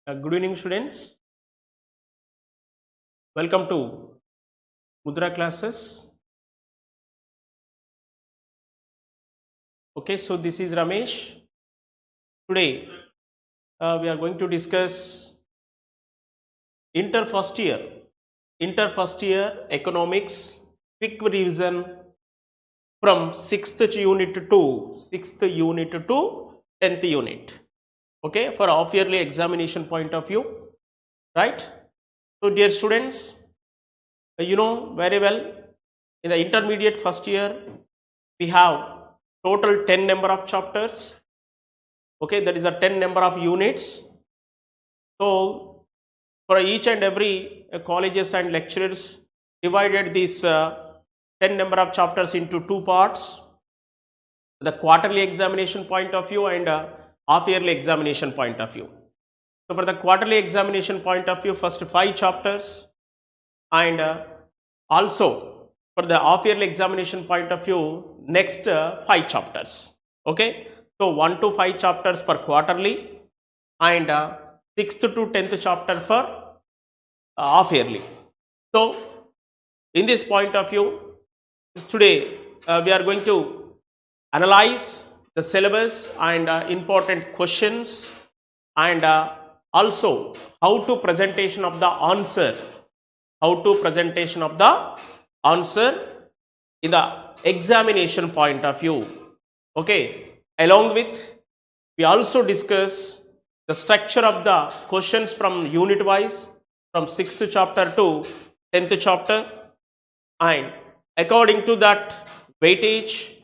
Good evening, students. Welcome to MUDRA classes. Okay, so this is Ramesh. Today, we are going to discuss inter first year economics quick revision from 6th unit to 10th unit. Okay, for half yearly examination point of view, right? So, dear students, you know very well in the intermediate first year we have total 10 number of chapters. Okay, that is a 10 number of units. So for each and every colleges and lecturers divided this 10 number of chapters into two parts, the quarterly examination point of view and half yearly examination point of view. So for the quarterly examination point of view, first 5 chapters, and also for the half yearly examination point of view, next 5 chapters. Okay, so 1 to 5 chapters for quarterly and 6th to 10th chapter for half yearly. So in this point of view, today we are going to analyze the syllabus and important questions, and also how to presentation of the answer in the examination point of view. Okay, along with we also discuss the structure of the questions from unit wise from 6th chapter to 10th chapter, and according to that weightage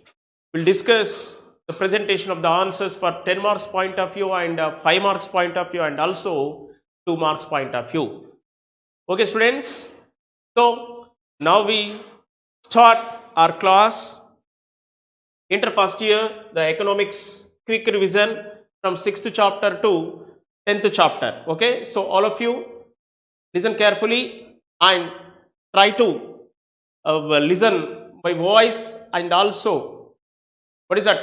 we'll discuss the presentation of the answers for 10 marks point of view and 5 marks point of view and also 2 marks point of view. Okay, students, so now we start our class inter first year, the economics quick revision from 6th chapter to 10th chapter. Okay, so all of you listen carefully and try to listen by voice, and also what is that?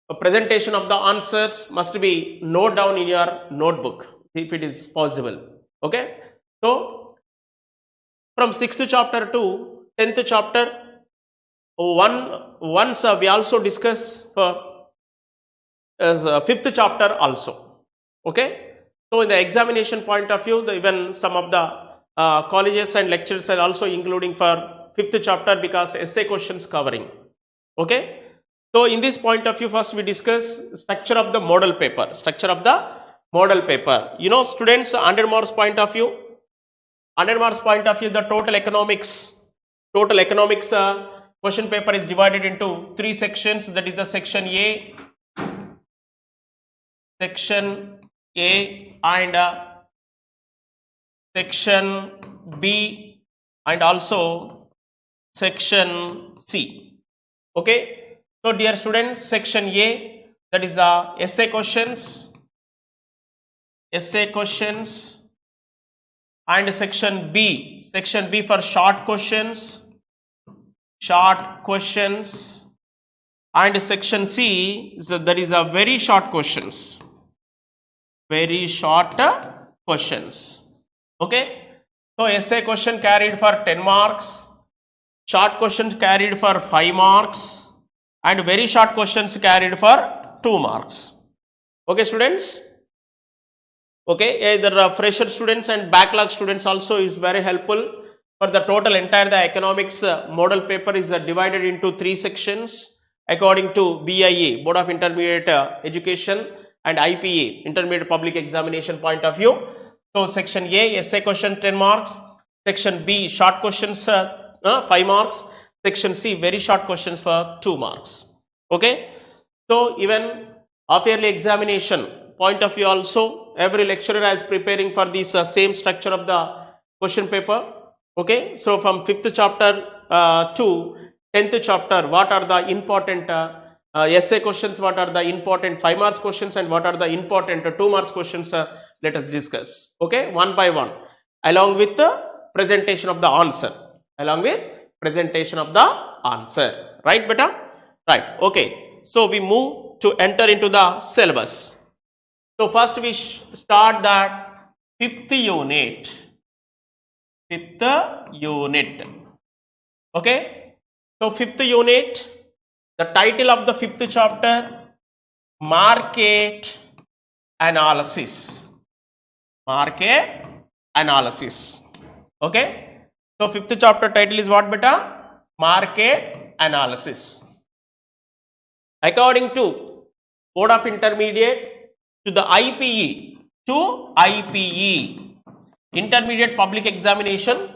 A presentation of the answers must be note down in your notebook if it is possible. Okay, so from 6th chapter to 10th chapter, once we also discuss for 5th chapter also. Okay, so in the examination point of view, even some of the colleges and lecturers are also including for 5th chapter because essay questions covering. Okay, so in this point of view, first we discuss structure of the model paper. You know, students, 100 marks point of view, the total economics question paper is divided into 3 sections. That is the section A and section B and also section C. Okay, so dear students, section A, that is the essay questions, and section B for short questions, and section C, so that is a very short questions. Okay, so essay question carried for 10 marks, short questions carried for 5 marks, and very short questions carried for 2 marks. Okay, students. Okay, either fresher students and backlog students also is very helpful. For the total entire the economics model paper is divided into 3 sections according to BIE, Board of Intermediate Education, and IPA, Intermediate Public Examination point of view. So section A, essay question 10 marks, section B, short questions 5 marks, section C, very short questions for 2 marks. Okay, so even half yearly examination point of view also, every lecturer is preparing for this same structure of the question paper. Okay, so from 5th chapter to 10th chapter, what are the important essay questions, what are the important 5 marks questions, and what are the important 2 marks questions, let us discuss. Okay, one by one, along with the presentation of the answer, right beta? Right. Okay, so we move to enter into the syllabus. So first we start that fifth unit. Okay. So fifth unit, the title of the fifth chapter, market analysis. Market analysis. Okay. So fifth chapter title is what beta? Market analysis. According to Board of Intermediate, to the IPE, Intermediate Public Examination,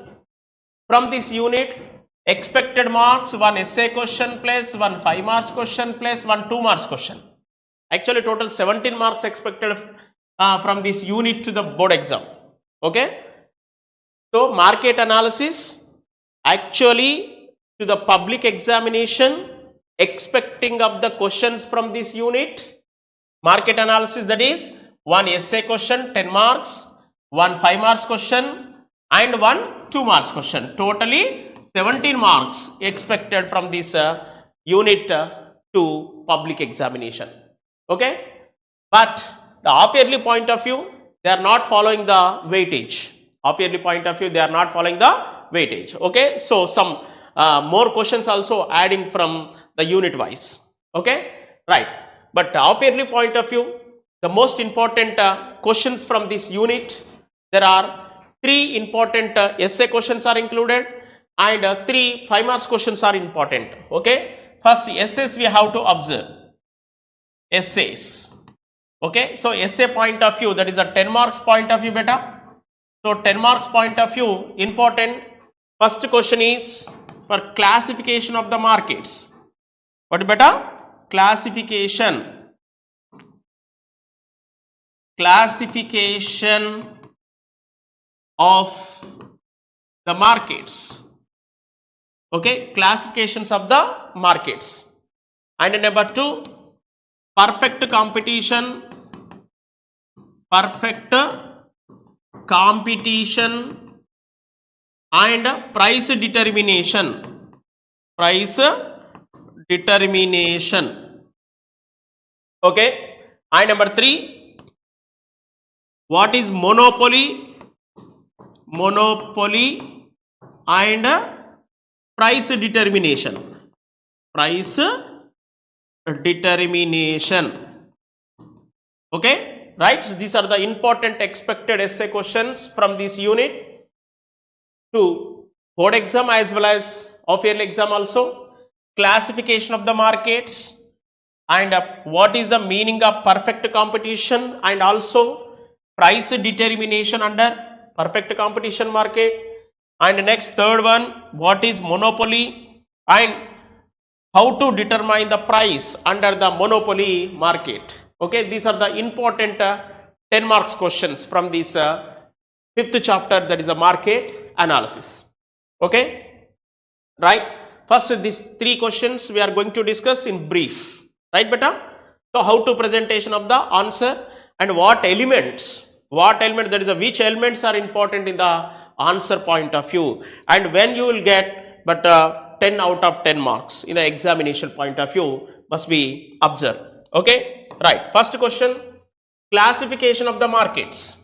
from this unit, expected marks, one essay question plus one 5 marks question plus one 2 marks question. Actually total 17 marks expected from this unit to the board exam. Okay. So market analysis, actually to the public examination, expecting of the questions from this unit, market analysis, that is one essay question 10 marks, one 5 marks question and one 2 marks question. Totally 17 marks expected from this unit to public examination. Okay. But the half yearly point of view, they are not following the weightage. Half yearly point of view, they are not following the weightage. Okay. So some more questions also adding from the unit wise. Okay. Right. But half yearly point of view, the most important questions from this unit, there are 3 important essay questions are included and 3 5 marks questions are important. Okay. First essays we have to observe. Essays. Okay. So essay point of view, that is a 10 marks point of view beta. So 10 marks point of view, important. First question is for classification of the markets. What beta? Classification of the markets. Okay, classifications of the markets. And number 2, perfect competition and price determination. Okay. And number 3, what is monopoly and price determination. Okay, right. So these are the important expected essay questions from this unit to board exam as well as half yearly exam also. Classification of the markets and what is the meaning of perfect competition and also price determination under perfect competition market. And next, third one, what is monopoly and how to determine the price under the monopoly market. Okay, these are the important 10 marks questions from this 5th chapter, that is a market analysis. Okay, right. First, these 3 questions we are going to discuss in brief, right beta? So how to presentation of the answer and what elements, that is which elements are important in the answer point of view, and when you will get 10 out of 10 marks in the examination point of view must be observed. Okay, right. First question, classification of the markets.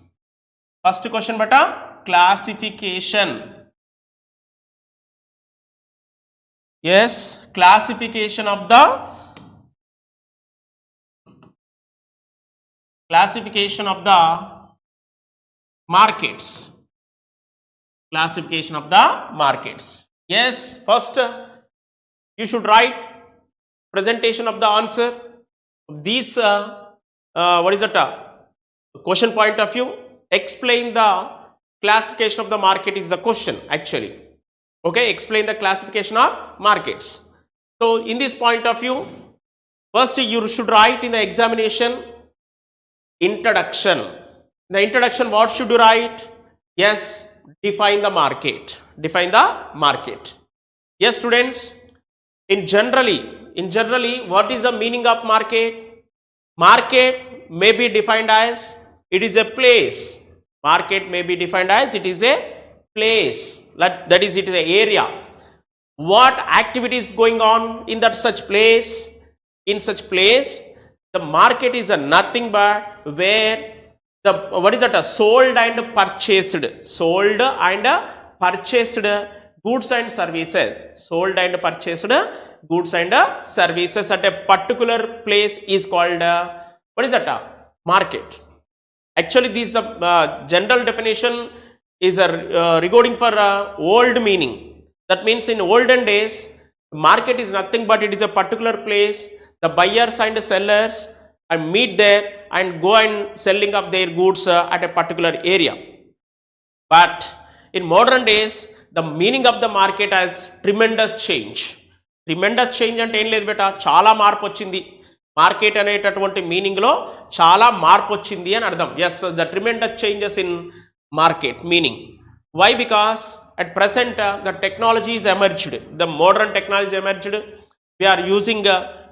First question beta, classification. Yes, classification of the markets. Classification of the markets. Yes, first you should write presentation of the answer. These what is that question point of view? Explain the classification of the market is the question actually. Okay, explain the classification of markets. So in this point of view, first you should write in the examination introduction. In the introduction, what should you write? Yes, define the market. Yes, students, in generally, what is the meaning of market? Market may be defined as it is a place. Market may be defined as it is a place. That is, it is an area. What activity is going on in that such place? In such place, The market is a nothing but where the what is that? Sold and purchased, sold and purchased goods and services, sold and purchased goods and services at a particular place is called what is that? Market. Actually, this the general definition is regarding for old meaning. That means in olden days, market is nothing but it is a particular place. The buyers and sellers and meet there and go and selling of their goods at a particular area. But in modern days, the meaning of the market has tremendous change. Tremendous change అంటే ఏం లేదు బేటా, చాలా మార్పు వచ్చింది. Market అనేటటువంటి మీనింగ్లో చాలా మార్పు వచ్చింది అని అర్థం. Yes, the tremendous changes in market meaning. Why? Because at present the technology is emerged, the modern technology emerged. We are using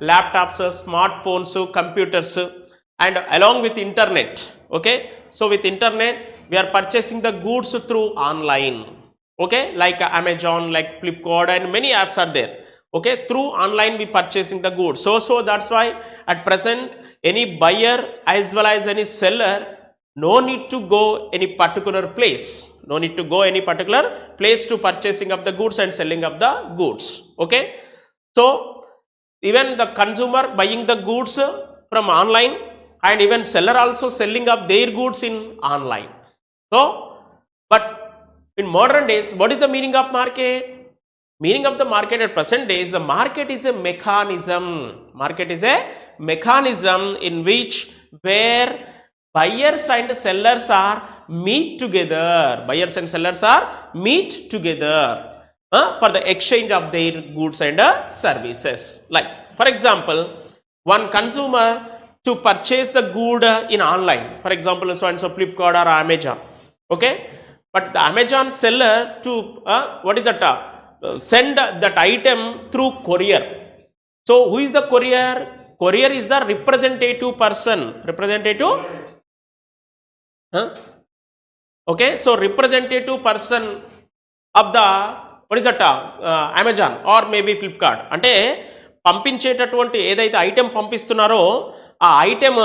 laptops, smartphones, computers, and along with internet. Okay, so with internet we are purchasing the goods through online. Okay, like Amazon, like Flipkart, and many apps are there. Okay, through online we purchasing the goods. So that's why at present any buyer as well as any seller no need to go any particular place, no need to go any particular place to purchasing of the goods and selling of the goods. Okay, so even the consumer buying the goods from online and even seller also selling of their goods in online. So but in modern days, what is the meaning of market? Meaning of the market at present days, the market is a mechanism. Market is a mechanism in which where buyers and sellers are meet together. Buyers and sellers are meet together for the exchange of their goods and services. Like for example, one consumer to purchase the good in online, for example, so and so Flipkart or Amazon. Okay, but the Amazon seller to what is that? Send that item through courier. So who is the courier? Courier is the representative person. Representative. Okay, so representative person of the what is that? Amazon or maybe Flipkart. అంటే పంపించేటటువంటి ఏదైతే item పంపిస్తున్నారో ఆ item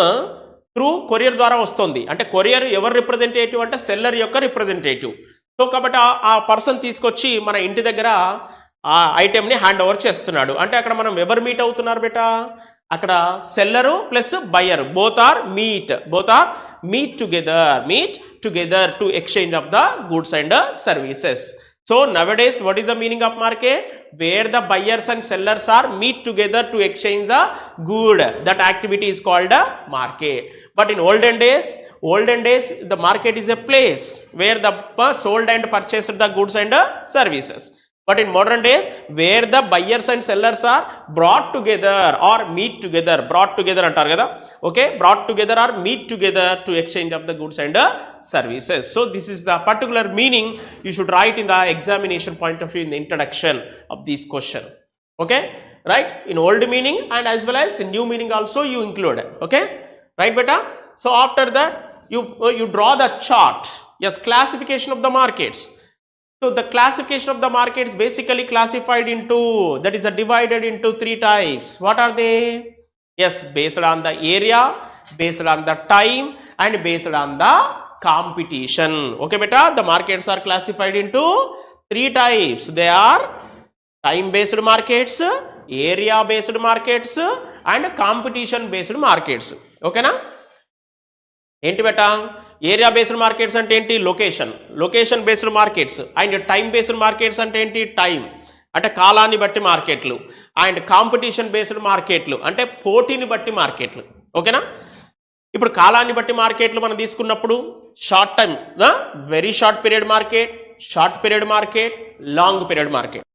through courier ద్వారా వస్తుంది. అంటే courier ఎవరు representative అంటే seller యొక్క representative. So కాబట్టి ఆ పర్సన్ తీసుకొచ్చి మన ఇంటి దగ్గర ఆ ఐటెంని హ్యాండ్ ఓవర్ చేస్తున్నాడు. అంటే అక్కడ మనం ఎవరు మీట్ అవుతున్నారు బేటా? అక్కడ seller plus buyer both are meet together to exchange of the goods and services. So nowadays, what is the meaning of market? Where the buyers and sellers are meet together to exchange the good. That activity is called a market. But in olden days, the market is a place where the sold and purchased the goods and services. But in modern days, where the buyers and sellers are brought together or meet together, brought together antaru kada. Okay, brought together or meet together to exchange of the goods and services. So this is the particular meaning you should write in the examination point of view in the introduction of this question. Okay, right? In old meaning and as well as in new meaning also you include. Okay, right beta? So after that you draw the chart. Yes, classification of the markets. So the classification of the market is basically classified into, that is divided into 3 types. What are they? Yes, based on the area, based on the time, and based on the competition. Okay beta, the markets are classified into 3 types. They are time based markets, area based markets, and competition based markets. Okay na? ఏంటి బేటా? Area based markets అంటే ఏంటి? Location based markets. And time based markets అంటే ఏంటి? Time అంటే కాలాన్ని బట్టి మార్కెట్లు. And competition based మార్కెట్లు అంటే పోటీని బట్టి మార్కెట్లు. ఓకేనా? ఇప్పుడు కాలాన్ని బట్టి మార్కెట్లు మనం తీసుకున్నప్పుడు short time, very short period market, long period market.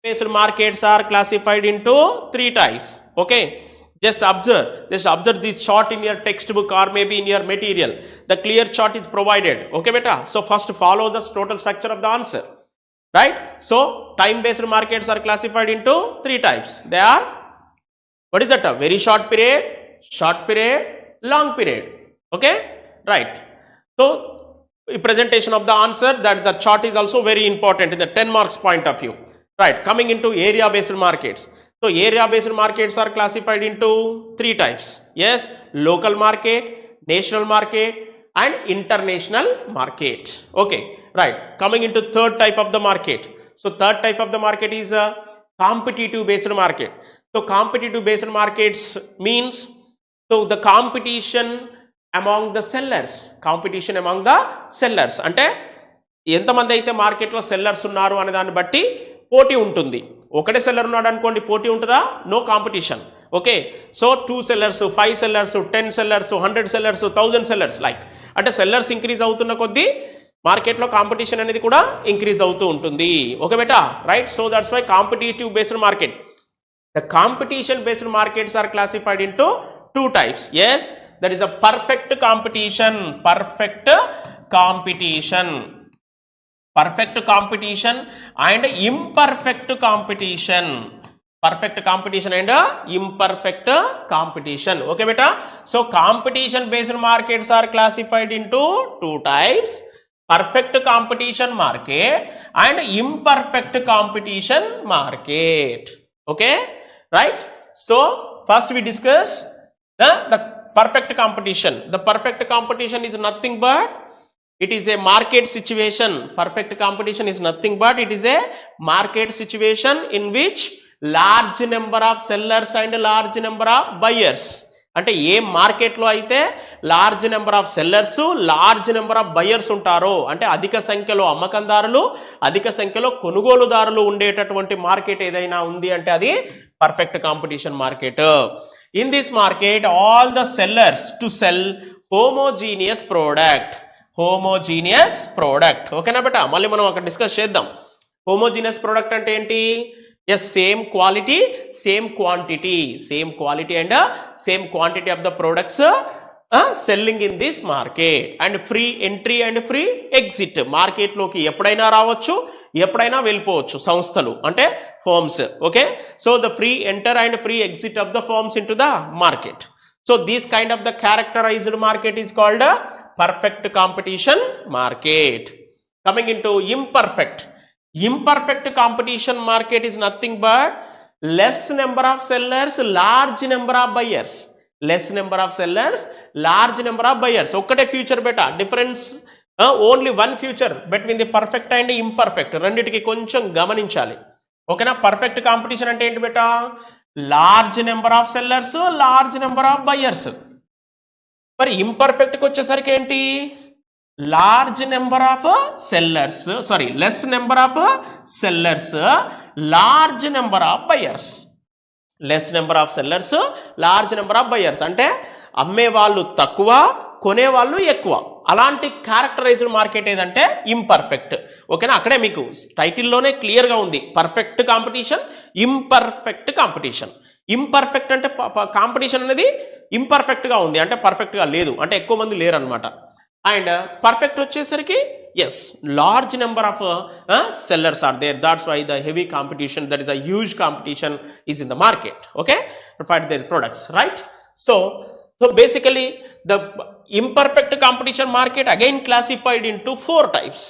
Based markets are classified into 3 types. Okay, just observe this chart in your textbook or maybe in your material. The clear chart is provided. Okay beta, so first follow the total structure of the answer, right? So time based markets are classified into 3 types. They are, what is that? Very short period, long period. Okay, right? So presentation of the answer, that the chart is also very important in the 10 marks point of view, right? Coming into area based markets. So area based markets are classified into three types. Yes, local market, national market and international market. Okay, right. Coming into third type of the market. So third type of the market is a competitive based market. So competitive based markets means, so the competition among the sellers, competition among the sellers అంటే ఎంతమంది అయితే మార్కెట్లో sellers ఉన్నారు అనే దాన్ని బట్టి పోటీ ఉంటుంది. ఒకటే సెల్లర్ ఉన్నాడు అనుకోండి, పోటీ ఉంటుందా? No competition. Okay, so 2 sellers, 5 sellers, 10 sellers, 100 sellers, 1000 sellers, like అంటే సెల్లర్స్ ఇంక్రీజ్ అవుతున్న కొద్దీ మార్కెట్లో కాంపిటీషన్ అనేది కూడా ఇంక్రీజ్ అవుతూ ఉంటుంది. ఓకే బేటా, right. So that's why competitive based market. The competition based markets are classified into two types. Yes, that is the perfect competition, perfect competition and imperfect competition. Perfect competition and imperfect competition. Okay beta, so competition based markets are classified into two types: perfect competition market and imperfect competition market. Okay, right. So first we discuss the perfect competition. The perfect competition is nothing but it is a market situation. Perfect competition is nothing but it is a market situation in which large number of sellers and large number of buyers. అంటే ఏ మార్కెట్లో అయితే large number of sellers, large number of buyers ఉంటారో, అంటే అధిక సంఖ్యలో అమ్మకందారులు, అధిక సంఖ్యలో కొనుగోలుదారులు ఉండేటటువంటి మార్కెట్ ఏదైనా ఉంది అంటే అది perfect competition market. In this market all the sellers to cell homogeneous product. Homogeneous product. ఓకేనా బేటా, మళ్ళీ మనం అక్కడ డిస్కస్ చేద్దాం. హోమోజీనియస్ ప్రోడక్ట్ అంటే ఏంటి? Yes, same quality, same quantity, same quality and same quantity of the products selling in this market and free entry and free exit. Market లోకి ఎప్పుడైనా రావచ్చు, ఎప్పుడైనా వెళ్ళిపోవచ్చు సంస్థలు, అంటే firms. Okay, so the free enter and free exit of the firms into the market. So this kind of the characterised market is called perfect competition market. Coming into imperfect. Imperfect competition market is nothing but less number of sellers, large number of buyers. Less number of sellers, large number of buyers. ఒక్కటే future beta, difference only one future between the perfect and imperfect. రెండింటికి కొంచెం గమనించాలి. ఓకేనా, perfect competition అంటే ఏంటి beta? Large number of sellers, large number of buyers. మరి ఇంపర్ఫెక్ట్కి వచ్చేసరికి ఏంటి? large number of sellers, sorry, less number of sellers, large number of buyers. Less number of sellers, large number of buyers. అంటే అమ్మే వాళ్ళు తక్కువ, కొనే వాళ్ళు ఎక్కువ. అలాంటి క్యారెక్టరైజ్డ్ మార్కెట్ ఏదంటే ఇంపర్ఫెక్ట్. ఓకేనా, అక్కడే మీకు టైటిల్లోనే క్లియర్గా ఉంది, perfect competition, imperfect competition. Imperfect అంటే కాంపిటీషన్ అనేది ఇంపర్ఫెక్ట్గా ఉంది, అంటే పర్ఫెక్ట్గా లేదు, అంటే ఎక్కువ మంది లేరు అనమాట. అండ్ పర్ఫెక్ట్ వచ్చేసరికి yes, large number of sellers are there. That's why the heavy competition, that is a huge competition is in the market. Okay, to find their products, right? So basically the imperfect competition market again classified into 4 types.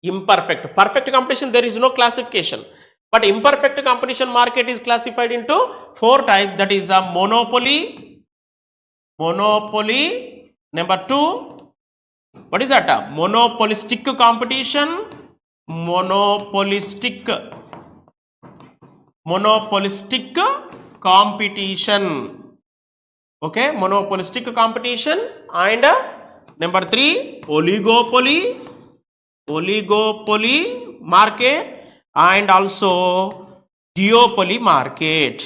Imperfect, perfect competition there is no classification, but imperfect competition market is classified into 4 types. That is the monopoly. Number 2, what is that? Monopolistic competition. Monopolistic competition. Okay, monopolistic competition. And number 3, oligopoly market and also duopoly market.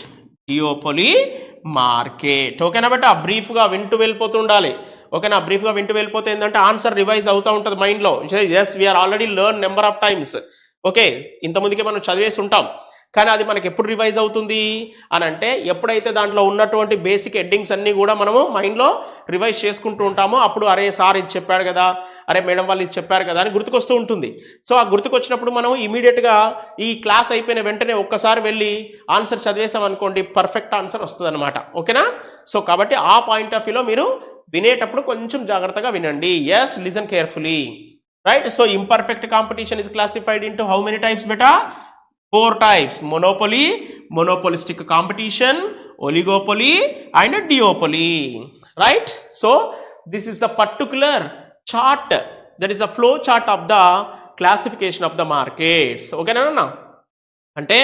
ఓకేనా but బ్రీఫ్గా వింటూ వెళ్ళిపోతూ ఉండాలి. ఓకేనా, బ్రీఫ్గా వింటూ వెళ్ళిపోతే ఏంటంటే ఆన్సర్ రివైజ్ అవుతూ ఉంటుంది మైండ్లో. Yes, we are already learn number of times. Okay, ఇంతకుముందుకే మనం చదివేసి ఉంటాం, కానీ అది మనకి ఎప్పుడు రివైజ్ అవుతుంది అని అంటే ఎప్పుడైతే దాంట్లో ఉన్నటువంటి బేసిక్ హెడ్డింగ్స్ అన్నీ కూడా మనము మైండ్లో రివైజ్ చేసుకుంటూ ఉంటామో అప్పుడు అరే సార్ ఇది చెప్పాడు కదా, అరే మేడం వాళ్ళు ఇది చెప్పారు కదా అని గుర్తుకొస్తూ ఉంటుంది. సో ఆ గుర్తుకొచ్చినప్పుడు మనం ఇమీడియట్గా ఈ క్లాస్ అయిపోయిన వెంటనే ఒక్కసారి వెళ్ళి ఆన్సర్ చదివేసాం అనుకోండి, పర్ఫెక్ట్ ఆన్సర్ వస్తుంది అనమాట. ఓకేనా, సో కాబట్టి ఆ పాయింట్ ఆఫ్ వ్యూలో మీరు వినేటప్పుడు కొంచెం జాగ్రత్తగా వినండి. Yes, listen carefully, right. So imperfect competition is classified into how many types బెటా? 4 types: monopoly, monopolistic competition, oligopoly and duopoly, right? So this is the particular chart, that is the flow chart of the classification of the markets. Okay na? అంటే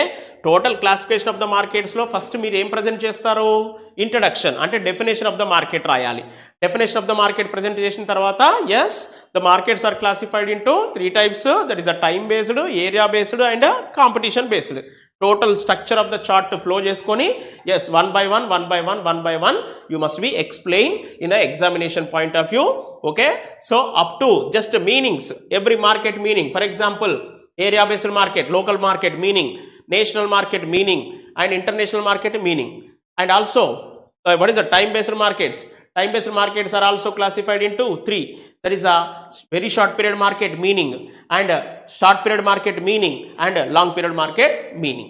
total classification of the మార్కెట్స్లో first మీరు ఏం present చేస్తారు, introduction అంటే definition of the market రాయాలి. Definition of the market present చేసిన తర్వాత yes the markets are classified into 3 types, that is the time based, area based and competition based. Total structure of the chart flow చేసుకొని yes one by one you must be explain in the examination point of view. Okay, so up to just meanings, every market meaning. For example area based market, local market meaning, national market meaning and international market meaning. And also what is the time based markets? Time based markets are also classified into 3, that is a very short period market meaning and short period market meaning and long period market meaning,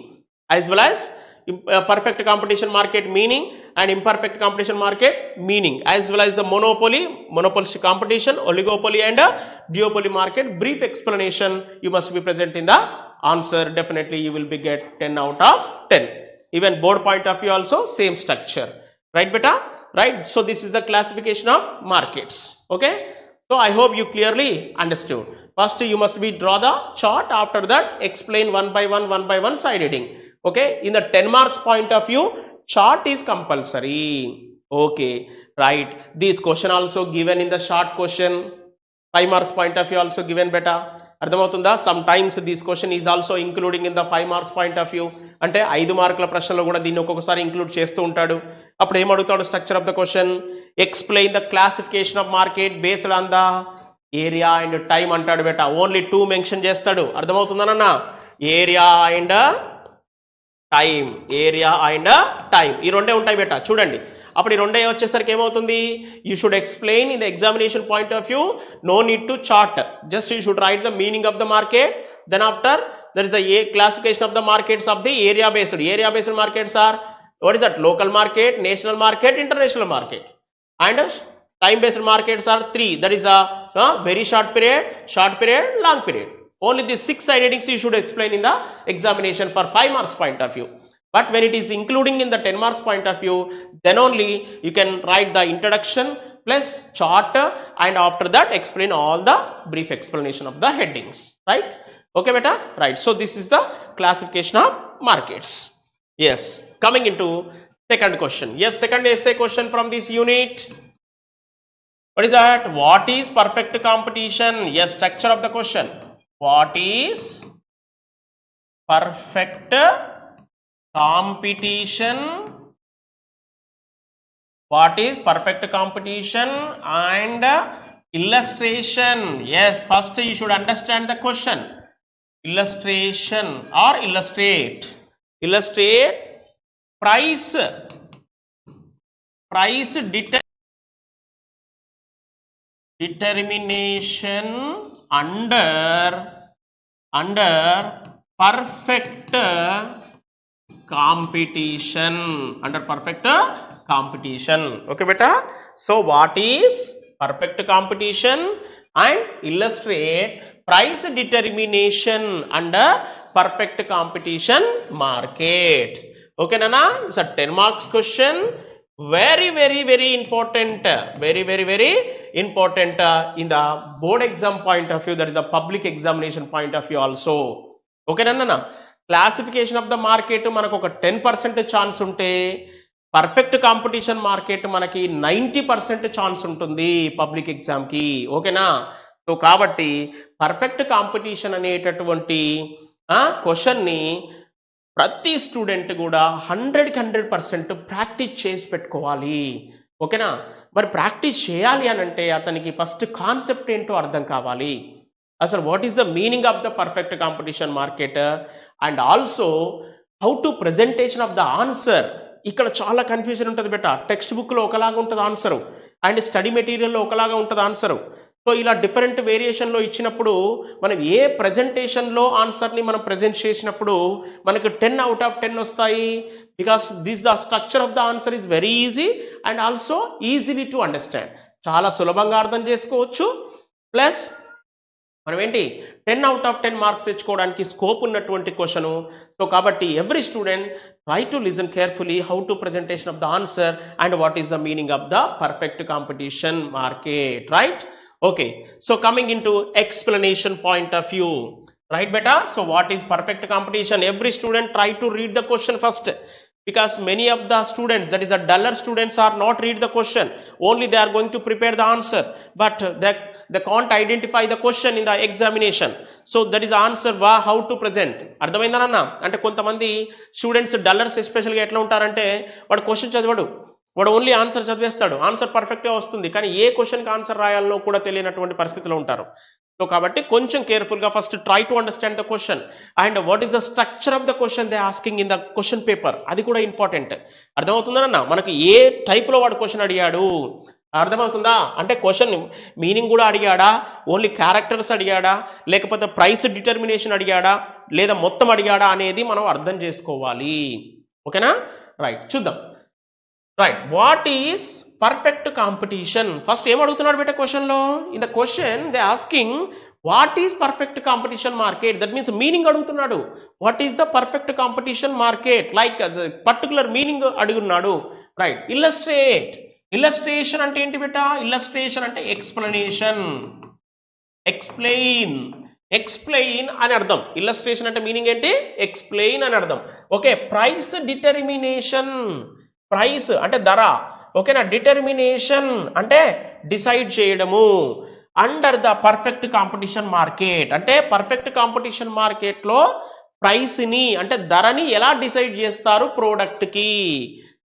as well as perfect competition market meaning and imperfect competition market meaning, as well as the monopolistic competition, oligopoly and duopoly market. Brief explanation you must be present in the answer. Definitely you will be get 10 out of 10. Even board point of view also same structure, right beta? Right, so this is the classification of markets. Okay, so I hope you clearly understood. First you must be draw the chart, after that explain one by one side heading. Okay, in the 10 marks point of view chart is compulsory. Okay, right, this question also given in the short question, 5 marks point of view also given beta. అర్థమవుతుందా? Some times this question is also including in the 5 marks point of view. అంటే 5 మార్కుల ప్రశ్నలో కూడా దీన్ని ఒక్కొక్కసారి include చేస్తూ ఉంటాడు. అప్పుడు ఏమడుగుతాడు, structure of the question, explain the classification of market based on the area and time అంటాడు బేట. ఓన్లీ 2 మెన్షన్ చేస్తాడు. అర్థమవుతుందన్న? Area and time, area and time, ఈ రెండే ఉంటాయి బేట. చూడండి, అప్పుడు ఈ రెండే వచ్చేసరికి ఏమవుతుంది, you should explain in the examination point of view. No need to chart, just you should write the meaning of the market. Then after there is the classification of the markets of the area based. Area based markets are what is that, local market, national market, international market. And time based markets are 3, that is a very short period, long period. Only these 6 side headings you should explain in the examination for 5 marks point of view. But when it is including in the 10 marks point of view, then only you can write the introduction plus chart and after that explain all the brief explanation of the headings, right? Okay beta, right. So this is the classification of markets. Yes, coming into second question. Yes, second essay question from this unit. What is that? What is perfect competition? Yes, structure of the question. What is perfect competition? What is perfect competition and illustration? Yes, first you should understand the question. Illustration or illustrate. Illustrate price determination under perfect competition. Under perfect competition. Okay beta, so what is perfect competition and illustrate price determination under perfect competition market. Okay nana, it's a 10 marks question. Very important, very important in the board exam point of view, that is the public examination point of view also. Okay nana, classification of the market manaku oka 10% chance unte perfect competition market మనకి 90% chance ఉంటుంది public ఎగ్జామ్కి. ఓకేనా? So కాబట్టి perfect competition అనేటటువంటి క్వశ్చన్ని ప్రతి student కూడా 100% practice చేసి పెట్టుకోవాలి. ఓకేనా? మరి ప్రాక్టీస్ చేయాలి అని అంటే అతనికి ఫస్ట్ కాన్సెప్ట్ ఏంటో అర్థం కావాలి. అసలు what is the meaning of the perfect competition market and also how to presentation of the answer. ఇక్కడ చాలా కన్ఫ్యూజన్ ఉంటుంది బెట. టెక్స్ట్ బుక్లో ఒకలాగా ఉంటుంది ఆన్సరు అండ్ స్టడీ మెటీరియల్లో ఒకలాగా ఉంటుంది ఆన్సరు. సో ఇలా డిఫరెంట్ వేరియేషన్లో ఇచ్చినప్పుడు మనం ఏ ప్రజెంటేషన్లో ఆన్సర్ని మనం ప్రజెంట్ చేసినప్పుడు మనకు 10 out of 10 వస్తాయి. Because this the structure of the answer is very easy and also easily to understand. చాలా సులభంగా అర్థం చేసుకోవచ్చు. ప్లస్ మనం ఏంటి 10 out of 10 మార్క్స్ తెచ్చుకోవడానికి స్కోప్ ఉన్నటువంటి క్వశ్చను. సో కాబట్టి every student try to listen carefully how to presentation of the answer and what is the meaning of the perfect competition market, right? Okay, so coming into explanation point of view, right beta? So what is perfect competition? Every student try to read the question first, because many of the students, that is the duller students, are not read the question, only they are going to prepare the answer, but they can't identify the question in the examination. So that is the answer how to present. అర్థమైందనన్నా? అంటే కొంతమంది students dullards ఎస్పెషల్గా ఎట్లా ఉంటారంటే, వాడు question చదవడు, వాడు only answer చదివేస్తాడు, answer పర్ఫెక్ట్గా వస్తుంది, కానీ ఏ క్వశ్చన్కి ఆన్సర్ రాయాలో కూడా తెలియనటువంటి పరిస్థితిలో ఉంటారు. సో కాబట్టి కొంచెం కేర్ఫుల్గా first try to understand the question and what is the structure of the question they asking in the question paper, అది కూడా ఇంపార్టెంట్. అర్థమవుతుందన్న? మనకు ఏ టైప్లో వాడు క్వశ్చన్ అడిగాడు, అర్థమవుతుందా? అంటే క్వశ్చన్ మీనింగ్ కూడా అడిగాడా, ఓన్లీ క్యారెక్టర్స్ అడిగాడా, లేకపోతే ప్రైస్ డిటర్మినేషన్ అడిగాడా, లేదా మొత్తం అడిగాడా అనేది మనం అర్థం చేసుకోవాలి. ఓకేనా? రైట్, చూద్దాం. Right, what is perfect competition? First ఏం అడుగుతున్నాడు బేట క్వశ్చన్లో? In the question they asking what is perfect competition market, that means meaning అడుగుతున్నాడు. What is the perfect competition market, like particular meaning అడుగున్నాడు. Right, illustrate. ఇల్లస్ట్రేషన్ అంటే ఏంటి బేట? Illustration అంటే ఎక్స్ప్లెనేషన్, ఎక్స్ప్లెయిన్, ఎక్స్ప్లెయిన్ అని అర్థం. ఇల్లస్ట్రేషన్ అంటే మీనింగ్ ఏంటి? ఎక్స్ప్లెయిన్ అని అర్థం. ఓకే, ప్రైస్ డిటర్మినేషన్, ప్రైస్ అంటే ధర, ఓకేనా? డిటర్మినేషన్ అంటే డిసైడ్ చేయడము. Under the perfect competition market అంటే పర్ఫెక్ట్ కాంపిటీషన్ మార్కెట్లో ప్రైస్ని అంటే ధరని ఎలా డిసైడ్ చేస్తారు ప్రోడక్ట్కి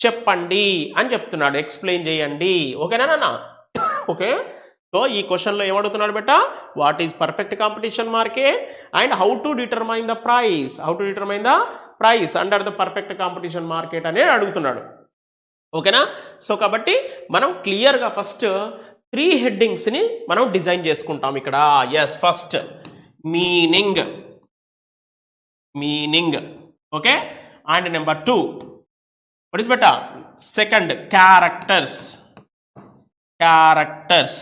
చెప్పండి అని చెప్తున్నాడు, ఎక్స్ప్లెయిన్ చేయండి. ఓకేనా? ఓకే, సో ఈ క్వశ్చన్లో ఏమడుగుతున్నాడు బెట? What is perfect competition market and how to determine the price, how to determine the price under the perfect competition market అనేది అడుగుతున్నాడు. ఓకేనా? సో కాబట్టి మనం క్లియర్గా ఫస్ట్ 3 హెడ్డింగ్స్ని మనం డిజైన్ చేసుకుంటాం ఇక్కడ. Yes, first meaning, meaning, okay, and number 2 what is beta? Second, characters, characters,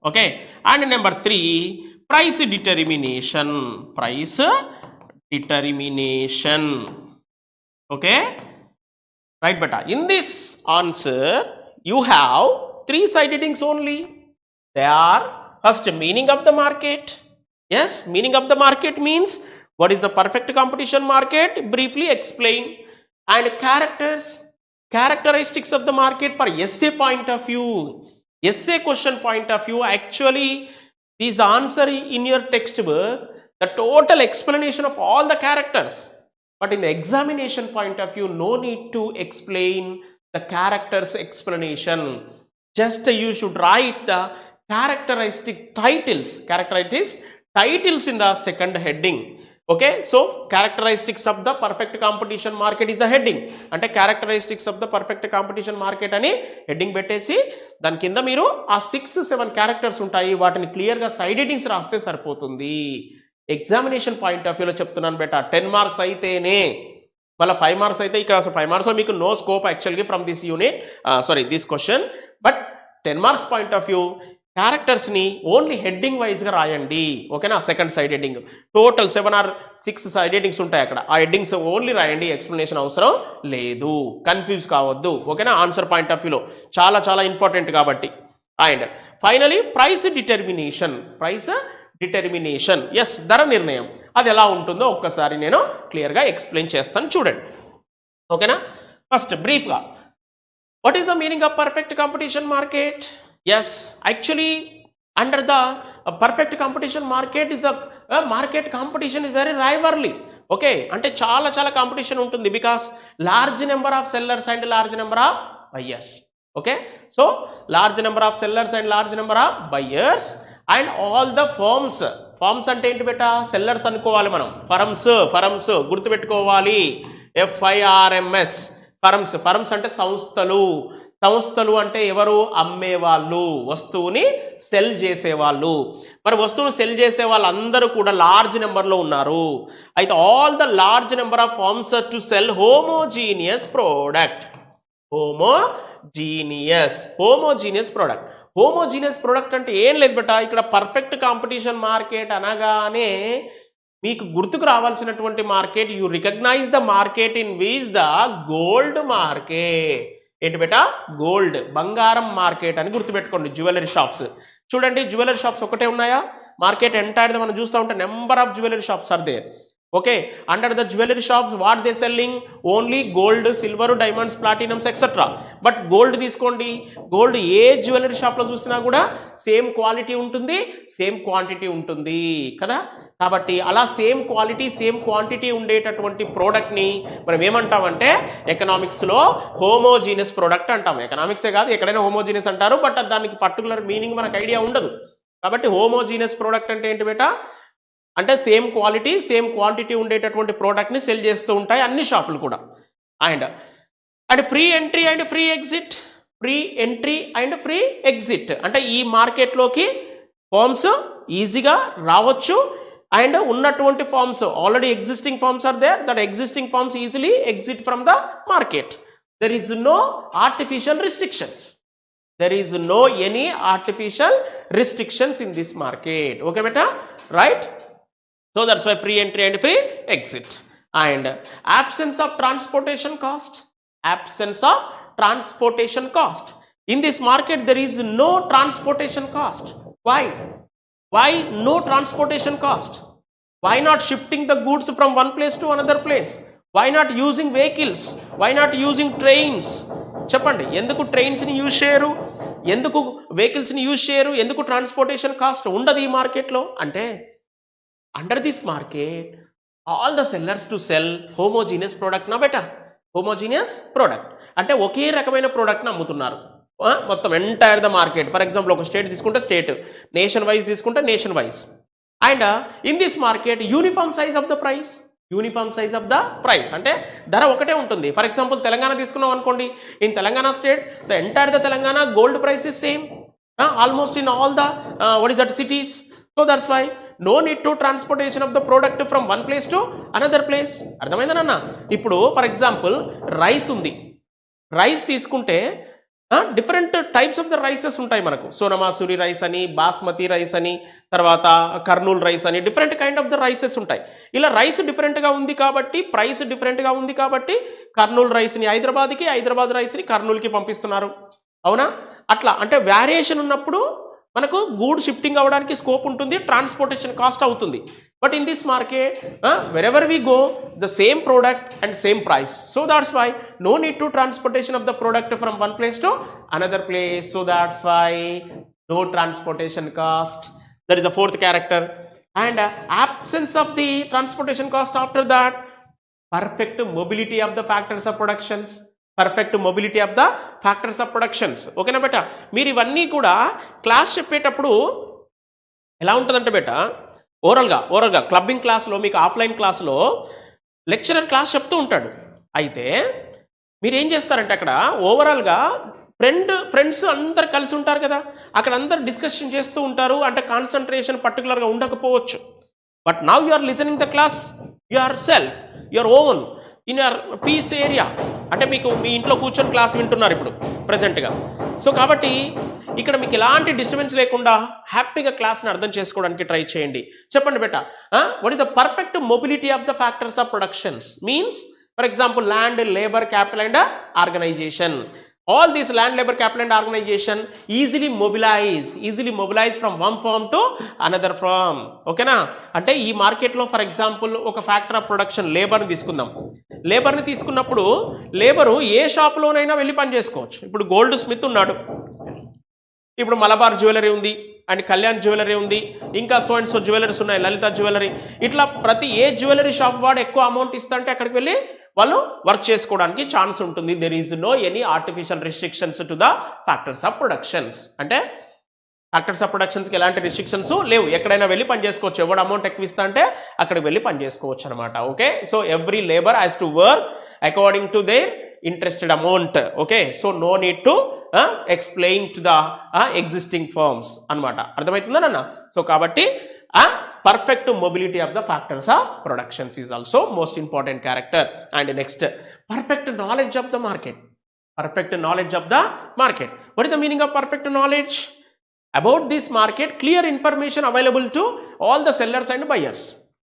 okay, and number 3 price determination, price determination, okay, right beta? In this answer you have 3 side headings only. They are first meaning of the market. Yes, meaning of the market means what is the perfect competition market, briefly explain, and characters, characteristics of the market for essay point of view, essay question point of view. Actually this is the answer in your textbook, the total explanation of all the characters, but in the examination point of view no need to explain the characters explanation, just you should write the characteristic titles, characteristics titles in the second heading. Okay, so characteristics of the perfect competition market is the heading. అంటే characteristics of the perfect competition market అని heading పెట్టేసి దాని కింద మీరు ఆ 6-7 characters ఉంటాయి, వాటిని క్లియర్గా సైడ్ హెడ్డింగ్స్ రాస్తే సరిపోతుంది. ఎగ్జామినేషన్ పాయింట్ ఆఫ్ వ్యూలో చెప్తున్నాను బేటా, 10 మార్క్స్ అయితేనే, మళ్ళీ 5 మార్క్స్ అయితే ఇక్కడ అసలు 5 మార్క్స్లో మీకు నో స్కోప్ యాక్చువల్గా from this unit, this question, but 10 marks point of view క్యారెక్టర్స్ని ఓన్లీ హెడ్డింగ్ వైజ్గా రాయండి. ఓకేనా? Second side heading, total 7 or 6 side headings ఉంటాయి అక్కడ, ఆ హెడ్డింగ్స్ ఓన్లీ రాయండి, ఎక్స్ప్లెనేషన్ అవసరం లేదు, కన్ఫ్యూజ్ కావద్దు. ఓకేనా? ఆన్సర్ పాయింట్ ఆఫ్ వ్యూలో చాలా చాలా ఇంపార్టెంట్ కాబట్టి. And finally price determination, price determination, yes, ధర నిర్ణయం, అది ఎలా ఉంటుందో ఒక్కసారి నేను క్లియర్గా ఎక్స్ప్లెయిన్ చేస్తాను, చూడండి. ఓకేనా? ఫస్ట్ బ్రీఫ్గా, what is the meaning of perfect competition market? Yes, actually under the perfect competition market is the market competition is very rivalry. Okay, అంటే చాలా చాలా కాంపిటీషన్ ఉంటుంది, because large number of sellers and large number of buyers. Okay, so large number of sellers and large number of buyers and all the firms. Firms అంటే ఏంటి బేటా? Sellers అనుకోవాలి మనం, firms, firms గుర్తుపెట్టుకోవాలి, FIRMS, firms. Firms అంటే సంస్థలు, సంస్థలు అంటే ఎవరు? అమ్మేవాళ్ళు, వస్తువుని సెల్ చేసేవాళ్ళు. మరి వస్తువుని సెల్ చేసే వాళ్ళందరూ కూడా లార్జ్ నెంబర్లో ఉన్నారు. అయితే all the large number of firms to cell homogeneous product, homogeneous, homogeneous product. Homogeneous product అంటే ఏం లేదు బెట, ఇక్కడ పర్ఫెక్ట్ కాంపిటీషన్ మార్కెట్ అనగానే మీకు గుర్తుకు రావాల్సినటువంటి market, you recognise the market in which the gold market. ఏంటి బేటా? గోల్డ్, బంగారం మార్కెట్ అని గుర్తుపెట్టుకోండి. జ్యువెలరీ షాప్స్ చూడండి, జ్యువెలరీ షాప్స్ ఒకటే ఉన్నాయా? మార్కెట్ ఎంటైర్ మనం చూస్తూ ఉంటే number of jewellery shops are there. Okay, under the jewelry shops what they selling? Only gold, silver, diamonds, platinums etc. But gold తీసుకోండి, గోల్డ్ ఏ జ్యువెలరీ షాప్లో చూసినా కూడా సేమ్ క్వాలిటీ ఉంటుంది, సేమ్ క్వాంటిటీ ఉంటుంది కదా. కాబట్టి అలా సేమ్ క్వాలిటీ సేమ్ క్వాంటిటీ ఉండేటటువంటి ప్రోడక్ట్ని మనం ఏమంటామంటే ఎకనామిక్స్లో హోమోజీనియస్ ప్రోడక్ట్ అంటాం. ఎకనామిక్సే కాదు, ఎక్కడైనా హోమోజీనియస్ అంటారు, బట్ దానికి పర్టికులర్ మీనింగ్ మనకు ఐడియా ఉండదు. కాబట్టి హోమోజీనియస్ ప్రోడక్ట్ అంటే ఏంటి బేటా? అంటే సేమ్ క్వాలిటీ సేమ్ క్వాంటిటీ ఉండేటటువంటి ప్రోడక్ట్ని సెల్ చేస్తూ ఉంటాయి అన్ని షాపులు కూడా. And free entry and free exit, free entry and free exit అంటే ఈ మార్కెట్లోకి ఫార్మ్స్ ఈజీగా రావచ్చు అండ్ ఉన్నటువంటి firms already existing firms are there, that existing firms easily exit from the market. There is no artificial restrictions, there is no any artificial restrictions in this market. Okay beta, right? So that's why free entry and free exit. And absence of transportation cost, absence of transportation cost. In this market there is no transportation cost. Why no transportation cost? Why not shifting the goods from one place to another place? Why not using vehicles? Why not using trains? చెప్పండి, ఎందుకు ట్రైన్స్ని use చేయరు, ఎందుకు వెహికల్స్ని use చేయరు, ఎందుకు transportation cost ఉండదు ఈ మార్కెట్లో అంటే under this market all the sellers to cell homogeneous product నా బెటా. హోమోజీనియస్ ప్రోడక్ట్ అంటే ఒకే రకమైన ప్రోడక్ట్ని అమ్ముతున్నారు మొత్తం entire the market. For example ఒక స్టేట్ తీసుకుంటే స్టేట్, నేషన్ వైజ్ తీసుకుంటే nation wise. And in this market uniform size of the price, uniform size of the price అంటే ధర ఒకటే ఉంటుంది. ఫర్ ఎగ్జాంపుల్ తెలంగాణ తీసుకున్నాం అనుకోండి, in Telangana state the entire the Telangana gold price is same almost in all the what is that cities. So that's why no need to transportation of the product from one place to another place. అర్థమైందనన్నా? ఇప్పుడు for example rice ఉంది, rice తీసుకుంటే different types of the rices ఉంటాయి మనకు. Sona Masoori rice అని, basmati rice అని, తర్వాత Kurnool rice అని, different kind of the rices ఉంటాయి. ఇలా రైస్ డిఫరెంట్గా ఉంది కాబట్టి, ప్రైస్ డిఫరెంట్గా ఉంది కాబట్టి కర్నూలు రైస్ని హైదరాబాద్కి, హైదరాబాద్ రైస్ని కర్నూలుకి పంపిస్తున్నారు. అవునా? అట్లా అంటే వేరియేషన్ ఉన్నప్పుడు మనకు గూడ్ షిఫ్టింగ్ అవ్వడానికి స్కోప్ ఉంటుంది, ట్రాన్స్పోర్టేషన్ కాస్ట్ అవుతుంది. But in this market wherever we go the same product and same price. So that's why no need to transportation of the product from one place to another place. So that's why no transportation cost. That is the fourth character. And absence of the transportation cost. After that, perfect mobility of the factors of productions, perfect mobility of the factors of productions. ఓకేనా బేటా? మీరు ఇవన్నీ కూడా class చెప్పేటప్పుడు ఎలా ఉంటుందంటే బేటా, ఓరల్గా clubbing క్లాస్లో మీకు offline క్లాస్లో లెక్చరర్ క్లాస్ చెప్తూ ఉంటాడు. అయితే మీరు ఏం చేస్తారంటే అక్కడ ఓవరాల్గా ఫ్రెండ్స్ అందరు కలిసి ఉంటారు కదా, అక్కడ అందరు డిస్కషన్ చేస్తూ ఉంటారు. అంటే కాన్సన్ట్రేషన్ పర్టికులర్గా ఉండకపోవచ్చు. But now you are listening the class yourself, your own in your peace area. అంటే మీకు మీ ఇంట్లో కూర్చొని క్లాస్ వింటున్నారు ఇప్పుడు ప్రజెంట్గా. సో కాబట్టి ఇక్కడ మీకు ఎలాంటి డిస్టర్బెన్స్ లేకుండా హ్యాపీగా క్లాస్ని అర్థం చేసుకోవడానికి ట్రై చేయండి. చెప్పండి బేటా, what is the perfect mobility of the factors of productions? Means for example land, labour, capital and organisation. All these land, labor, capital and organization easily mobilize from one firm to another firm. Okay na? అంటే ఈ మార్కెట్లో for example ఒక factor of production లేబర్ని తీసుకుందాం. లేబర్ని తీసుకున్నప్పుడు labour ఏ షాప్లోనైనా వెళ్ళి పని చేసుకోవచ్చు. ఇప్పుడు గోల్డ్ స్మిత్ ఉన్నాడు, ఇప్పుడు మలబార్ జ్యువెలరీ ఉంది, అండ్ కళ్యాణ్ జ్యువెలరీ ఉంది, ఇంకా సో అండ్ సో జ్యువెలరీస్ ఉన్నాయి, లలిత జ్యువెలరీ. ఇట్లా ప్రతి ఏ జ్యువెలరీ షాప్ వాడు ఎక్కువ అమౌంట్ ఇస్తా అంటే అక్కడికి వెళ్ళి వాళ్ళు వర్క్ చేసుకోవడానికి ఛాన్స్ ఉంటుంది. There is no any artificial restrictions to the factors of productions. అంటే ఫ్యాక్టర్స్ ఆఫ్ ప్రొడక్షన్స్కి ఎలాంటి రిస్ట్రిక్షన్స్ లేవు, ఎక్కడైనా వెళ్ళి పని చేసుకోవచ్చు. ఎవడు అమౌంట్ ఎక్కువ ఇస్తా అంటే అక్కడికి వెళ్ళి పని చేసుకోవచ్చు అనమాట. Okay, so every labour has to work according to their interested amount. Okay, so no need to explain to the existing firms అన్నమాట. అర్థమవుతుందా నాన్న? సో కాబట్టి perfect mobility of the factors of productions is also most important character. And next, perfect knowledge of the market. Perfect knowledge of the market. What is the meaning of perfect knowledge? About this market, clear information available to all the sellers and buyers.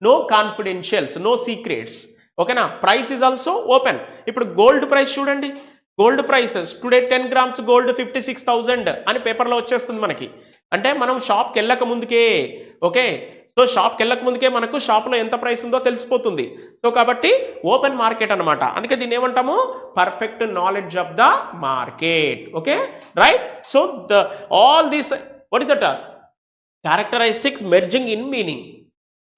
No confidentials, no secrets. ఓకేనా. Price is also open. ఇప్పుడు gold price చూడండి, gold prices today 10 grams gold 56,000 అని పేపర్లో వచ్చేస్తుంది మనకి. అంటే మనం షాప్కి వెళ్ళక ముందుకే, ఓకే, సో షాప్కి వెళ్ళక ముందుకే మనకు షాప్లో ఎంత ప్రైస్ ఉందో తెలిసిపోతుంది. సో కాబట్టి ఓపెన్ మార్కెట్ అనమాట. అందుకే దీన్ని ఏమంటాము, perfect knowledge of the market. Okay, right. So the all these what is that characteristics merging in meaning.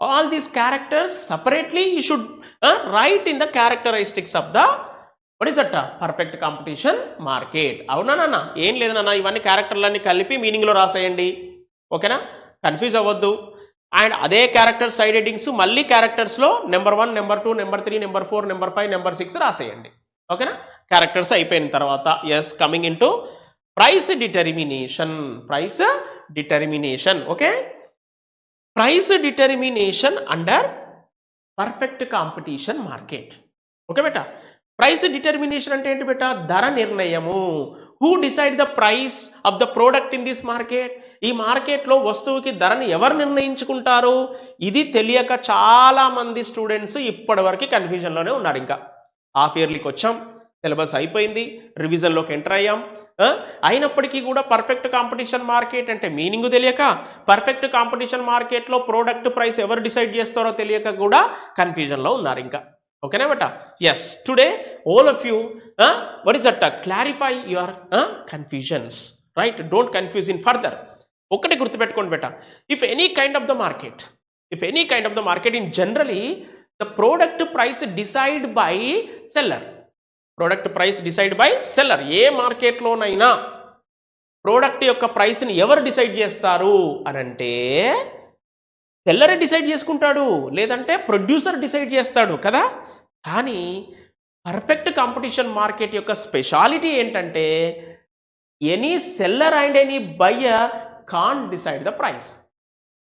All these characters separately you should write in the characteristics of the what is that perfect competition market. అవునా నాన్న, ఏం లేదు నాన్న, ఇవన్నీ క్యారెక్టర్లన్నీ కలిపి మీనింగ్లో రాసేయండి. ఓకేనా, confuse అవ్వద్దు. And అదే క్యారెక్టర్ సైడ్ హెడ్డింగ్స్ మళ్ళీ క్యారెక్టర్స్లో number 1, number 2, number 3, number 4, number 5, number 6 రాసేయండి. ఓకేనా, క్యారెక్టర్స్ అయిపోయిన తర్వాత yes coming in to price determination. Price determination. Okay, price determination under perfect competition market. Okay బేటా, ప్రైస్ డిటర్మినేషన్ అంటే ఏంటి బేటా, ధర నిర్ణయము. Who decide the price of the product in this market. ఈ మార్కెట్లో వస్తువుకి ధరని ఎవరు నిర్ణయించుకుంటారు, ఇది తెలియక చాలా మంది స్టూడెంట్స్ ఇప్పటి వరకు కన్ఫ్యూజన్లోనే ఉన్నారు. ఇంకా హాఫ్ ఇయర్లీకి వచ్చాం, సిలబస్ అయిపోయింది, రివిజన్లోకి ఎంటర్ అయ్యాం. అయినప్పటికీ కూడా పర్ఫెక్ట్ కాంపిటీషన్ మార్కెట్ అంటే మీనింగ్ తెలియక, పర్ఫెక్ట్ కాంపిటీషన్ మార్కెట్లో ప్రోడక్ట్ ప్రైస్ ఎవరు డిసైడ్ చేస్తారో తెలియక కూడా కన్ఫ్యూజన్లో ఉన్నారు ఇంకా. ఓకేనా బేటా, yes today all of you what is that clarify your confusions, right. Don't confuse in further. ఒకటి గుర్తుపెట్టుకోండి బేటా, if any kind of the market in generally the product price decide by seller. Product price decide by seller. ఏ మార్కెట్లోనైనా product యొక్క ప్రైస్ని ఎవరు decide చేస్తారు అని అంటే సెల్లరే డిసైడ్ చేసుకుంటాడు, లేదంటే ప్రొడ్యూసర్ డిసైడ్ చేస్తాడు కదా. కానీ పర్ఫెక్ట్ కాంపిటీషన్ మార్కెట్ యొక్క స్పెషాలిటీ ఏంటంటే any seller and any buyer can't decide the price.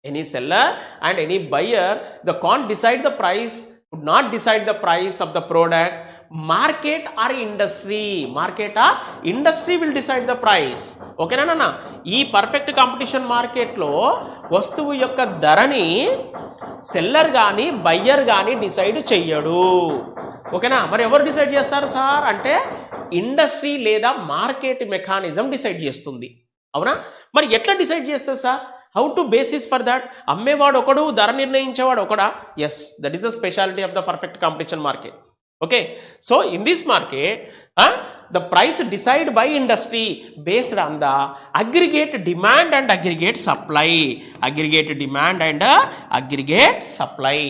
Any seller and any buyer the can't decide the price, would not decide the price of the product. Market or industry will decide the price. ఓకేనా నాన్న, ఈ perfect competition మార్కెట్లో వస్తువు యొక్క ధరని seller కానీ buyer కానీ decide చెయ్యడు. ఓకేనా, మరి ఎవరు డిసైడ్ చేస్తారు సార్ అంటే ఇండస్ట్రీ లేదా మార్కెట్ మెకానిజం డిసైడ్ చేస్తుంది. అవునా, మరి ఎట్లా డిసైడ్ చేస్తారు sir, how to basis for that. అమ్మేవాడు ఒకడు, ధర నిర్ణయించేవాడు ఒకడా. Yes, that is the speciality of the perfect competition market. Okay, so in this market the price decided by industry based on the aggregate demand and aggregate supply. Aggregate demand and aggregate supply.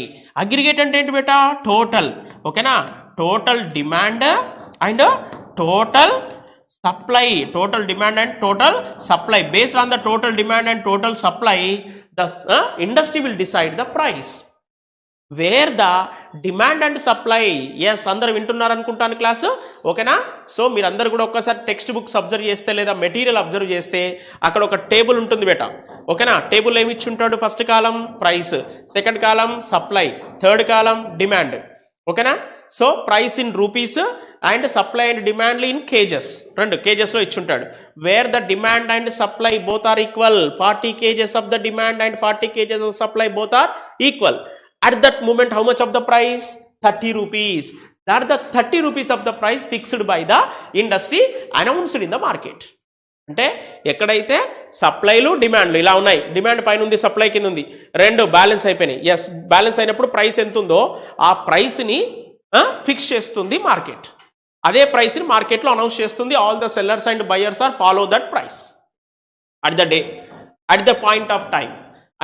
Aggregate ante enti beta, total. Okay na, total demand and total supply. Total demand and total supply. Based on the total demand and total supply, the industry will decide the price. Where the demand and supply. Yes, అందరు వింటున్నారు అనుకుంటాను class. ఓకేనా, so మీరు అందరు కూడా ఒక్కసారి text books observe చేస్తే లేదా మెటీరియల్ అబ్జర్వ్ చేస్తే అక్కడ ఒక టేబుల్ ఉంటుంది బేటా. ఓకేనా, టేబుల్ ఏమి ఇచ్చి ఉంటాడు, first column price, second column supply, third column demand. ఓకేనా, so price in rupees and supply and demand in kgs, 2 కేజెస్లో ఇచ్చుంటాడు. Where the demand and supply both are equal, 40 kgs of the demand and 40 kgs of supply both are equal. At that moment, how much of the price? 30 rupees. That the 30 rupees of the price fixed by the industry announced in the market. అంటే ఎక్కడైతే సప్లైలు డిమాండ్లు ఇలా ఉన్నాయి, demand పైన ఉంది, supply కింద ఉంది, 2 balance అయిపోయినాయి. ఎస్, బ్యాలెన్స్ అయినప్పుడు ప్రైస్ ఎంత ఉందో ఆ ప్రైస్ని ఫిక్స్ చేస్తుంది మార్కెట్. అదే ప్రైస్ని మార్కెట్లో అనౌన్స్ చేస్తుంది. All the sellers and buyers are follow that price at the day, at the point of time.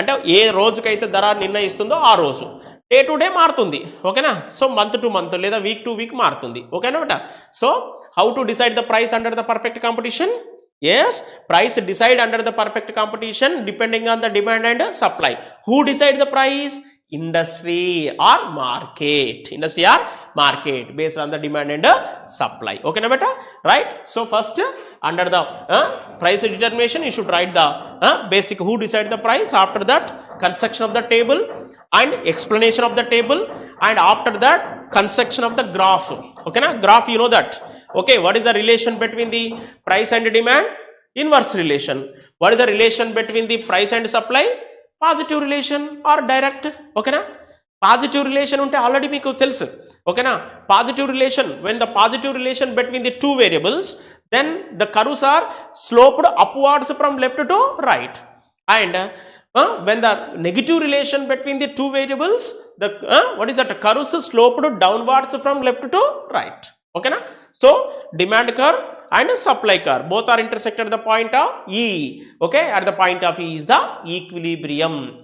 అంటే ఏ రోజుకైతే ధర నిర్ణయిస్తుందో ఆ రోజు, డే టు డే మారుతుంది. ఓకేనా, సో మంత్ టు మంత్ లేదా వీక్ టు వీక్ మారుతుంది. ఓకేనా బేటా, so how to decide the price under the perfect competition. Yes, price decide under the perfect competition depending on the demand and supply. Who decide the price? Industry or market. Industry or market based on the demand and supply. Okay na beta, right? So first under the price determination you should write the basic who decide the price. After that construction of the table and explanation of the table, and after that construction of the graph. Okay na, graph you know that. Okay, what is the relation between the price and demand? Inverse relation. What is the relation between the price and supply? Positive relation or direct. Okay na, positive relation ఉంటే already మీకు తెలుసు ఓకేనా positive relation when the positive relation between the two variables then the curves are sloped upwards from left to right and when the negative relation between the two variables the what is that curves sloped downwards from left to right okay na so demand curve and supply curve both are intersected at the point of E okay at the point of E is the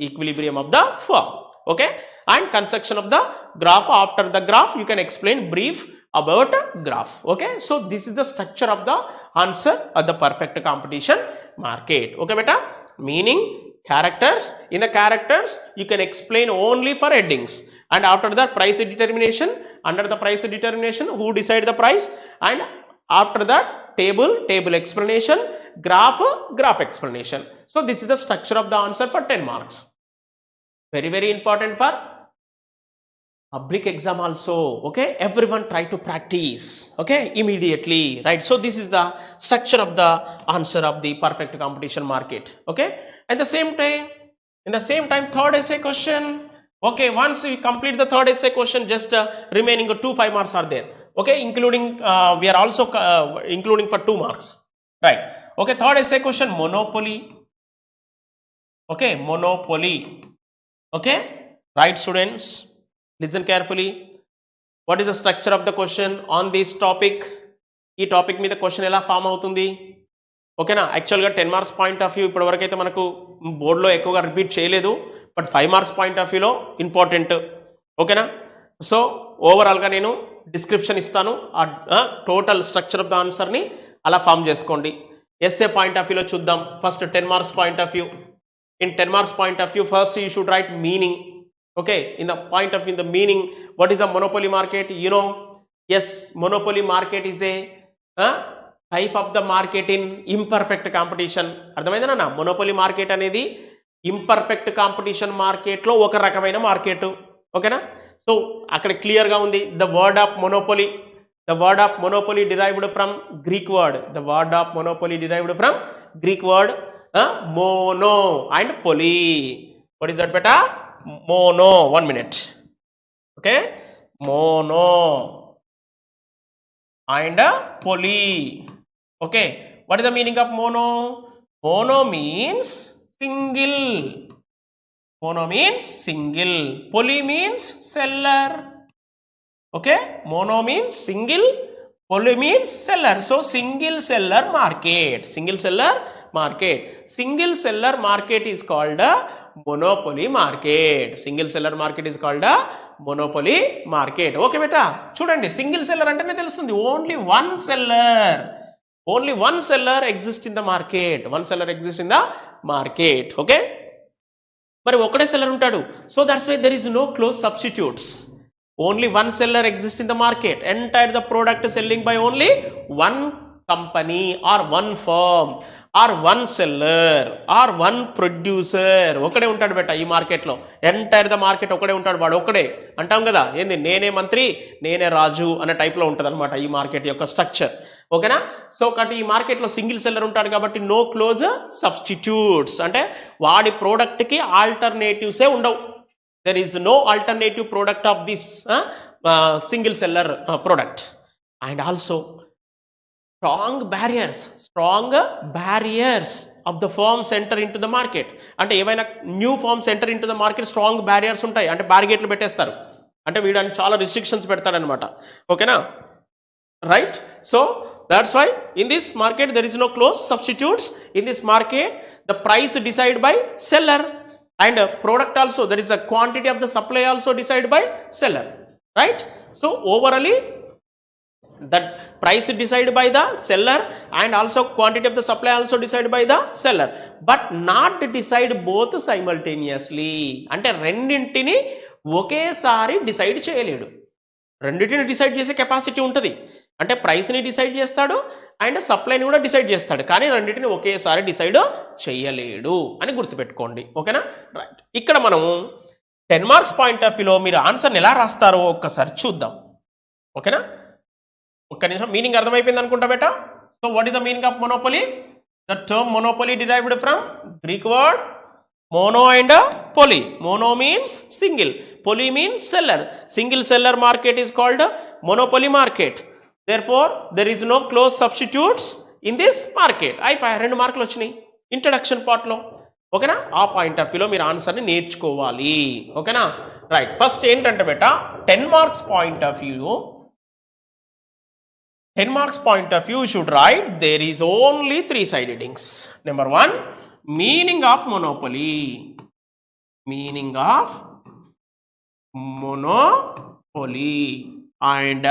equilibrium of the firm okay and construction of the graph after the graph you can explain brief about graph okay so this is the structure of the answer of the perfect competition market okay beta meaning characters in the characters you can explain only for headings and after that price determination under the price determination who decide the price and after that table explanation graph explanation so this is the structure of the answer for 10 marks very important for public exam also okay everyone try to practice okay immediately right so this is the structure of the answer of the perfect competition market okay at the same time in the same time third essay question okay once we complete the third essay question just remaining 5 marks are there okay including we are also including for 2 marks right okay third essay question monopoly okay monopoly okay right students listen carefully what is the structure of the question on this topic ee topic మీద question ఎలా form అవుతుంది ఓకేనా యాక్చువల్గా 10 marks point of view ఇప్పటివరకు అయితే మనకు బోర్డులో ఎక్కువగా రిపీట్ చేయలేదు బట్ 5 మార్క్స్ పాయింట్ ఆఫ్ వ్యూలో ఇంపార్టెంట్ ఓకేనా సో ఓవరాల్గా నేను డిస్క్రిప్షన్ ఇస్తాను ఆ టోటల్ స్ట్రక్చర్ ఆఫ్ ద ఆన్సర్ని అలా ఫామ్ చేసుకోండి ఎస్ఏ పాయింట్ ఆఫ్ వ్యూలో చూద్దాం first 10 marks point of view in 10 marks point of view first you should write meaning okay in the point of view the meaning what is the monopoly market you know yes monopoly market is a type of the market in imperfect competition అర్థమైందా నా monopoly market అనేది imperfect competition market లో ఒక రకమైన market ఓకేనా so అక్కడ clear గా ఉంది the word of monopoly derived from Greek word the word of monopoly derived from Greek word mono and poly what is that beta mono 1 minute okay mono and poly okay what is the meaning of mono means single poly means seller okay mono means single poly means seller so single seller market is called a monopoly market okay beta చూడండి single seller అంటేనే తెలుస్తుంది only one seller exists in the market okay మరి ఒకటే seller ఉంటాడు so that's why there is no close substitutes only one seller exists in the market entire the product selling by only one company or one firm or one seller or one producer ఒకడే ఉంటాడు బెట ఈ market లో entire the market ఒకడే ఉంటాడు వాడు ఒకడే అంటాం కదా ఏంది నేనే మంత్రి నేనే రాజు అనే టైప్ లో ఉంటదన్నమాట ఈ మార్కెట్ యొక్క స్ట్రక్చర్ ఓకేనా సో కాబట్టి ఈ మార్కెట్ లో సింగిల్ సెల్లర్ ఉంటాడు కాబట్టి నో క్లోజ్ సబ్స్టిట్యూట్స్ అంటే వాడి ప్రోడక్ట్ కి ఆల్టర్నేటివ్స్ ఏ ఉండవు there is no alternative product of this single seller product and also strong barriers of the firms enter into the market అంటే ఏమైనా new firms enter into the market strong barriers ఉంటాయి అంటే బ్యారిగేట్లు పెట్టేస్తారు అంటే వీడానికి చాలా restrictions పెడతారనమాట ఓకేనా right so that's why in this market there is no close substitutes in this market the price decided by seller and product also there is a quantity of the supply also decided by seller right so overally that price decided by the seller and also quantity of the supply also decided by the seller but not decide both simultaneously అంటే రెండింటిని ఒకేసారి decide చేయలేడు రెండింటిని decide చేసే capacity ఉంటుంది అంటే price ని decide చేస్తాడు అండ్ సప్లైని కూడా డిసైడ్ చేస్తాడు కానీ రెండింటిని ఒకేసారి డిసైడ్ చేయలేడు అని గుర్తుపెట్టుకోండి ఓకేనా రైట్ ఇక్కడ మనం 10 మార్క్స్ పాయింట్ ఆఫ్ వ్యూలో మీరు ఆన్సర్ని ఎలా రాస్తారో ఒక్కసారి చూద్దాం ఓకేనా ఒక్క నిమిషం మీనింగ్ అర్థమైపోయింది అనుకుంటా బేటా so what is the meaning of monopoly the term monopoly derived from Greek word mono and poly mono means single Poly means seller. Single seller market is called a monopoly market. Therefore, there is no close substitutes in this market. అయిపోయా 2 మార్కులు వచ్చినాయి introduction పార్ట్లో. ఓకేనా? ఆ point of వ్యూలో మీరు ఆన్సర్ని నేర్చుకోవాలి. ఓకేనా? రైట్. ఫస్ట్ ఏంటంటే బెట 10 marks point of view, 10 marks point of view, you should write there is only 3 side headings. Number 1, meaning of monopoly. Meaning of monopoly. And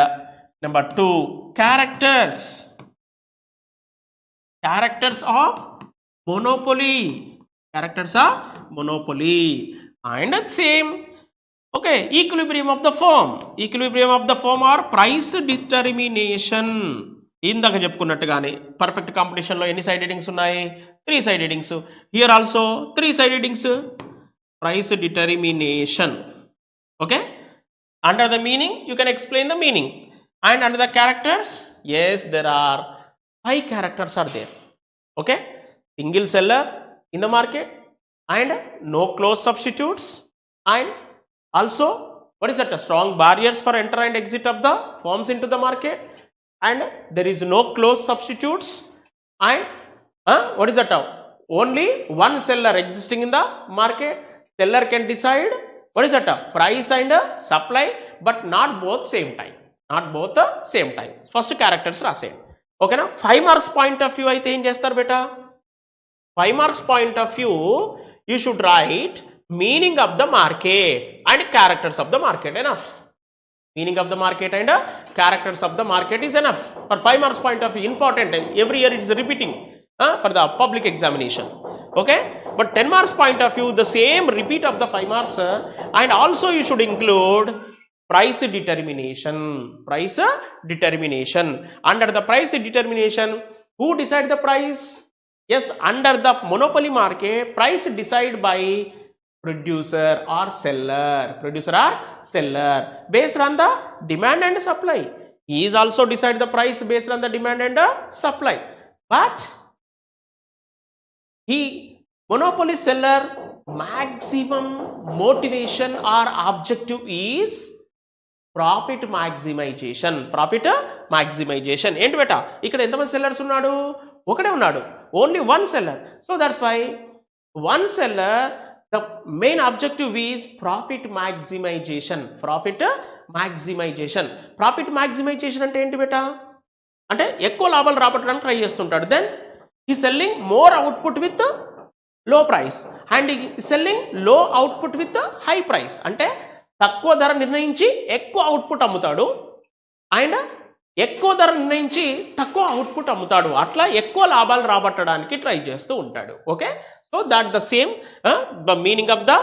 number 2, characters. Characters of monopoly. Characters of monopoly. And same. Okay, equilibrium of the firm. Equilibrium of the firm or price determination. ఇందాక చెప్పుకున్నట్టుగానే perfect కాంపిటీషన్లో ఎన్ని side headings ఉన్నాయి? 3 side headings. Here also 3 side headings. Price determination. Okay, under the meaning you can explain the meaning. And under the characters, yes, there are 5 characters are there. Okay, single seller in the market and no close substitutes, and also what is that? Strong barriers for enter and exit of the firms into the market, and there is no close substitutes, and what is that? Only one seller existing in the market. Seller can decide what is that? Price and supply, but not both same time. Not both the same time. First characters రాసేయండి. ఓకేనా? 5 marks point of view అయితే ఏం చేస్తారు బేటా? 5 marks point of view you should write meaning of the market and characters of the market. Enough. Meaning of the market and characters of the market is enough. For 5 marks point of view, important. Every year it is repeating for the public examination. Okay, but 10 marks point of view, the same repeat of the 5 marks, and also you should include price determination. Price determination. Under the price determination, who decide the price? Yes, under the monopoly market, price decided by producer or seller. Producer or seller based on the demand and supply. He is also decide the price based on the demand and supply. But he monopoly seller maximum motivation or objective is profit maximization. Profit maximization. ఏంటి బేటా? ఇక్కడ ఎంతమంది sellers ఉన్నాడు? ఒకడే ఉన్నాడు. Only one seller. So that's why one seller, the main objective is profit maximization. Profit maximization. Profit maximization అంటే ఏంటి బేటా? అంటే ఎక్కువ లాభాలు రాబట్టడానికి ట్రై చేస్తుంటాడు. దెన్ ఈ సెల్లింగ్ మోర్ అవుట్పుట్ విత్ లో ప్రైస్ అండ్ సెల్లింగ్ లో అవుట్పుట్ విత్ హై ప్రైస్. అంటే తక్కువ ధర నిర్ణయించి ఎక్కువ అవుట్పుట్ అమ్ముతాడు అండ్ ఎక్కువ ధర నిర్ణయించి తక్కువ అవుట్పుట్ అమ్ముతాడు. అట్లా ఎక్కువ లాభాలు రాబట్టడానికి ట్రై చేస్తూ ఉంటాడు. Okay, so that the same the meaning of the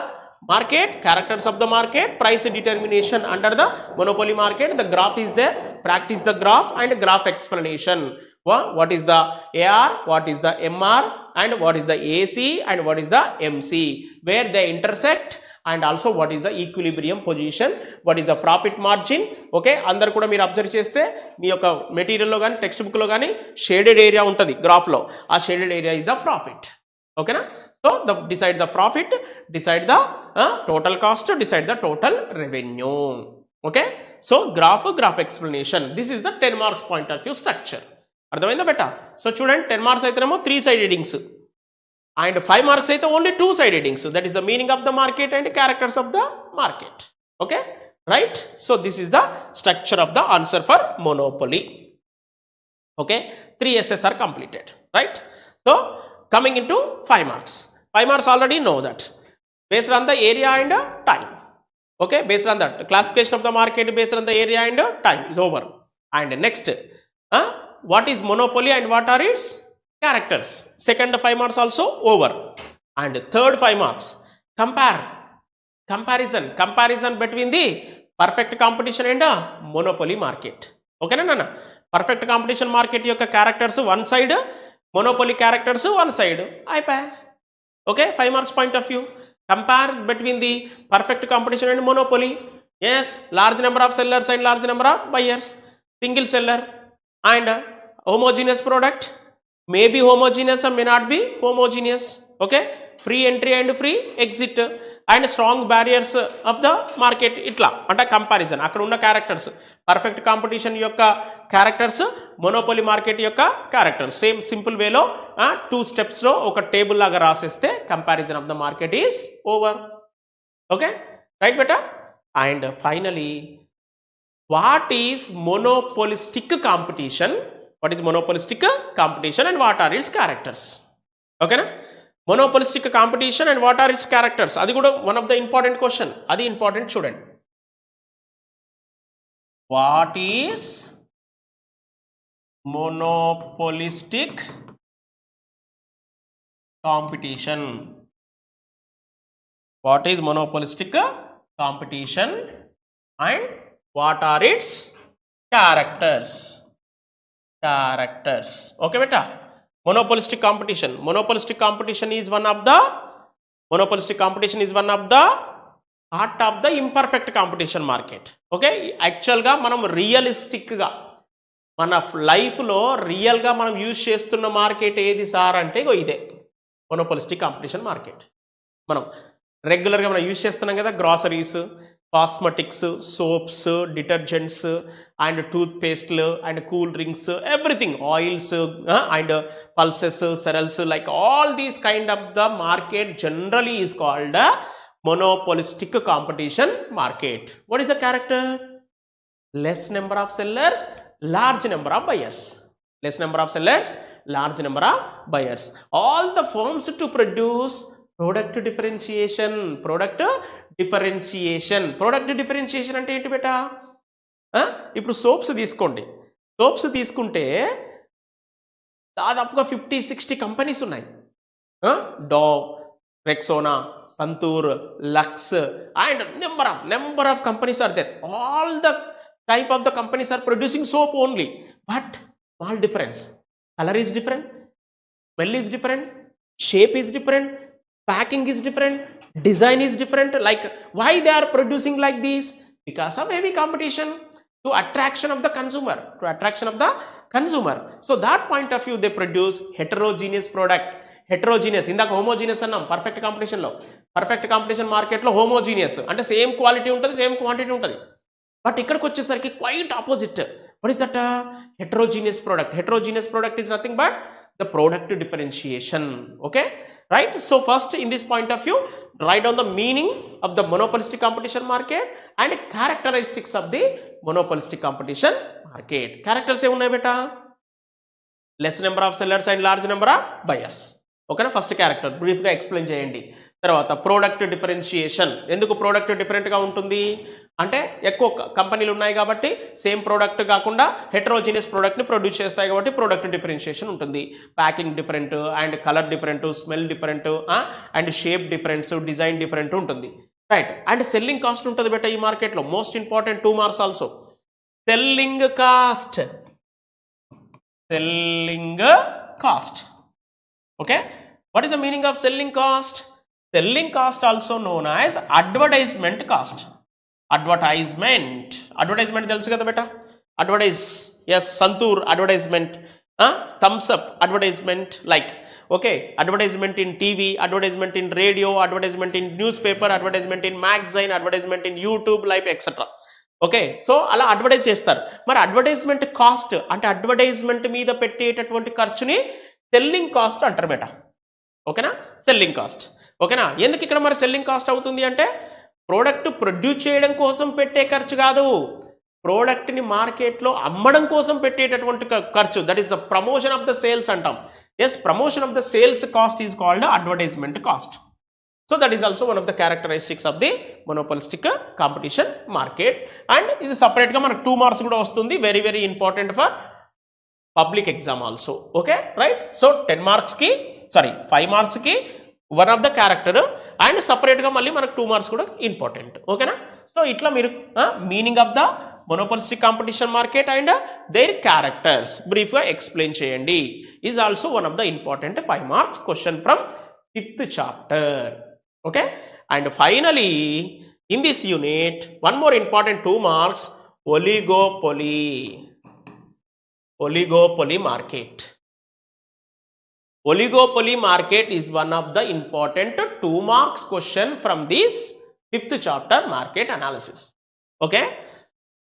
market, characters of the market, price determination under the monopoly market. The graph is there. Practice the graph and graph explanation. What is the AR, what is the MR, and what is the AC, and what is the MC, where they intersect, and also what is the equilibrium position, what is the profit margin. Okay, అందరు కూడా మీరు observe చేస్తే మీ యొక్క మెటీరియల్లో కానీ text బుక్లో కానీ shaded area ఉంటుంది గ్రాఫ్లో. ఆ shaded area is the profit. ఓకేనా? So decide the profit, decide the total cost, decide the total revenue. Okay, so graph explanation. This is the 10 marks point of view structure. అర్థమైందా beta? So చూడండి, 10 marks అయితేనేమో 3 side headings and 5 marks అయితే only 2 side headings. That is the meaning of the market and characters of the market. Okay, right? So this is the structure of the answer for monopoly. Okay, 3 essays are completed, right? So coming into 5 marks. 5 marks already know that based on the area and time. Okay, based on that classification of the market based on the area and time is over. And next, what is monopoly and what are its characters? Second 5 marks also over. And third 5 marks, comparison between the perfect competition and monopoly market. Okay na nana? Perfect competition market yokka characters one side, monopoly characters one side. Ayipaya. Okay, 5 marks point of view. Compare between the perfect competition and monopoly. Yes, large number of sellers and large number of buyers. Single seller and homogeneous product. May be homogeneous or may not be homogeneous. Okay, free entry and free exit. And strong barriers of the market. ఇట్లా అంటే comparison అక్కడ ఉన్న characters, perfect competition యొక్క characters, monopoly market యొక్క characters. Same simple వేలో 2 స్టెప్స్లో ఒక table లాగా రాసేస్తే comparison of the market is over. Okay, right బెటా. And finally, what is monopolistic competition? What is monopolistic competition and what are its characters? Okay na? Monopolistic competition and what are its characters? Adi kuda one of the important question. Adi important student. What is monopolistic competition? What is monopolistic competition and what are its characters? Characters. Okay beta. Monopolistic competition. Monopolistic competition is one of the part of the imperfect competition market. Okay, actual ga manam realistic ga మన life లో real గా మనం use చేస్తున్న market ఏది sir అంటే ఇగో ఇదే monopolistic competition market. మనం రెగ్యులర్ గా మనం యూజ్ చేస్తున్నాం కదా, groceries, cosmetics, soaps, detergents and టూత్ పేస్ట్లు and cool drinks, everything, oils and pulses, cereals, like all these kind of the market generally is called a monopolistic competition market. What is the character? Less number of sellers, large number of buyers. Less number of sellers, large number of buyers. All the firms to produce product differentiation. Product differentiation అంటే ఏంటి బేటా? ఇప్పుడు soaps తీసుకోండి. Soaps తీసుకుంటే దాదాపుగా 50-60 companies ఉన్నాయి. Dove, Rexona, Santoor, Lux and number of companies are there. All the type of the companies are producing soap only, but small difference. Color is different, smell is different, shape is different, packing is different, design is different. Like why they are producing like this? Because of heavy competition, to attraction of the consumer. So that point of view they produce heterogeneous product. Heterogeneous, ఇందాక homogeneous అన్నాం perfect కాంపిటీషన్లో. Perfect competition మార్కెట్లో homogeneous అంటే same quality ఉంటుంది, same quantity ఉంటుంది. But ఇక్కడికి వచ్చేసరికి quite opposite. What is that? heterogeneous product. Heterogeneous product is nothing but the product differentiation. Okay, right? So first in this point of view, write down the meaning of the monopolistic competition market and characteristics of the monopolistic competition market. Characters ఏ ఉన్నాయి బేటా? less number of sellers and large number of buyers. ఓకేనా? First character బ్రీఫ్గా explain చేయండి. తర్వాత product differentiation. ఎందుకు product డిఫరెంట్గా ఉంటుంది అంటే ఎక్కువ కంపెనీలు ఉన్నాయి కాబట్టి సేమ్ ప్రోడక్ట్ కాకుండా హెటరోజీనియస్ ప్రోడక్ట్ని ప్రొడ్యూస్ చేస్తాయి కాబట్టి ప్రోడక్ట్ డిఫరెన్షియేషన్ ఉంటుంది. Packing different and colour different, smell different and shape difference, design different ఉంటుంది. రైట్. అండ్ సెల్లింగ్ కాస్ట్ ఉంటుంది బెట ఈ మార్కెట్లో. Most important 2 marks also. Selling cost. Selling cost. Okay, what is the meaning of selling cost? Selling cost also known as advertisement cost. Advertisement తెలుసు కదా బేటా? Advertise, yes, Santoor advertisement, Thums Up advertisement, like okay, advertisement in TV, advertisement in radio, advertisement in newspaper, advertisement in magazine, advertisement in YouTube live etcetera. Okay, so అలా advertise చేస్తారు. మరి advertisement cost అంటే advertisement మీద పెట్టేటటువంటి ఖర్చుని selling cost అంటారు బేట. ఓకేనా? Selling cost. ఓకేనా? ఎందుకు ఇక్కడ మరి సెల్లింగ్ కాస్ట్ అవుతుంది అంటే ప్రోడక్ట్ ప్రొడ్యూస్ చేయడం కోసం పెట్టే ఖర్చు కాదు, ప్రోడక్ట్ని మార్కెట్లో అమ్మడం కోసం పెట్టేటటువంటి ఖర్చు. That is the promotion of the sales అంటాం. Yes, promotion of the sales cost is called advertisement cost. So that is also one of the characteristics of the monopolistic competition market. And ఇది separate గా మనకు 2 marks కూడా వస్తుంది. Very very important for public exam also. Okay, right. So 5 marks కి one of the character and separate గా మళ్ళీ మనకు 2 marks కూడా ఇంపార్టెంట్. ఓకేనా? సో ఇట్లా మీరు meaning of the monopolistic competition market and their characters brief గా ఎక్స్ప్లెయిన్ చేయండి. Is also one of the important 5 marks question from 5th chapter. Okay, and finally in this unit one more important 2 marks, oligopoly market. oligopoly market is one of the important 2 marks question from this 5th chapter market analysis. Okay,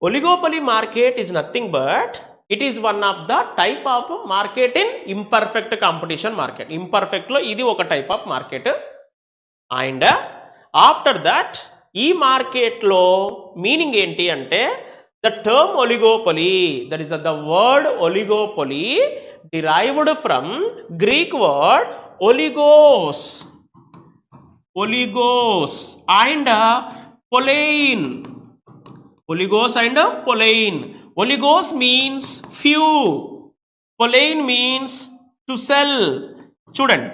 oligopoly market is nothing but it is one of the type of market in imperfect competition market. Imperfect lo idi oka type of market, and after that ee market lo meaning enti ante the term oligopoly, that is the word oligopoly derived from Greek word oligos and polein. Oligos and polein. Oligos means few, polein means to sell. చూడండి,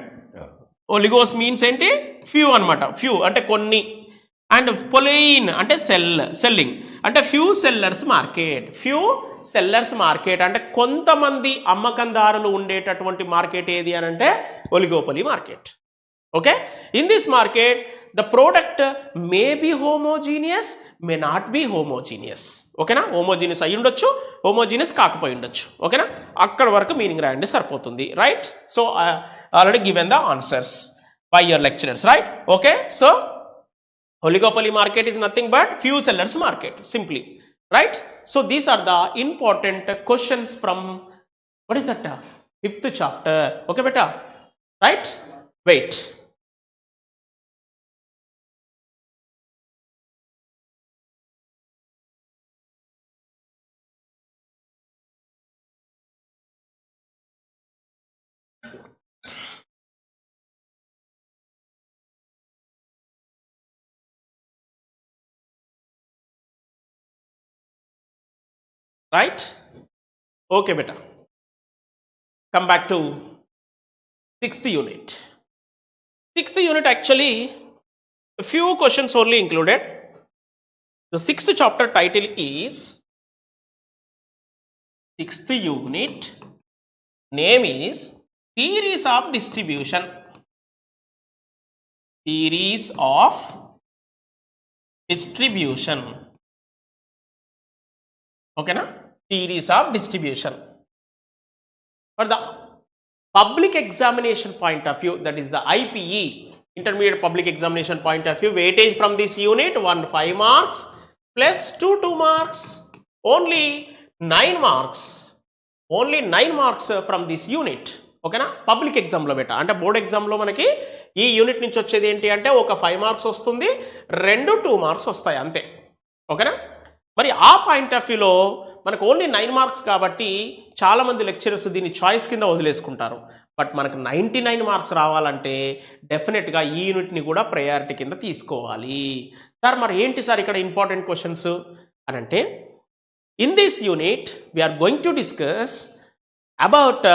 oligos means ఏంటి? few అన్నమాట. few అంటే కొన్ని, and polein అంటే selling అంటే few sellers market. few sellers market అంటే కొంతమంది అమ్మకందారులు ఉండేటటువంటి మార్కెట్ ఏది అని అంటే oligopoly market. Okay, in this market the product may be homogeneous, may not be homogeneous. ఓకేనా, homogeneous అయి ఉండొచ్చు, homogeneous కాకపోయి ఉండొచ్చు. ఓకేనా, అక్కడ వరకు మీనింగ్ రాయండి సరిపోతుంది. Right, so already given the answers by your lecturers. Right, okay, so oligopoly market is nothing but few sellers market, simply. Right, so these are the important questions from what is that 5th chapter. Okay beta, right, wait. Right, okay beta, come back to 6th unit. 6th unit actually a few questions only included. The 6th chapter title is 6th unit, name is theories of distribution. Theories of distribution. Okay na, theories of distribution. For the public examination point of view, that is the IPE, intermediate public examination point of view, weightage from this unit 1 5 marks plus 2 marks, only 9 marks, only 9 marks from this unit. ఓకేనా, public ఎగ్జామ్లో బెట అంటే board ఎగ్జామ్లో మనకి ఈ unit నుంచి వచ్చేది ఏంటి అంటే ఒక 5 మార్క్స్ వస్తుంది, 2 మార్క్స్ వస్తాయి అంతే. ఓకేనా, మరి ఆ పాయింట్ ఆఫ్ వ్యూలో మనకు ఓన్లీ 9 మార్క్స్ కాబట్టి చాలామంది లెక్చరర్స్ దీన్ని చాయిస్ కింద వదిలేసుకుంటారు. బట్ మనకు 99 మార్క్స్ రావాలంటే డెఫినెట్గా ఈ యూనిట్ని కూడా ప్రయారిటీ కింద తీసుకోవాలి. సార్ మరి ఏంటి సార్ ఇక్కడ ఇంపార్టెంట్ క్వశ్చన్స్ అని అంటే, in this unit we are going to discuss about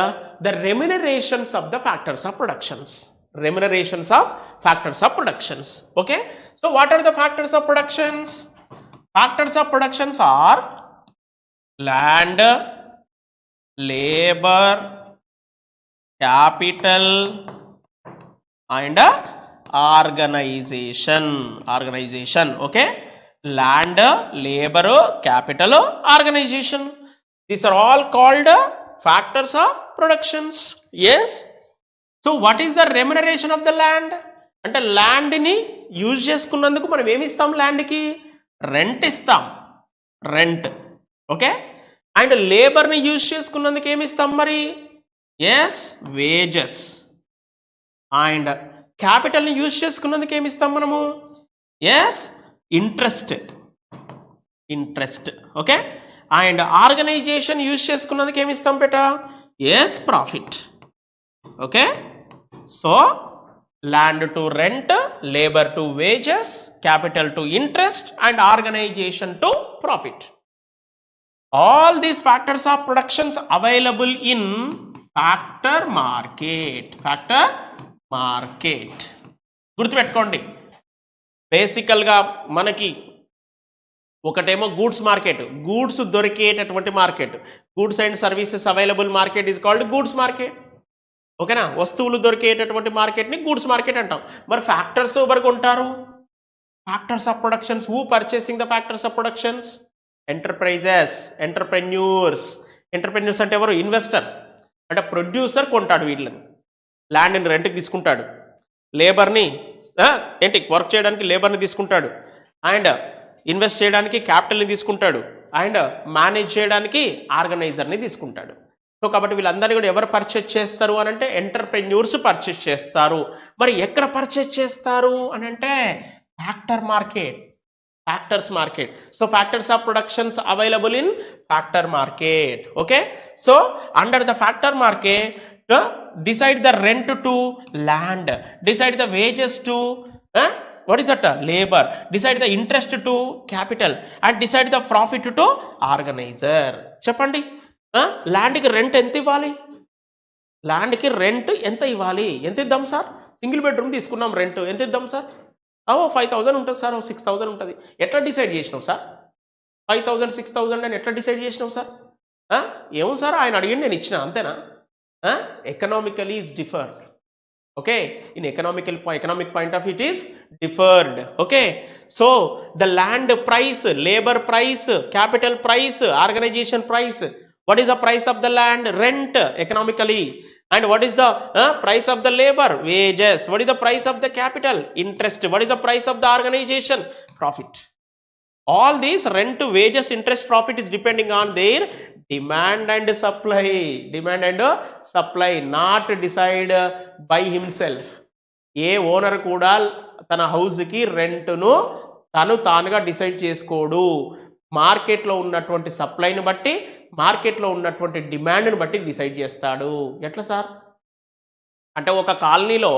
the remunerations of the factors of productions. Remunerations of factors of productions. Okay, so what are the factors of productions? Factors of productions are land, labor, capital and organization. Okay, land, labor, capital, organization, these are all called factors of productions. Yes, so what is the remuneration of the land? అంటే land ని use చేసుకున్నందుకు మనం ఏమి ఇస్తాం, land కి rent ఇస్తాం, rent. Okay, and labour ని use చేసుకున్నందుకు ఏమి ఇస్తాం మరి, ఎస్ వేజెస్. అండ్ క్యాపిటల్ ని యూజ్ చేసుకున్నందుకు ఏమి ఇస్తాం మనము, yes interest. Okay, and organisation use చేసుకున్నందుకు ఏమి ఇస్తాం బేటా, yes profit. Okay, so land to rent, labor to wages, capital to interest and organization to profit. All these factors of productions available in factor market. గుర్తుపెట్టుకోండి, బేసికల్గా మనకి ఒకటేమో goods market, goods దొరికేటటువంటి market, goods and services available market is called goods market. ఓకేనా, వస్తువులు దొరికేటటువంటి మార్కెట్ని goods market అంటాం. మరి ఫ్యాక్టర్స్ ఎవరికి ఉంటారు, factors of productions, who purchasing the factors of productions, enterprises, entrepreneurs అంటే ఎవరు, ఇన్వెస్టర్ అంటే ప్రొడ్యూసర్ కొంటాడు వీళ్ళని. ల్యాండ్ని రెంట్కి తీసుకుంటాడు, లేబర్ని ఏంటి వర్క్ చేయడానికి లేబర్ని తీసుకుంటాడు, అండ్ ఇన్వెస్ట్ చేయడానికి క్యాపిటల్ని తీసుకుంటాడు, అండ్ మేనేజ్ చేయడానికి ఆర్గనైజర్ని తీసుకుంటాడు. సో కాబట్టి వీళ్ళందరినీ కూడా ఎవరు పర్చేజ్ చేస్తారు అని అంటే ఎంటర్ప్రెన్యూర్స్ పర్చేజ్ చేస్తారు. మరి ఎక్కడ పర్చేజ్ చేస్తారు అని అంటే factor market, factors market. So factors of productions available in factor market. Okay, so under the factor market decide the rent to land, decide the wages to what is that labor, decide the interest to capital and decide the profit to organizer. చెప్పండి, ల్యాండ్కి rent ఎంత ఇవ్వాలి, ల్యాండ్కి rent ఎంత ఇవ్వాలి, ఎంత ఇద్దాం sir, single bedroom తీసుకున్నాం రెంట్ ఎంత ఇద్దాం సార్, 5000 ఉంటుంది సార్, 6000 ఉంటుంది. ఎట్లా డిసైడ్ చేసినావు సార్, 5000 6000 అని ఎట్లా డిసైడ్ చేసినావు సార్, ఏమో సార్ ఆయన అడిగింది నేను ఇచ్చిన అంతేనా. Economically is differed. Okay, in economic point of view it is differed. Okay, so the land price, labor price, capital price, organization price. What is the price of the land? Rent economically. And what is the price of the labor? Wages. What is the price of the capital? Interest. What is the price of the organization? Profit. All these rent, wages, interest, profit is depending on their demand and supply. Demand and supply, not decide by himself. A owner కూడా తన హౌస్కి రెంట్ను తానుగా decide చేసుకోడు. మార్కెట్లో ఉన్నటువంటి సప్లైని బట్టి, మార్కెట్లో ఉన్నటువంటి డిమాండ్ని బట్టి డిసైడ్ చేస్తాడు. ఎట్లా సార్ అంటే ఒక కాలనీలో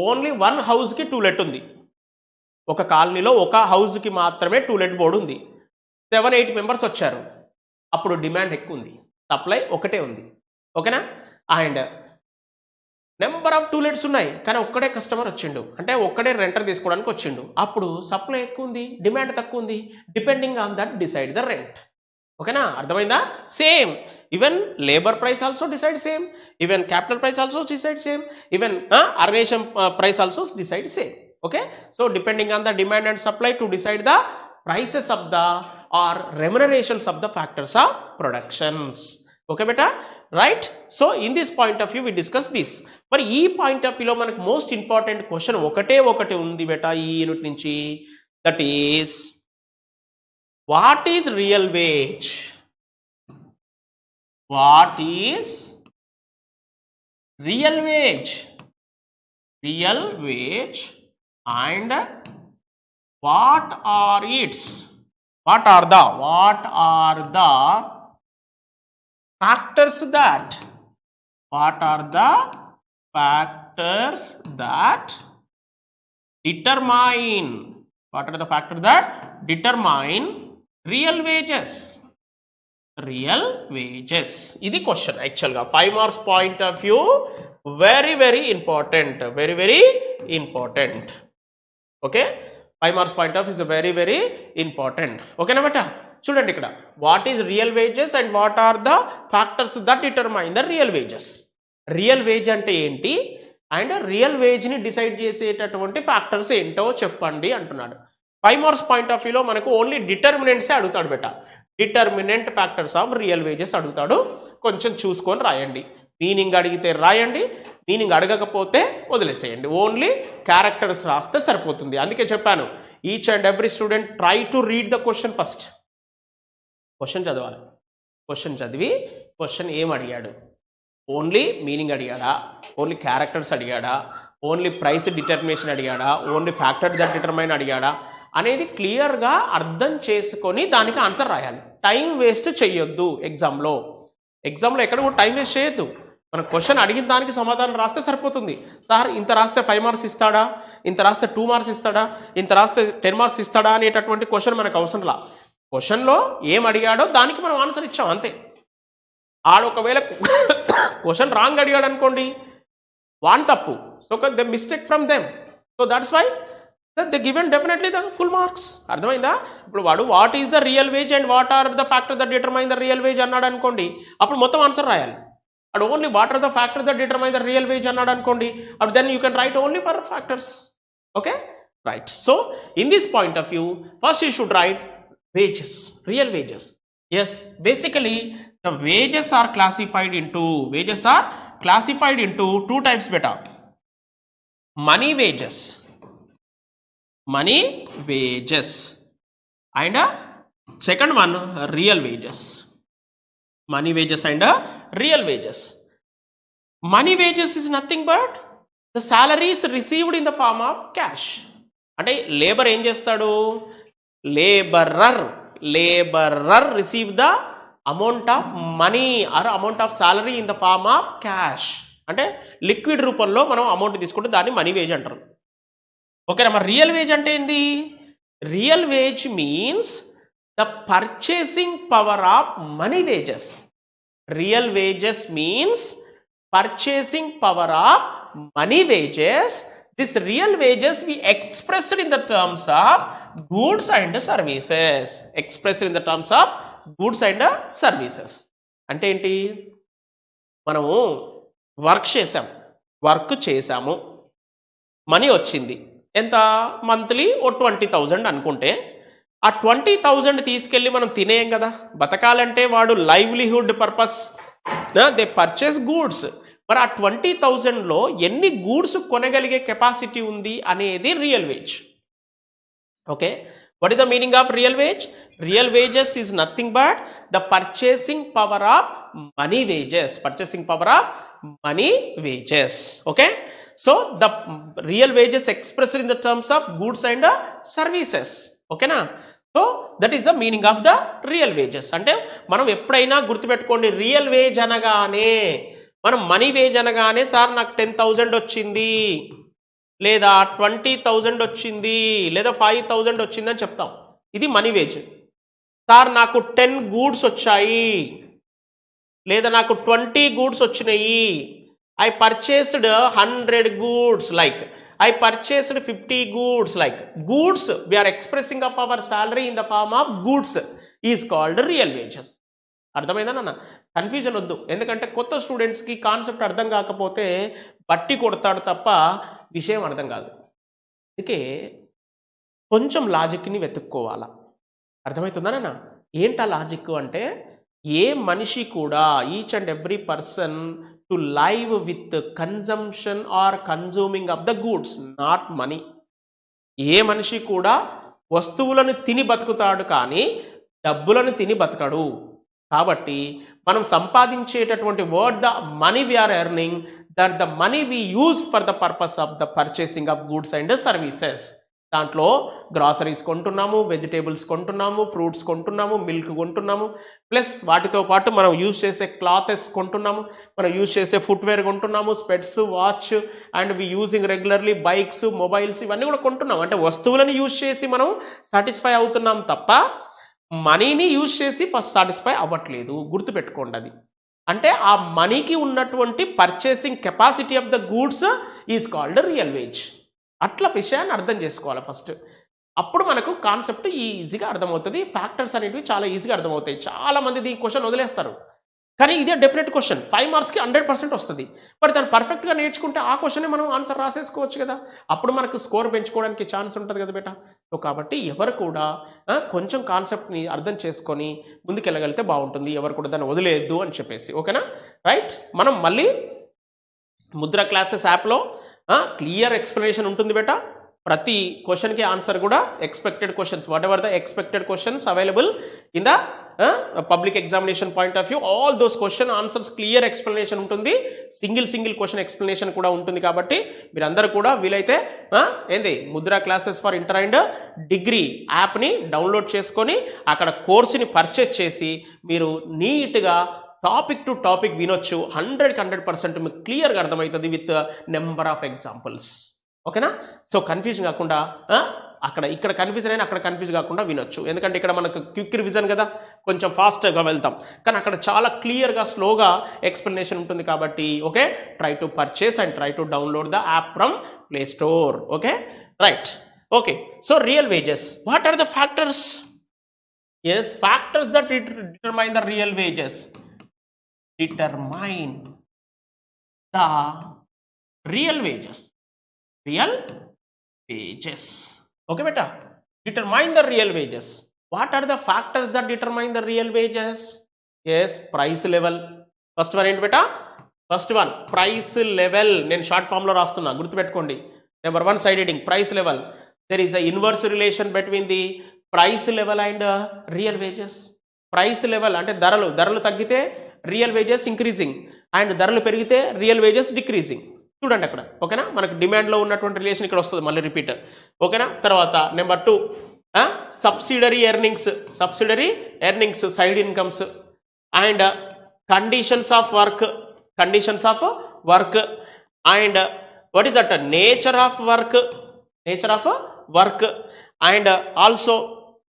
ఓన్లీ 1 హౌస్కి 2 లెట్ ఉంది, ఒక కాలనీలో ఒక హౌస్కి మాత్రమే 2 లెట్ బోర్డు ఉంది. 7-8 మెంబర్స్ వచ్చారు, అప్పుడు డిమాండ్ ఎక్కువ ఉంది, సప్లై ఒకటే ఉంది. ఓకేనా, అండ్ నెంబర్ ఆఫ్ 2 లెట్స్ ఉన్నాయి కానీ ఒక్కడే కస్టమర్ వచ్చిండు, అంటే ఒక్కడే రెంటర్ తీసుకోవడానికి వచ్చిండు, అప్పుడు సప్లై ఎక్కువ ఉంది, డిమాండ్ తక్కువ ఉంది. Depending on that decide the rent. ఓకేనా, అర్థమైందా. Same even labour price also decide same, even capital price also decide same, even organisation price also decide same. Okay, so depending on the demand and supply to decide the prices of the or remunerations of the factors of productions. Okay beta, right? So in this point of view we discuss this. But ee point of view lo manaku most important question ఒకటే ఉంది beta ee unit nunchi, that is what is real wage, what is real wage, real wage and what are the factors that, what are the factors that determine, what are the factors that determine real wages, real wages. This question actually 5 marks point of view very important, very important. Okay, 5 marks point of view is very important. Okay na beta, చూడండి ఇక్కడ what is real wages and what are the factors that determine the real wages. Real wage అంటే ఏంటి and real వేజ్ని డిసైడ్ చేసేటటువంటి factors ఏంటో చెప్పండి అంటున్నాడు. 5 మార్క్స్ పాయింట్ ఆఫ్ వ్యూలో మనకు ఓన్లీ డిటర్మినెంట్సే అడుగుతాడు బెట. Determinant factors of real wages అడుగుతాడు, కొంచెం చూసుకొని రాయండి. మీనింగ్ అడిగితే రాయండి, మీనింగ్ అడగకపోతే వదిలేసేయండి, ఓన్లీ క్యారెక్టర్స్ రాస్తే సరిపోతుంది. అందుకే చెప్పాను each and every student try to read the question first. Question చదవాలి, క్వశ్చన్ చదివి క్వశ్చన్ ఏం అడిగాడు, ఓన్లీ మీనింగ్ అడిగాడా, ఓన్లీ క్యారెక్టర్స్ అడిగాడా, ఓన్లీ ప్రైస్ డిటర్మినేషన్ అడిగాడా, ఓన్లీ ఫ్యాక్టర్ దట్ డిటర్మైన్ అడిగాడా అనేది క్లియర్గా అర్థం చేసుకొని దానికి ఆన్సర్ రాయాలి. టైం వేస్ట్ చేయొద్దు ఎగ్జామ్లో ఎక్కడ కూడా టైం వేస్ట్ చేయొద్దు. మన క్వశ్చన్ అడిగిన దానికి సమాధానం రాస్తే సరిపోతుంది. సార్ ఇంత రాస్తే 5 మార్క్స్ ఇస్తాడా, ఇంత రాస్తే 2 మార్క్స్ ఇస్తాడా, ఇంత రాస్తే 10 మార్క్స్ ఇస్తాడా అనేటటువంటి క్వశ్చన్ మనకు అవసరంలా. క్వశ్చన్లో ఏం అడిగాడో దానికి మనం ఆన్సర్ ఇచ్చాం అంతే. ఆడు ఒకవేళ క్వశ్చన్ రాంగ్ అడిగాడు అనుకోండి, వాన్ తప్పు, so the mistake from them, so that's why they given definitely the full marks. అర్థమైందా? ఇప్పుడు వాడు what is the real wage and what are the factor that determine the real wage అన్నాడు అనుకోండి, అప్పుడు మొత్తం ఆన్సర్ రాయాలి. అప్పుడు only what are the factor that determine the real wage అన్నాడు అనుకోండి, అప్పుడు then you can write only four factors. Okay, right. So in this point of view first you should right wages, real wages. Yes, basically the wages are classified into classified into two types beta. Money wages and second one real wages. Money wages and real wages. Money wages is nothing but the salary is received in the form of cash. అంటే labour ఏం చేస్తాడు, labourer receive the amount of money or amount of salary in the form of cash. అంటే liquid రూపంలో మనం amount తీసుకుంటే దాన్ని money veg అంటారు. ఓకేనా. మరి రియల్ వేజ్ అంటే ఏంది? Real veg means the purchasing power of money wages. Real wages means purchasing power of money wages. This real wages we expressed in the terms of goods and services. Expressed in the terms of goods and services. అంటే ఏంటి, మనము work చేసాము, money వచ్చింది. ఎంత? Monthly ఓ 20,000 అనుకుంటే ఆ 20,000 తీసుకెళ్ళి మనం తినేయం కదా. బతకాలంటే వాడు livelihood purpose they purchase goods. మరి ఆ 20,000లో ఎన్ని గూడ్స్ కొనగలిగే కెపాసిటీ ఉంది అనేది real wage. Okay. What is the meaning of real wage? Real wages is nothing but the purchasing power of money wages. Purchasing power of money wages. Okay. So the real wages expressed in the terms of goods and services. ఓకేనా. So that is the meaning of the real wages. అంటే మనం ఎప్పుడైనా గుర్తుపెట్టుకోండి, real veg అనగానే మనం money veg అనగానే sir నాకు 10,000 వచ్చింది, లేదా 20,000 వచ్చింది, లేదా 5,000 వచ్చింది అని చెప్తాం. ఇది మనీ వేజ్. సార్ నాకు 10 గూడ్స్ వచ్చాయి, లేదా నాకు 20 గూడ్స్ వచ్చినాయి, I purchased 100 goods, like I purchased 50 goods. Like goods, we are expressing up our salary in the form of goods is called real wages. అర్థమైందా నాన్న? కన్ఫ్యూజన్ వద్దు. ఎందుకంటే కొత్త స్టూడెంట్స్కి కాన్సెప్ట్ అర్థం కాకపోతే బట్టి కొడతాడు తప్ప విషయం అర్థం కాదు. అందుకే కొంచెం లాజిక్ని వెతుక్కోవాలా. అర్థమవుతుందా నాన్న? ఏంటా లాజిక్ అంటే, ఏ మనిషి కూడా each and every person to live with consumption or consuming of the goods, not money. ఏ మనిషి కూడా వస్తువులను తిని బతుకుతాడు కానీ డబ్బులను తిని బతకడు. కాబట్టి మనం సంపాదించేటటువంటి word the money we are earning, that the money we use for the purpose of the purchasing of goods and services. దాంట్లో గ్రాసరీస్ కొంటున్నాము, వెజిటేబుల్స్ కొంటున్నాము, ఫ్రూట్స్ కొంటున్నాము, మిల్క్ కొంటున్నాము, ప్లస్ వాటితో పాటు మనం యూజ్ చేసే క్లాతెస్ కొంటున్నాము, మనం యూజ్ చేసే ఫుట్వేర్ కొంటున్నాము, specs, watch and we using regularly bikes, mobiles, ఇవన్నీ కూడా కొంటున్నాం. అంటే వస్తువులను యూజ్ చేసి మనం సాటిస్ఫై అవుతున్నాం తప్ప మనీని యూజ్ చేసి ఫస్ట్ సాటిస్ఫై అవ్వట్లేదు. గుర్తుపెట్టుకోండి అది. అంటే ఆ మనీకి ఉన్నటువంటి purchasing capacity of the goods is called real veg. అట్లా విషయాన్ని అర్థం చేసుకోవాలి ఫస్ట్. అప్పుడు మనకు కాన్సెప్ట్ ఈజీగా అర్థమవుతుంది. ఫ్యాక్టర్స్ అనేవి చాలా ఈజీగా అర్థమవుతాయి. చాలామంది దీని క్వశ్చన్ వదిలేస్తారు, కానీ ఇదే డెఫినెట్ క్వశ్చన్ 5 మార్క్స్కి 100% వస్తుంది. మరి దాన్ని పర్ఫెక్ట్గా నేర్చుకుంటే ఆ క్వశ్చన్ని మనం ఆన్సర్ రాసేసుకోవచ్చు కదా. అప్పుడు మనకు స్కోర్ పెంచుకోవడానికి ఛాన్స్ ఉంటుంది కదా బేటా. సో కాబట్టి ఎవరు కూడా కొంచెం కాన్సెప్ట్ని అర్థం చేసుకొని ముందుకెళ్ళగలిగితే బాగుంటుంది. ఎవరు కూడా దాన్ని వదిలేయద్దు అని చెప్పేసి. ఓకేనా. రైట్. మనం మళ్ళీ ముద్ర క్లాసెస్ యాప్లో క్లియర్ ఎక్స్ప్లెనేషన్ ఉంటుంది బేటా. ప్రతి క్వశ్చన్కి ఆన్సర్ కూడా expected questions, what ever the expected questions available in the public examination point of view, all those question answers clear explanation ఉంటుంది. సింగిల్ క్వశ్చన్ ఎక్స్ప్లెనేషన్ కూడా ఉంటుంది. కాబట్టి మీరందరూ కూడా వీలైతే ఏంది Mudra classes for inter and degree యాప్ని డౌన్లోడ్ చేసుకొని అక్కడ కోర్సుని పర్చేజ్ చేసి మీరు నీట్గా టాపిక్ టు టాపిక్ వినొచ్చు. 100% మీకు క్లియర్గా అర్థమవుతుంది విత్ నెంబర్ ఆఫ్ ఎగ్జాంపుల్స్. ఓకేనా. సో కన్ఫ్యూజన్ కాకుండా ఇక్కడ కన్ఫ్యూజన్ అయినా అక్కడ కన్ఫ్యూజ్ కాకుండా వినొచ్చు. ఎందుకంటే ఇక్కడ మనకు క్విక్ రివిజన్ కదా, కొంచెం ఫాస్ట్గా వెళ్తాం, కానీ అక్కడ చాలా క్లియర్గా స్లోగా ఎక్స్ప్లెనేషన్ ఉంటుంది. కాబట్టి okay, try to purchase and try to download the app from Play Store. Okay, right. Okay, so real wages, what are the factors? Yes, factors that determine the real wages. Determine the real wages. Real wages. Okay, beta. Determine the real wages. What are the factors that determine the real wages? Yes, price level. First one ఏంటి beta? First one price level, నేను short ఫామ్లో రాస్తున్నా గుర్తుపెట్టుకోండి. Number 1 side heading price level. There is a inverse relation between the price level and real wages. Price level అంటే ధరలు తగ్గితే real wages increasing, and ధరలు పెరిగితే రియల్ వేజెస్ డిక్రీజింగ్. చూడండి అక్కడ, ఓకేనా. మనకు డిమాండ్లో ఉన్నటువంటి రిలేషన్ ఇక్కడ వస్తుంది, మళ్ళీ రిపీట్, ఓకేనా. తర్వాత number 2 subsidiary earnings, side incomes, and conditions of work, and what is that, nature of work, and also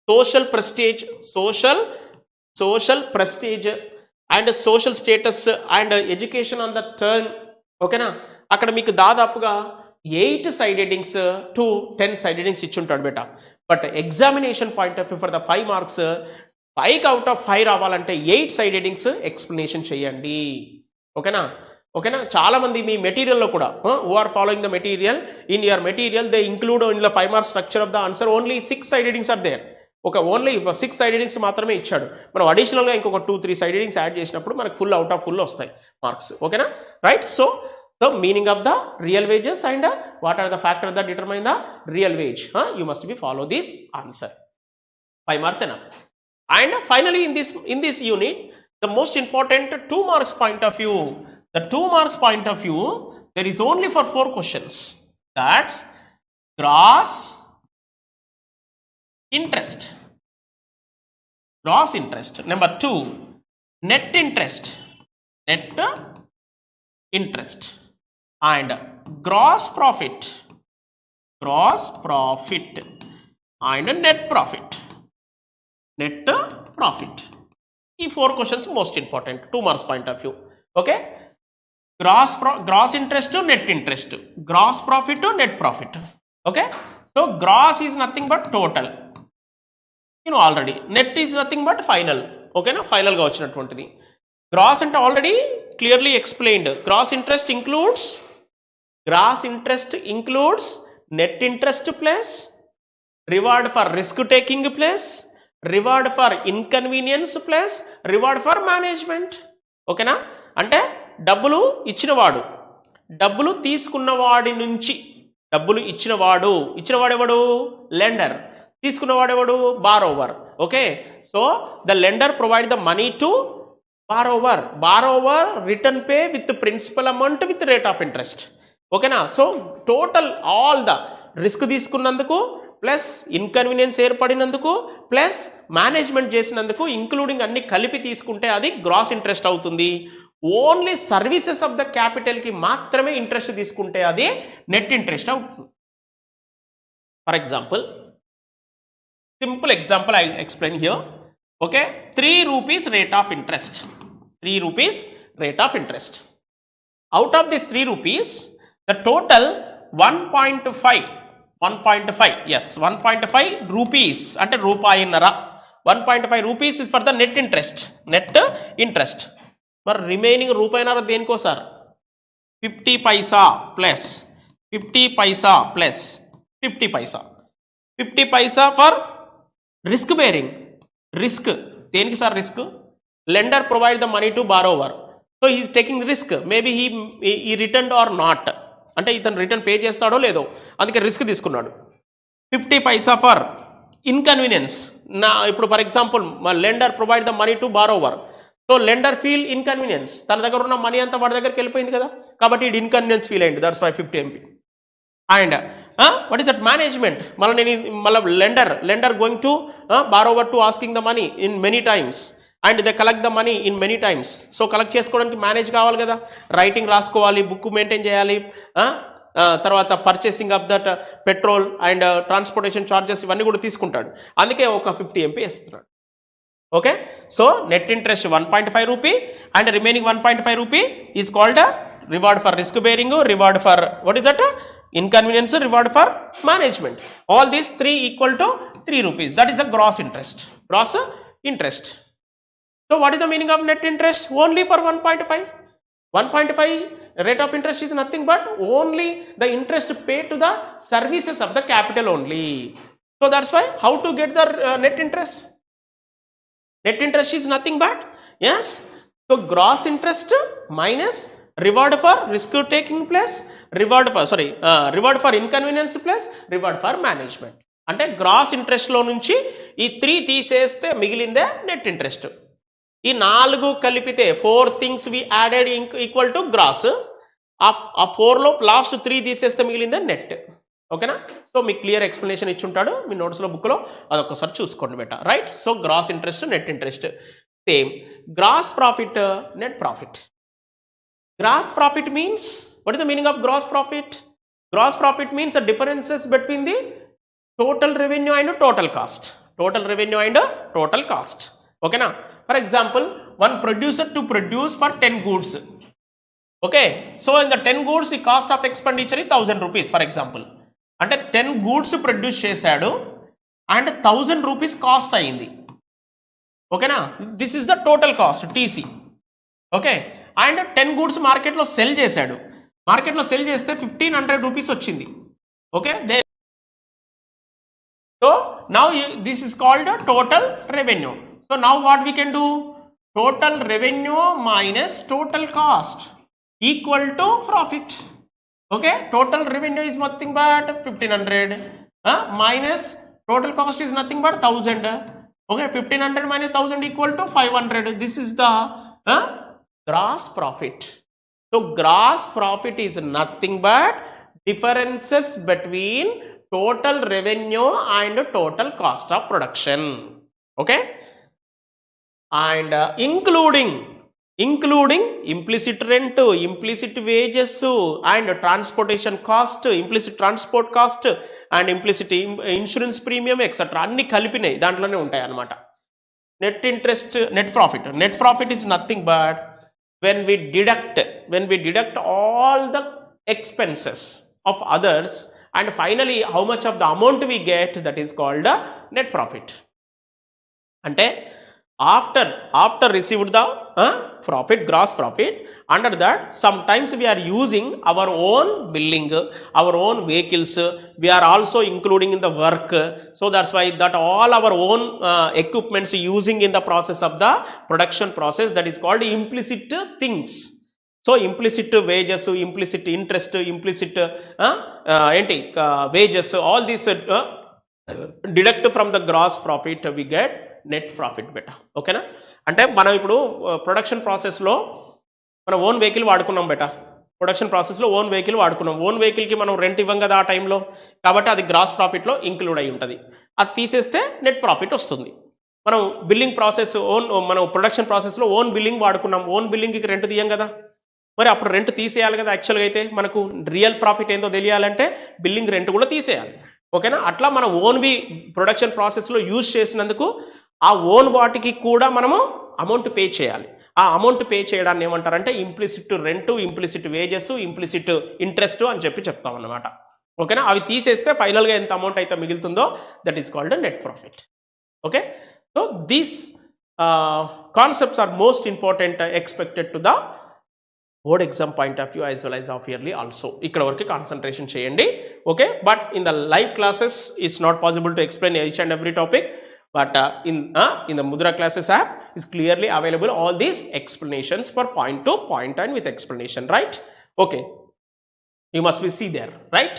social prestige and social status and education on the turn, ఓకేనా. అక్కడ మీకు దాదాపుగా 8 side headings to 10 side headings ఇచ్చుంటాడు బేటా. But examination point of view for the 5 marks 5 out of 5 రావాలంటే 8 side headings explanation చేయండి, ఓకేనా. చాలా మంది మీ మెటీరియల్లో కూడా who are following the material, in your material they include in the 5 marks structure of the answer only 6 side headings are there. Only 6 side headings మాత్రమే ఇచ్చాడు. మనం అడిషనల్గా ఇంకొక 2-3 సైడ్ హెడింగ్స్ యాడ్ చేసినప్పుడు మనకు ఫుల్ అవుట్ ఆఫ్ ఫుల్ వస్తాయి marks, ఓకేనా. Right. So the meaning of the real wages and what are the factor that determine the real wage, you must be follow this answer. 5 marks enough. And finally in this unit, the most important 2 marks point of view, the 2 marks point of view, there is only for 4 questions. That's gross interest. Number 2, net interest, and gross profit, and net profit. ఈ 4 questions most important 2 marks point of view. Okay, gross interest to net interest, gross profit to net profit. Okay, so gross is nothing but total, you know already. Net is nothing but final, okay na, final ga vachinatuntidi. Gross ante already clearly explained. Gross interest includes net interest plus reward for risk taking plus reward for inconvenience plus reward for management, ఓకేనా. అంటే డబ్బులు ఇచ్చినవాడు, డబ్బులు తీసుకున్నవాడి నుంచి, డబ్బులు ఇచ్చినవాడు ఎవడు, lender, తీసుకున్నవాడు ఎవడు, borrower. Okay, so the lender provide the money to borrower return pay with principal amount with rate of interest, ఓకేనా. So total all the risk తీసుకున్నందుకు ప్లస్ ఇన్కన్వీనియన్స్ ఏర్పడినందుకు ప్లస్ మేనేజ్మెంట్ చేసినందుకు ఇంక్లూడింగ్ అన్ని కలిపి తీసుకుంటే అది గ్రాస్ ఇంట్రెస్ట్ అవుతుంది. Only services of the క్యాపిటల్కి మాత్రమే ఇంట్రెస్ట్ తీసుకుంటే అది నెట్ ఇంట్రెస్ట్ అవుతుంది. For example, simple example I explain here. Okay, 3 rupees rate of interest. 3 rupees rate of interest. Out of this 3 rupees, the total 1.5, yes, 1.5 rupees అంటే రూపాయిన్నర. 1.5 rupees is for the net interest. మరి remaining రూపాయిన్నర దేనికో sir, 50 paisa plus 50 paisa plus 50 paisa. 50 paisa for risk bearing. Risk దేనికి sir, risk lender provide the money to borrower, so he's taking risk, maybe he return or not, అంటే ఇతను return pay చేస్తాడో లేదో, అందుకే risk తీసుకున్నాడు. 50 పైసా ఫర్ ఇన్కన్వీనియన్స్. ఇప్పుడు for example lender provide the money to borrower, so lender feel inconvenience, తన దగ్గర ఉన్న మనీ అంతా వాడి దగ్గరికి వెళ్ళిపోయింది కదా, కాబట్టి ఇది ఇన్కన్వీనియన్స్ ఫీల్ అయింది, that's why 50 MP. And what is that, management. మళ్ళీ lender going to borrower to asking the money in many times and they collect the money in many times. So collect చేసుకోవడానికి manage కావాలి కదా, writing రాసుకోవాలి, book maintain చేయాలి, తర్వాత purchasing of that petrol and transportation charges ఇవన్నీ కూడా తీసుకుంటాడు, అందుకే ఒక 50 MP వేస్తున్నాడు. Okay, so net interest 1.5 rupee and remaining 1.5 rupee is called reward for risk bearing, reward for what is that, inconvenience, reward for management. All these 3 equal to 3 rupees. That is the gross interest. So what is the meaning of net interest? Only for 1.5. 1.5 rate of interest is nothing but only the interest paid to the services of the capital only. So that's why how to get the net interest? Net interest is nothing but, yes, so gross interest minus reward for risk taking plus reward for inconvenience plus reward for management. అంటే gross ఇంట్రెస్ట్లో నుంచి ఈ 3 తీసేస్తే మిగిలిందే net interest. ఈ 4 కలిపితే 4 things we added equal to gross. ఆ 4లో last 3 తీసేస్తే మిగిలిందే నెట్. ఓకేనా? సో మీకు క్లియర్ ఎక్స్ప్లెనేషన్ ఇచ్చి ఉంటాడు మీ నోట్స్లో బుక్లో, అదొకసారి చూసుకోండి బెట. Right? So gross interest, net interest same. Gross profit, net profit. Gross profit means, what is the meaning of gross profit? Gross profit means the differences between the total revenue and total cost. Total revenue and total cost. Okay na? For example, one producer to produce for 10 goods. Okay. So in the 10 goods, the cost of expenditure is 1000 rupees, for example. అంటే 10 goods produce చేశాడు and 1000 rupees cost అయింది. ఓకేనా? This is the total cost TC. Okay. And 10 goods మార్కెట్లో cell చేశాడు. మార్కెట్లో cell చేస్తే 1500 rupees వచ్చింది. Okay. So now this is called total revenue. So now what we can do? Total revenue minus total cost equal to profit. Okay. Total revenue is nothing but 1500 minus total cost is nothing but 1000. Okay. 1500 minus 1000 equal to 500. This is the gross profit. So gross profit is nothing but differences between total revenue and total cost of production. Okay. And including implicit rent, implicit wages and transportation cost, implicit transport cost and implicit insurance premium etc. అన్ని కలిపినాయి దాంట్లోనే ఉంటాయి అన్నమాట. Net interest, net profit is nothing but when we deduct all the expenses of others and finally how much of the amount we get, that is called the net profit. Ante after received the profit, gross profit, under that sometimes we are using our own billing, our own vehicles, we are also including in the work. So that's why that all our own equipments using in the process of the production process, that is called implicit things. So implicit wages, implicit interest, implicit wages, all these deduct from the gross profit, we get net profit beta. Okay na? అంటే మనం ఇప్పుడు production ప్రాసెస్లో మనం own vehicle వాడుకున్నాం బెట. Production ప్రాసెస్లో own vehicle వాడుకున్నాం. Own వెహికల్కి మనం rent ఇవ్వం కదా ఆ టైంలో, కాబట్టి అది గ్రాస్ ప్రాఫిట్లో ఇంక్లూడ్ అయి ఉంటుంది. అది తీసేస్తే నెట్ ప్రాఫిట్ వస్తుంది. మనం బిల్లింగ్ ప్రాసెస్ మనం ప్రొడక్షన్ ప్రాసెస్లో ఓన్ బిల్లింగ్ వాడుకున్నాం. ఓన్ బిల్లింగ్కి రెంట్ తీయం కదా, మరి అప్పుడు రెంట్ తీసేయాలి కదా. యాక్చువల్గా అయితే మనకు రియల్ ప్రాఫిట్ ఏందో తెలియాలంటే బిల్లింగ్ రెంట్ కూడా తీసేయాలి. ఓకేనా? అట్లా మనం ఓన్వి ప్రొడక్షన్ ప్రాసెస్లో యూజ్ చేసినందుకు ఆ ఓన్ వాటికి కూడా మనము అమౌంట్ పే చేయాలి. ఆ అమౌంట్ పే చేయడాన్ని ఏమంటారంటే implicit rent, implicit wages, implicit interest అని చెప్తాం అన్నమాట. ఓకేనా? అవి తీసేస్తే ఫైనల్గా ఎంత అమౌంట్ అయితే మిగులుతుందో that is called net profit. Okay. So these concepts are most important expected to the board exam point of view as well as half yearly also. ఇక్కడ వరకు కాన్సన్ట్రేషన్ చేయండి. Okay. But in the live classes it's not possible to explain each and every topic. But in the Mudra classes app is clearly available all these explanations for point to point and with explanation, right? Okay, you must be see there, right?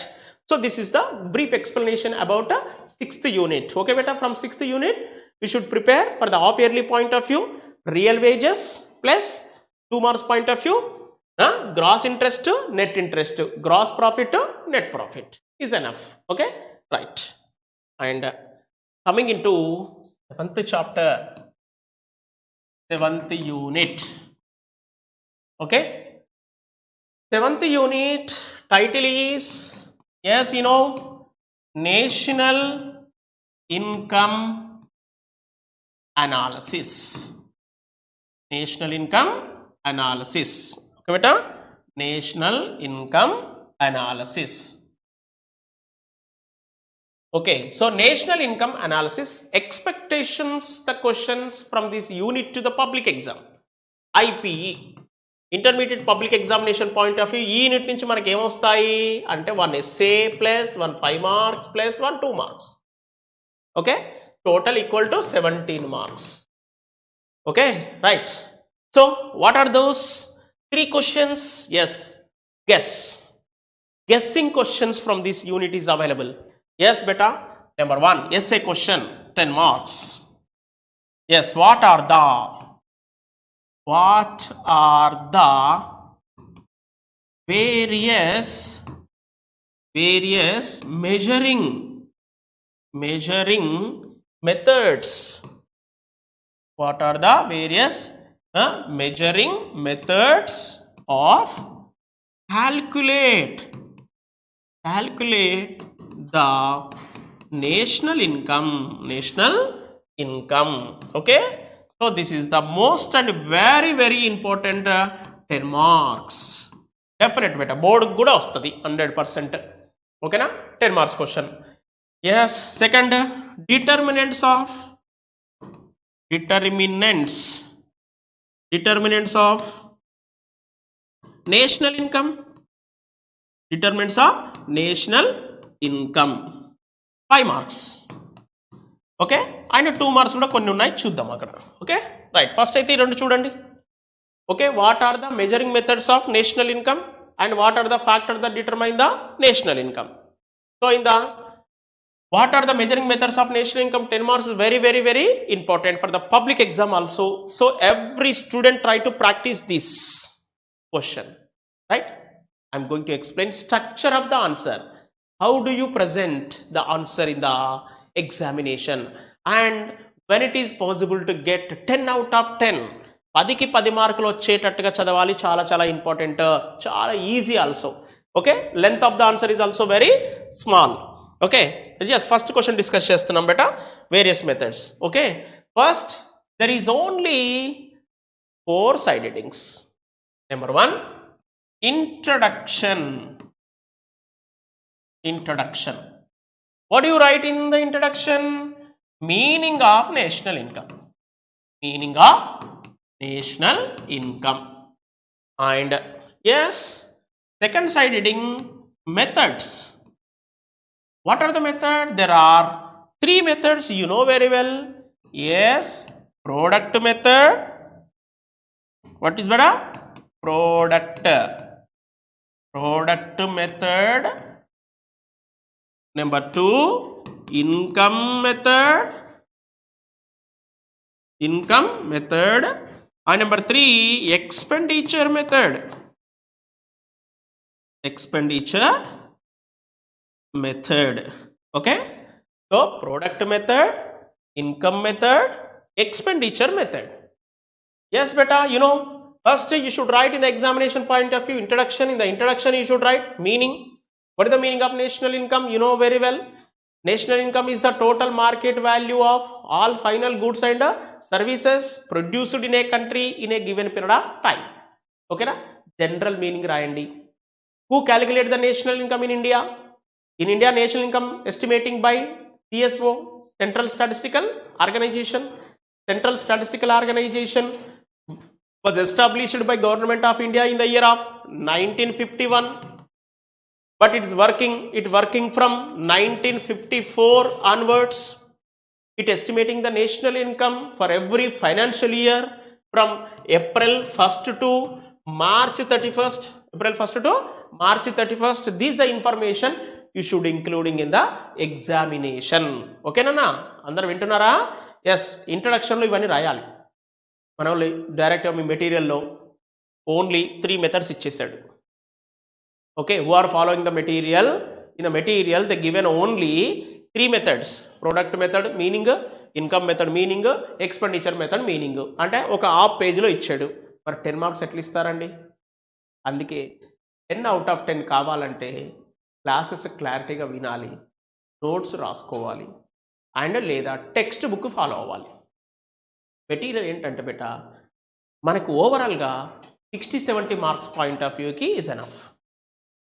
So this is the brief explanation about the 6th unit. Okay beta, from 6th unit we should prepare for the half yearly point of view, real wages plus 2 marks point of view, gross interest, net interest, gross profit, net profit is enough. Okay, right? And coming into 7th chapter, 7th unit. Okay, 7th unit title is, yes, you know, national income analysis. National income analysis. Okay beta, national income analysis. Okay, so national income analysis, expectations, the questions from this unit to the public exam, IPE, intermediate public examination point of view. ఈ unit నుంచి మనకి ఏమొస్తాయి అంటే 1 essay plus 1 5 marks plus 1 2 marks. Okay, total equal to 17 marks. Okay, right. So what are those? 3 questions, yes, guess. Guessing questions from this unit is available. Yes, beta. Number 1, essay question, 10 marks. Yes, what are the various measuring methods? What are the various measuring methods of calculate the national income. Okay, so this is the most and very important 10 marks. Definite beta, board kuda vastadi 100%. Okay na, 10 marks question. Yes, second, determinants of national income. Determinants of national income, 5 marks. Okay, ఆయన 2 marks కూడా కొన్ని ఉన్నాయి, చూద్దాం అక్కడ. Okay right, first అయితే ఈ రెండు చూడండి. Okay, what are the measuring methods of national income and what are the factor that determine the national income. So in the what are the measuring methods of national income, 10 marks is very important for the public exam also. So every student try to practice this question, right? I'm going to explain structure of the answer. How do you present the answer in the examination, and when it is possible to get 10 out of 10, 10కి 10 మార్కులు వచ్చేటట్టుగా చదవాలి. చాలా important, చాలా easy also. Okay, length of the answer is also very small. Okay, yes, first question discuss చేస్తున్నాం బేటా, various methods. Okay, first there is only 4 side headings. Number 1, introduction. What do you write in the introduction? Meaning of national income. And yes, second side heading, methods. What are the methods? There are 3 methods, you know very well. Yes, product method. What is beta? Product method. Number 2, income method. And number 3, expenditure method. Okay, so product method, income method, expenditure method. Yes beta, you know, first you should write in the examination point of view introduction. In the introduction you should write meaning. What is the meaning of national income? You know very well. National income is the total market value of all final goods and services produced in a country in a given period of time. Okay na, general meaning rayandi. Who calculate the national income in India? In India, national income estimating by CSO, Central Statistical Organization. Central Statistical Organization was established by Government of India in the year of 1951, but it working from 1954 onwards. It estimating the national income for every financial year from April 1st to March 31st. This is the information you should including in the examination. Okay na, అందరూ వింటున్నారా? yes, introduction లో ఇవన్నీ రాయాలి. మనం direct మీ మెటీరియల్లో only 3 methods ఇచ్చేసాడు. okay, who are following the material, in the material they given only 3 methods: product method meaning, income method meaning, expenditure method meaning. అంటే ఒక half పేజీలో ఇచ్చాడు. మరి 10 మార్క్స్ ఎట్లా ఇస్తారండి? అందుకే 10 out of 10 కావాలంటే క్లాసెస్ క్లారిటీగా వినాలి, నోట్స్ రాసుకోవాలి, అండ్ లేదా టెక్స్ట్ బుక్ ఫాలో అవ్వాలి. మెటీరియల్ ఏంటంటే బేటా, మనకు ఓవరాల్గా 60-70 మార్క్స్ పాయింట్ ఆఫ్ వ్యూకి ఈజ్ ఎనఫ్.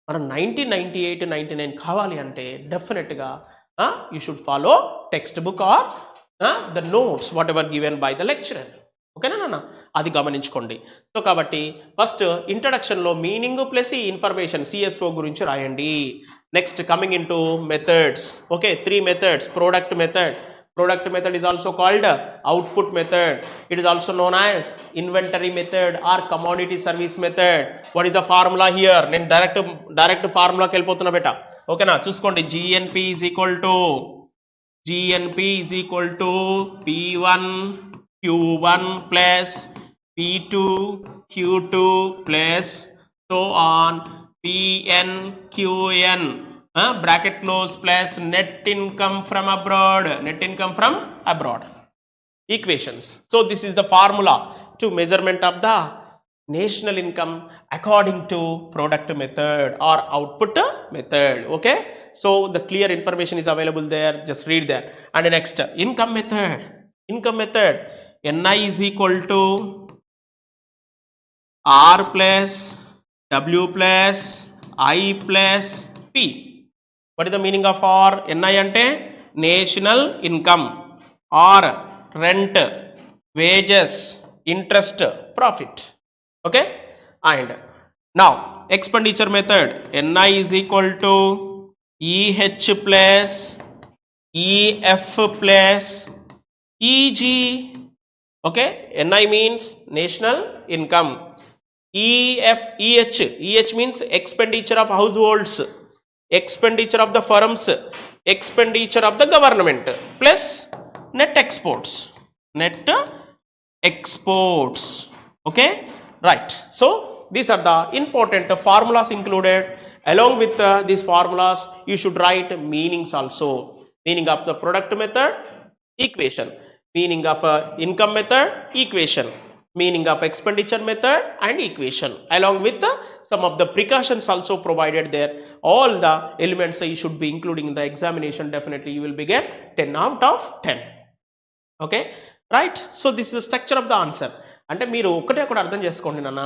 మనం 90, 98, 99 కావాలి అంటే డెఫినెట్గా you should follow text book or the notes whatever given by the lecturer. ఓకేనా నాన్న, అది గమనించుకోండి. సో కాబట్టి ఫస్ట్ ఇంట్రడక్షన్లో మీనింగ్ ప్లస్ ఈ ఇన్ఫర్మేషన్ సిఎస్ఓ గురించి రాయండి. Next coming in to methods. Okay, 3 methods: product method, Product method is also called output method. It is also known as inventory method or commodity service method. What is the formula here? నేను direct ఫార్ములాకి వెళ్ళిపోతున్నా బేట. ఓకేనా, చూసుకోండి. GNP is equal to P1 Q1 plus P2 Q2 plus so on PN QN bracket close plus net income from abroad. Equations. So this is the formula to measurement of the national income according to product method or output method. Okay, so the clear information is available there, just read there. And next, income method. NI is equal to R plus W plus I plus P. What is the meaning of R? NI ante national income or rent, wages, interest, profit. Okay, and now expenditure method. NI is equal to EH plus EF plus EG. Okay, NI means national income. EH means expenditure of households, expenditure of the firms, expenditure of the government, plus net exports. Okay, right. So these are the important formulas included. Along with these formulas, you should write meanings also. Meaning of the product method, equation. Meaning of income method, equation. Meaning of expenditure method and equation. Along with some of the precautions also provided there. All the elements you should be including in the examination. Definitely you will be get 10 out of 10. Okay, right. So this is the structure of the answer. అంటే మీరు ఒకటే ఒకటి అర్థం చేసుకోండి నాన్న,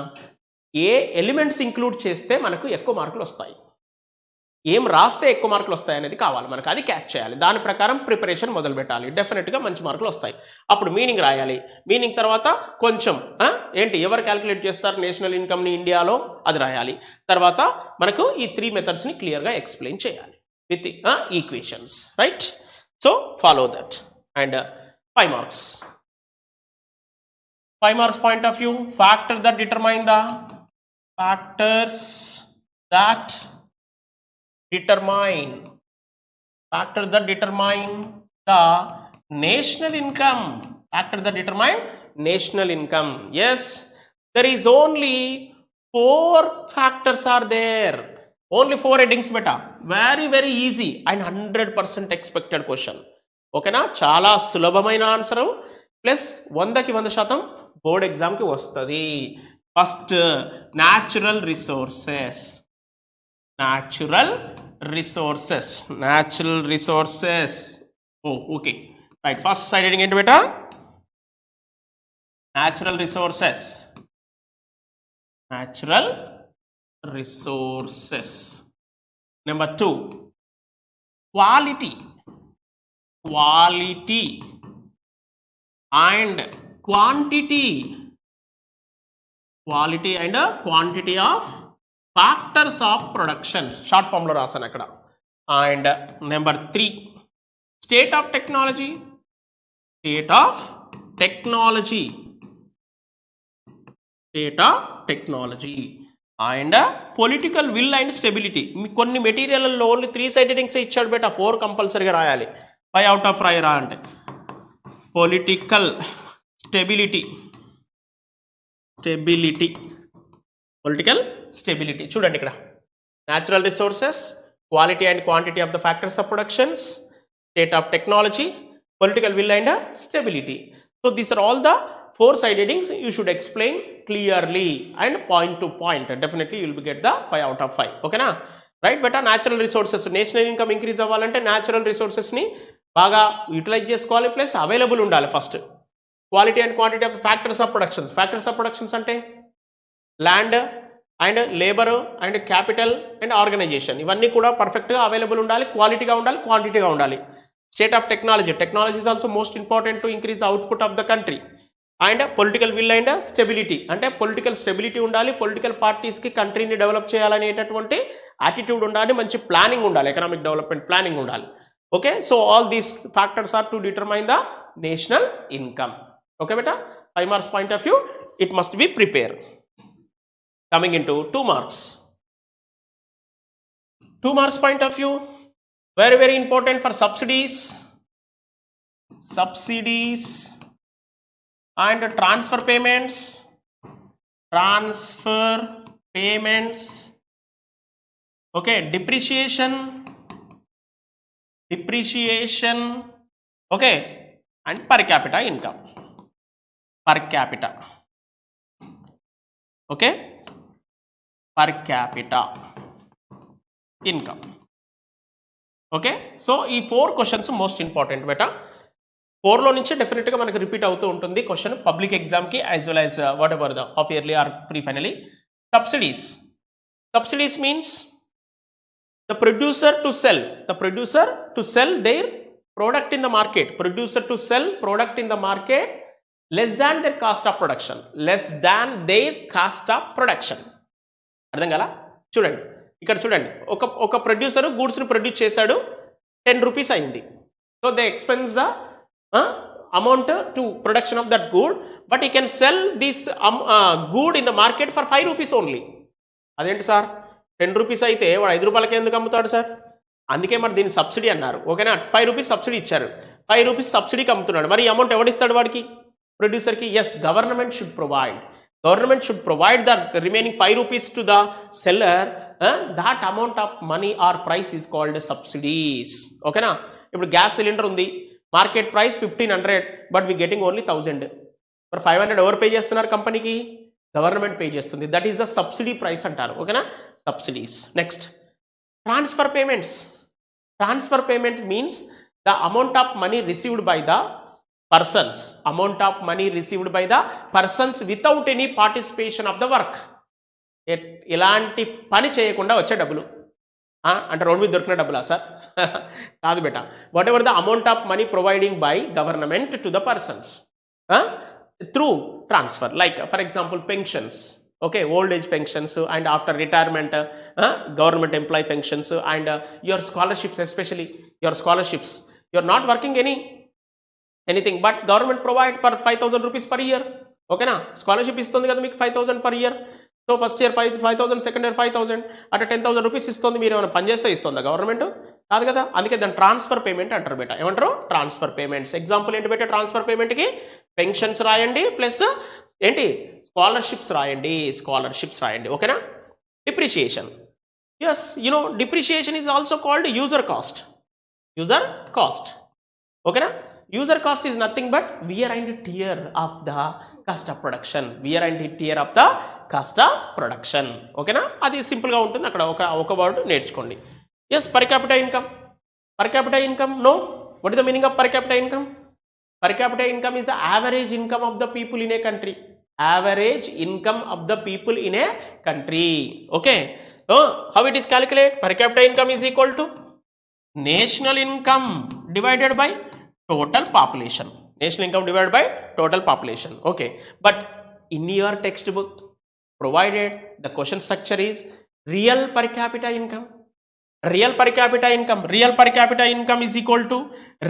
ఏ elements include చేస్తే మనకు ఎక్కువ మార్కులు వస్తాయి, ఏం రాస్తే ఎక్కువ మార్కులు వస్తాయి అనేది కావాలి మనకు, అది క్యాచ్ చేయాలి. దాని ప్రకారం ప్రిపరేషన్ మొదలు పెట్టాలి. డెఫినెట్గా మంచి మార్కులు వస్తాయి. అప్పుడు మీనింగ్ రాయాలి. మీనింగ్ తర్వాత కొంచెం ఏంటి ఎవరు క్యాలిక్యులేట్ చేస్తారు నేషనల్ ఇన్కమ్ని ఇండియాలో, అది రాయాలి. తర్వాత మనకు ఈ 3 మెథడ్స్ని క్లియర్గా ఎక్స్ప్లెయిన్ చేయాలి with equations. Right, so follow that. And 5 marks. 5 marks point of view, factors that determine the national income. Yes, there is only 4 factors are there. Only 4 headings beta. Very easy and 100% expected question. ఓకేనా, చాలా సులభమైన answer plus 100కి 100% board ఎగ్జామ్కి వస్తుంది. First natural resources. Okay right. First side heading ఏంటి బేటా? Natural resources. Number 2 quality and quantity of factors of productions. Short form lo rasana akkada. And number 3 state of technology and political will and stability. కొన్ని మెటీరియల్లో only 3 side headings ఇచ్చాడు బేటా, 4 కంపల్సరీగా రాయాలి. 5 out of 5 రా అంటే political stability. చూడండి ఇక్కడ natural resources, quality and quantity of the factors of productions, state of technology, political will and stability. So these are all the 4 side headings. You should explain clearly and point to point. Definitely you will get the 5 out of 5. Okay na? Right, beta. Natural resources, national income increase అవ్వాలంటే natural resources ని బాగా utilise చేసుకోవాలి, plus available ఉండాలి. First quality and quantity of factors of productions అంటే land and labour and capital and organisation, ఇవన్నీ కూడా పర్ఫెక్ట్గా available ఉండాలి, క్వాలిటీగా ఉండాలి, క్వాంటిటీగా ఉండాలి. State of technology is also most important to increase the output of the country. And political will and stability అంటే పొలిటికల్ స్టెబిలిటీ ఉండాలి, పొలిటికల్ పార్టీస్కి కంట్రీని డెవలప్ చేయాలనేటటువంటి యాటిట్యూడ్ ఉండాలి, మంచి ప్లానింగ్ ఉండాలి, ఎకనామిక్ డెవలప్మెంట్ ప్లానింగ్ ఉండాలి. Okay, so all these factors are to determine the national income. Okay, beta, 5 marks point of view, it must be prepared. Coming into 2 marks. 2 marks point of view, very important for subsidies and transfer payments, okay, depreciation, okay, and per capita income, okay, per capita income. Okay, so ఈ 4 questions most important beta. 4 లో నుంచి definite గా మనకు repeat అవుతూ ఉంటుంది question public exam కి as well as whatever the half yearly or pre finally. Subsidies means the producer to sell their product in the market, less than their cost of production, అర్థం కదా? చూడండి ఇక్కడ చూడండి, ఒక producer goods ని produce చేశాడు, 10 rupees అయింది. So they expense the amount to production of that good, but he can sell this good in the market for 5 rupees only. అదేంటి సార్, 10 రూపీస్ అయితే వాడు 5 రూపాయలకి ఎందుకు అమ్ముతాడు సార్? అందుకే మరి దీన్ని సబ్సిడీ అన్నారు. ఓకేనా, 5 రూపీస్ సబ్సిడీ ఇచ్చారు, 5 రూపీస్ సబ్సిడీకి అమ్ముతున్నాడు. మరి ఈ అమౌంట్ ఎవడిస్తాడు వాడికి? ప్రొడ్యూసర్కి. Yes, government should provide the remaining 5 rupees to the seller. that amount of money or price is called subsidies. ఓకేనా, ఇప్పుడు గ్యాస్ సిలిండర్ ఉంది, market price 1500, but we getting only 1000. మరి 500 ఎవరు పే చేస్తున్నారు కంపెనీకి? గవర్నమెంట్ పే చేస్తుంది. That is the subsidy price అంటారు. ఓకేనా, subsidies. Next, transfer payments means the amount of money received by the persons without any participation of the work. ఎలాంటి పని చేయకుండా వచ్చే డబ్బులు. అంటే రోడ్ మీద దొరికిన డబ్బులా సార్? కాదు బేటా. Whatever the amount of money providing by government to the persons through transfer, like for example pensions, okay, old age pensions and after retirement government employee pensions and your scholarships, especially your scholarships, you are not working anything but government provide for 5000 rupees per year. Okay na, scholarship istundi kada meeku 5000 per year. So first year 5000, second year 5000, అంటే 10000 rupees ఇస్తుంది. మీరు ఏమైనా పని చేస్తే ఇస్తుందా government? కాదు కదా. అందుకే దాన్ని ట్రాన్స్ఫర్ పేమెంట్ అంటారు బేటా. ఏమంటారు? Transfer payments. ఎగ్జాంపుల్ ఏంటి బేటా? ట్రాన్స్ఫర్ పేమెంట్కి పెన్షన్స్ రాయండి, ప్లస్ ఏంటి, స్కాలర్షిప్స్ రాయండి. ఓకేనా. Depreciation, yes, you know depreciation is also called user cost. ఓకేనా. User cost is nothing but wear and tear of the cost of production. ఓకేనా, అది సింపుల్గా ఉంటుంది. అక్కడ ఒక వర్డ్ నేర్చుకోండి. Yes, per capita income. No, what is the meaning of per capita income? Per capita income is the average income of the people in a country. Okay. So how it is calculated? Per capita income is equal to national income divided by total population. Okay. But in your textbook provided the question structure is real per capita income. Real per capita income is equal to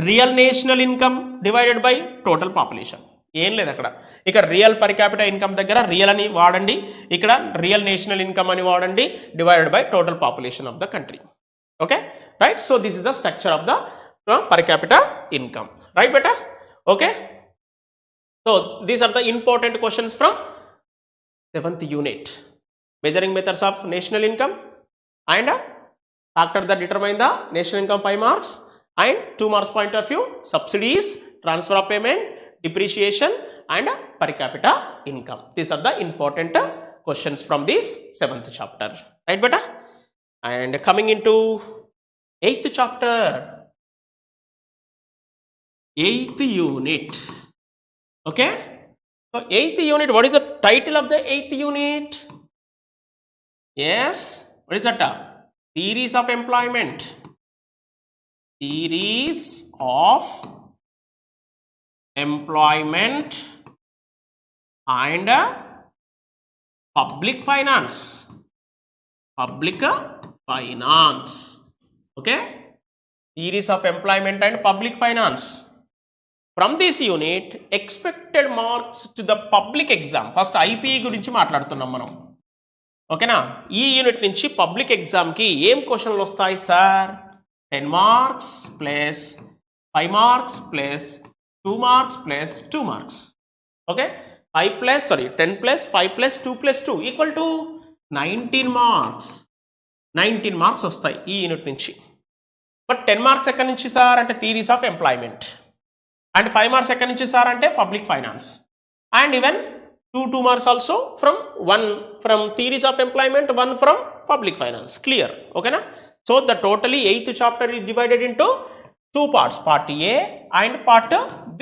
real national income divided by total population. ఏం లేదు అక్కడ. ఇక్కడ real per capita income దగ్గర real అని వాడండి, ఇక్కడ real national income అని వాడండి, divided by total population of the country. Okay, right. So this is the structure of the per capita income. Right బేటా? Okay. So these are the important questions from 7th unit. Measuring methods of national income and factor that determine the national income 5 marks and 2 marks point of view, subsidies, transfer of payment, depreciation and per capita income. These are the important questions from this 7th chapter. Right beta? And coming into 8th chapter, 8th unit. Okay. So 8th unit, what is the title of the 8th unit? Yes, what is that? Theories of employment. And public finance. Okay, theories of employment and public finance. From this unit, expected marks to the public exam. First IPE గురించి మాట్లాడుతున్నాం మనం. ఓకేనా? ఈ unit నుంచి public ఎగ్జామ్కి ఏం క్వశ్చన్లు వస్తాయి sir? 10 marks plus 5 marks plus 2 marks plus 2 marks. Okay, 10 plus 5 plus 2 plus 2 equal to 19 marks. 19 marks వస్తాయి ఈ యూనిట్ నుంచి. బట్ 10 మార్క్స్ ఎక్కడి నుంచి సార్ అంటే theories of employment, and 5 marks ఎక్కడి నుంచి సార్ అంటే public finance, and even 2 marks also from theories of employment, 1 from public finance. Clear? ఓకేనా? So the totally 8th chapter is divided into 2 parts, part A and part B.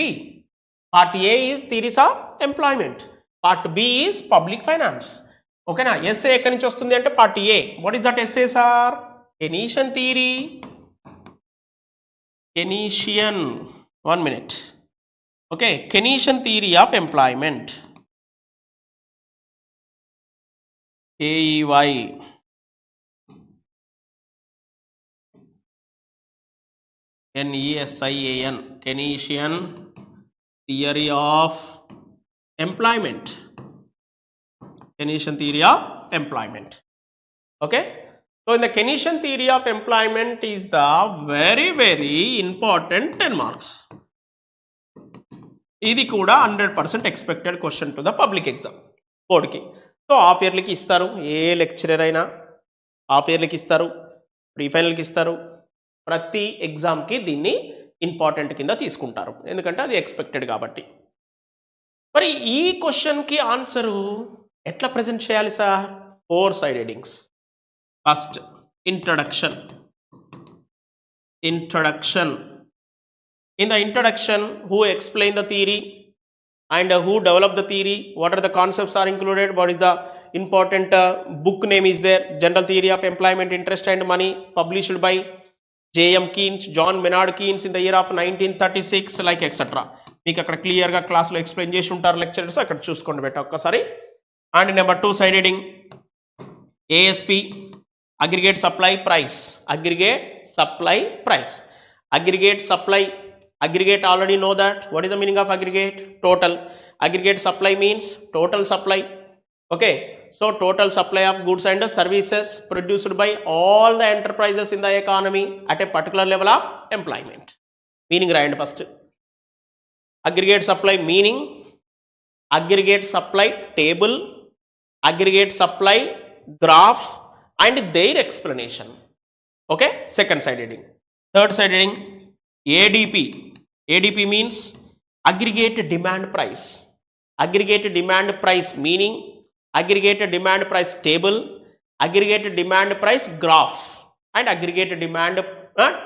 Part A is theories of employment, part B is public finance. ఓకేనా? SA ఎక్కడి నుంచి వస్తుంది అంటే part A. What is that essay sir? Keynesian theory. Keynesian, 1 minute. Okay, Keynesian theory of employment. KEY. NESIAN. Keynesian theory of employment. Keynesian theory of employment. Okay. So in the Keynesian theory of employment is the very important 10 marks. ఇది కూడా 100% expected question to the public exam బోర్డ్కి. So half ఇయర్లీకి ఇస్తారు, ఏ lecturer అయినా half ఇయర్లీకి ఇస్తారు, pre ఫైనల్కి ఇస్తారు. ప్రతి ఎగ్జామ్కి దీన్ని ఇంపార్టెంట్ కింద తీసుకుంటారు, ఎందుకంటే అది ఎక్స్పెక్టెడ్ కాబట్టి. మరి ఈ క్వశ్చన్కి ఆన్సరు ఎట్లా ప్రజెంట్ చేయాలి sir? 4 side headings. First, introduction. In the introduction, who explained the theory and who developed the theory, what are the concepts are included, what is the important book name is there, General Theory of Employment, Interest and Money, published by J.M. Keynes, John Maynard Keynes in the year of 1936, like etc. మీకు అక్కడ క్లియర్గా క్లాస్లో explain చేసి ఉంటారు lecturers, అక్కడ చూసుకోండి బెట ఒక్కసారి. And number 2 side heading, ASP, aggregate supply price. Aggregate already know that. What is the meaning of aggregate? Total. Aggregate supply means total supply. Okay, so total supply of goods and services produced by all the enterprises in the economy at a particular level of employment. Meaning right first. Aggregate supply meaning, aggregate supply table, aggregate supply graph and their explanation. Okay, second side heading. Third side heading, ADP means aggregate demand price. Aggregate demand price meaning aggregate demand price table, aggregate demand price graph and aggregate demand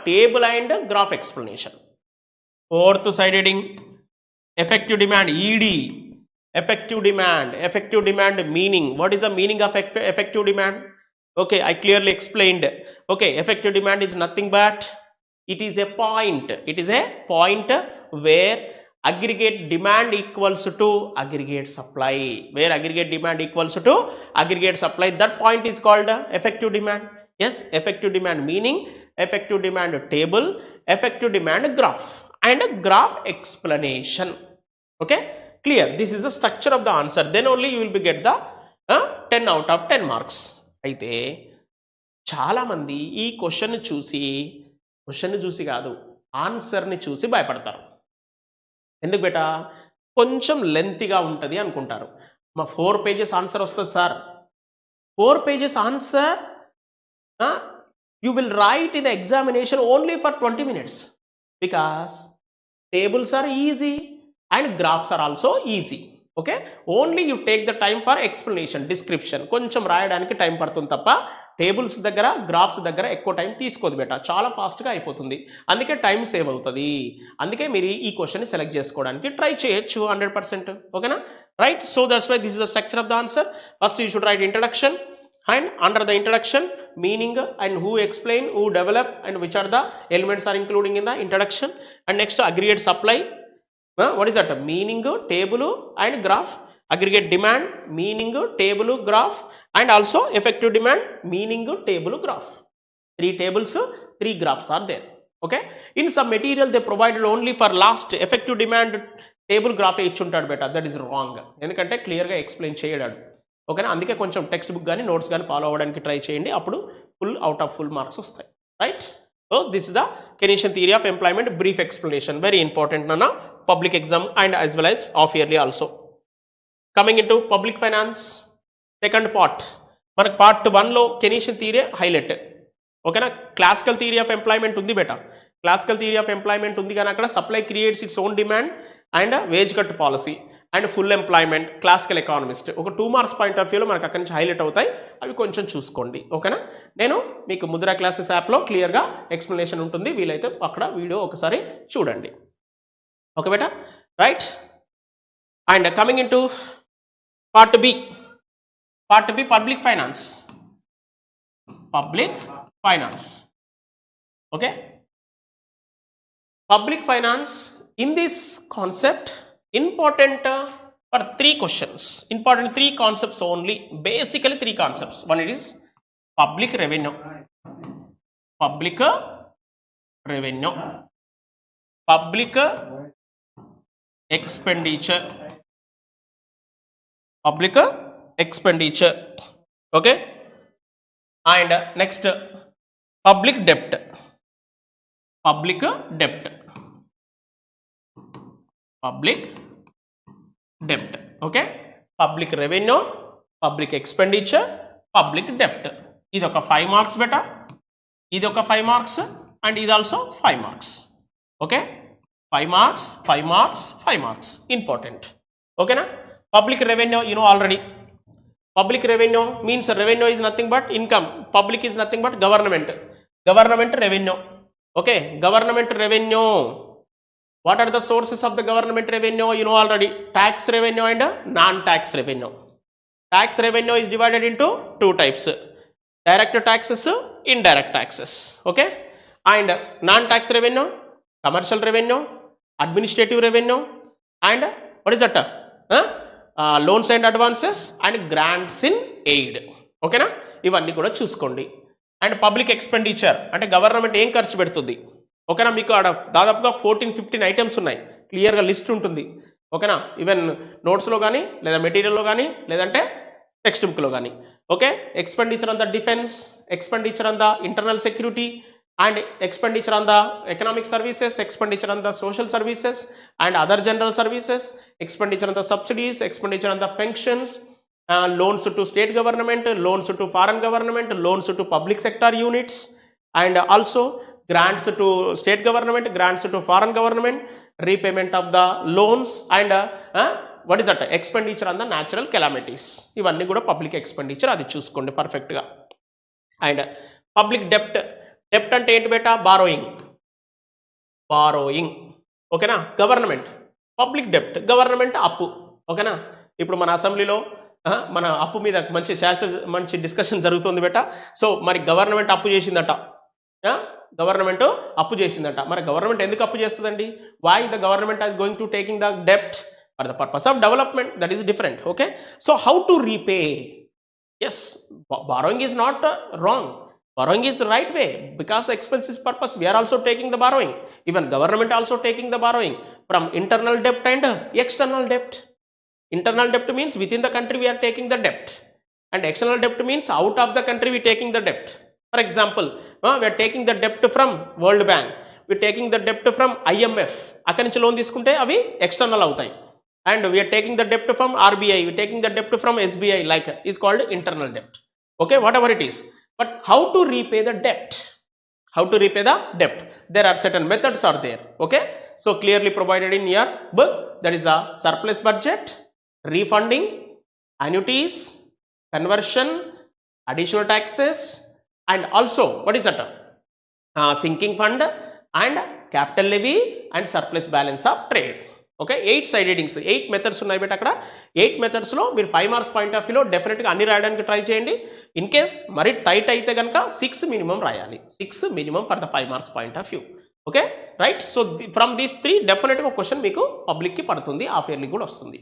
table and graph explanation. Fourth side heading, effective demand, ED. Effective demand meaning, what is the meaning of effective demand? Okay, I clearly explained. Okay, effective demand is nothing but it is a point where aggregate demand equals to aggregate supply, where aggregate demand equals to aggregate supply. That point is called effective demand. Yes, effective demand meaning effective demand table, effective demand graph and graph explanation. Okay, clear? This is the structure of the answer. Then only you will be get the 10 out of 10 marks. అయితే చాలామంది ఈ question చూసి కాదు, ఆన్సర్ని చూసి భయపడతారు. ఎందుకు బేటా? కొంచెం లెంతీగా ఉంటుంది అనుకుంటారు. మా 4 pages ఆన్సర్ వస్తుంది sir. 4 pages answer you will write in the examination only for 20 minutes because tables are easy and graphs are also easy. Okay, only you take the time for explanation, description. కొంచెం రాయడానికి time పడుతుంది తప్ప tables దగ్గర graphs దగ్గర ఎక్కువ time తీసుకోదు బేటా, చాలా ఫాస్ట్గా అయిపోతుంది. అందుకే టైం సేవ్ అవుతుంది. అందుకే మీరు ఈ క్వశ్చన్ని సెలెక్ట్ చేసుకోవడానికి ట్రై చేయొచ్చు 100%. ఓకేనా? Right. So that's why this is the structure of the answer. First you should write introduction, and under the introduction meaning and who explain, who develop and which are the elements are including in the introduction. And next aggregate supply, what is that? Meaning, table and graph. Aggregate demand, meaning, table, graph and also effective demand, meaning, table, graph. 3 tables, 3 graphs are there. Okay. In some material they provided only for last effective demand table graph ఇచ్చుంటాడు బేటా, that is wrong. ఎందుకంటే క్లియర్గా explain చేయడాడు. ఓకేనా, అందుకే కొంచెం text book కానీ notes కానీ ఫాలో అవ్వడానికి ట్రై చేయండి, అప్పుడు full out of full marks వస్తాయి. Right. So this is the Keynesian theory of employment brief explanation, very important నాన్న public exam and as well as half yearly also. Coming in to public finance second part, మనకు part 1లో Keynesian theory highlight. ఓకేనా, classical theory of employment ఉంది బేటా, classical theory of employment ఉంది, కానీ అక్కడ supply creates its own demand and wage cut policy and full employment, classical economist, ఒక 2 marks point of వ్యూలో మనకు అక్కడి నుంచి హైలైట్ అవుతాయి, అవి కొంచెం చూసుకోండి. ఓకేనా, నేను మీకు ముద్రా క్లాసెస్ యాప్లో క్లియర్గా ఎక్స్ప్లెనేషన్ ఉంటుంది, వీలైతే అక్కడ వీడియో ఒకసారి చూడండి. ఓకే బేటా, right. And coming in to part B, part B public finance, public finance. Okay, public finance, in this concept important for 3 questions, important 3 concepts only, basically 3 concepts. One it is public revenue, public revenue, public expenditure, public expenditure. Okay, and next public debt, public debt, public debt. Okay, public revenue, public expenditure, public debt. ఇది ఒక 5 marks బేటా, ఇది ఒక 5 marks and ఇది also 5 marks. Okay, 5 marks 5 marks 5 marks important. ఓకేనా, public revenue you know already. Public revenue means revenue is nothing but income, public is nothing but government, government revenue. Okay, government revenue, what are the sources of the government revenue? You know already, tax revenue and non-tax revenue. Tax revenue is divided into 2 types, direct taxes, indirect taxes. Okay, and non-tax revenue, commercial revenue, administrative revenue, and what is that? Loans and advances and grants in aid. Okay na, ఇవన్నీ కూడా చూసుకోండి. And public expenditure అంటే government ఏం ఖర్చు పెడుతుంది. ఓకేనా, మీకు ఆడ దాదాపుగా 14-15 ఐటమ్స్ ఉన్నాయి, క్లియర్గా లిస్ట్ ఉంటుంది. ఓకేనా, ఈవెన్ నోట్స్లో కానీ లేదా మెటీరియల్లో కానీ లేదంటే టెక్స్ట్ బుక్లో కానీ. Okay, expenditure on the defence, expenditure on the internal security and expenditure on the economic services, expenditure on the social services and other general services, expenditure on the subsidies, expenditure on the pensions, loans to state government, loans to foreign government, loans to public sector units, and also grants to state government, grants to foreign government, repayment of the loans, and what is that, expenditure on the natural calamities. ఇవన్నీ కూడా public expenditure, అది చూసుకోండి పర్ఫెక్ట్గా. And public డెప్ట్, డెప్ట్ అంటే ఏంటి బేటా, borrowing, borrowing. ఓకేనా, government public డెప్ట్, government అప్పు. ఓకేనా, ఇప్పుడు మన అసెంబ్లీలో మన అప్పు మీద మంచి డిస్కషన్ జరుగుతుంది బేటా. సో మరి గవర్నమెంట్ అప్పు చేసిందట, గవర్నమెంట్ అప్పు చేసిందట, మరి గవర్నమెంట్ ఎందుకు అప్పు చేస్తుందండి? Why the government are going to taking the డెప్ట్ for the purpose of development, that is different. Okay, so how to repay? Yes, borrowing is not wrong, borrowing is the right way, because expenses purpose we are also taking the borrowing, even government also taking the borrowing from internal debt and external debt. Internal debt means within the country we are taking the debt, and external debt means out of the country we taking the debt. For example, we are taking the debt from World Bank, we are taking the debt from IMF, అక్కడి నుంచి loan తీసుకుంటే అవి external అవుతాయి. And we are taking the debt from RBI, we are taking the debt from SBI, like is called internal debt. Okay, whatever it is, but how to repay the debt? How to repay the debt? There are certain methods are there. Okay, so clearly provided in your book, that is a surplus budget, refunding, annuities, conversion, additional taxes, and also what is that, sinking fund and capital levy and surplus balance of trade. Okay, 8 side headings, 8 methods ఉన్నాయి but అక్కడ 8 మెథడ్స్లో మీరు 5 marks point of వ్యూలో డెఫినెట్గా అన్ని రాయడానికి try చేయండి. In case మరి tight అయితే కనుక 6 మినిమం రాయాలి, 6 minimum for the 5 marks point of view. Okay, right. So from these 3 డెఫినెట్గా క్వశ్చన్ మీకు పబ్లిక్కి పడుతుంది, హాఫ్ ఇయర్లీ కూడా వస్తుంది.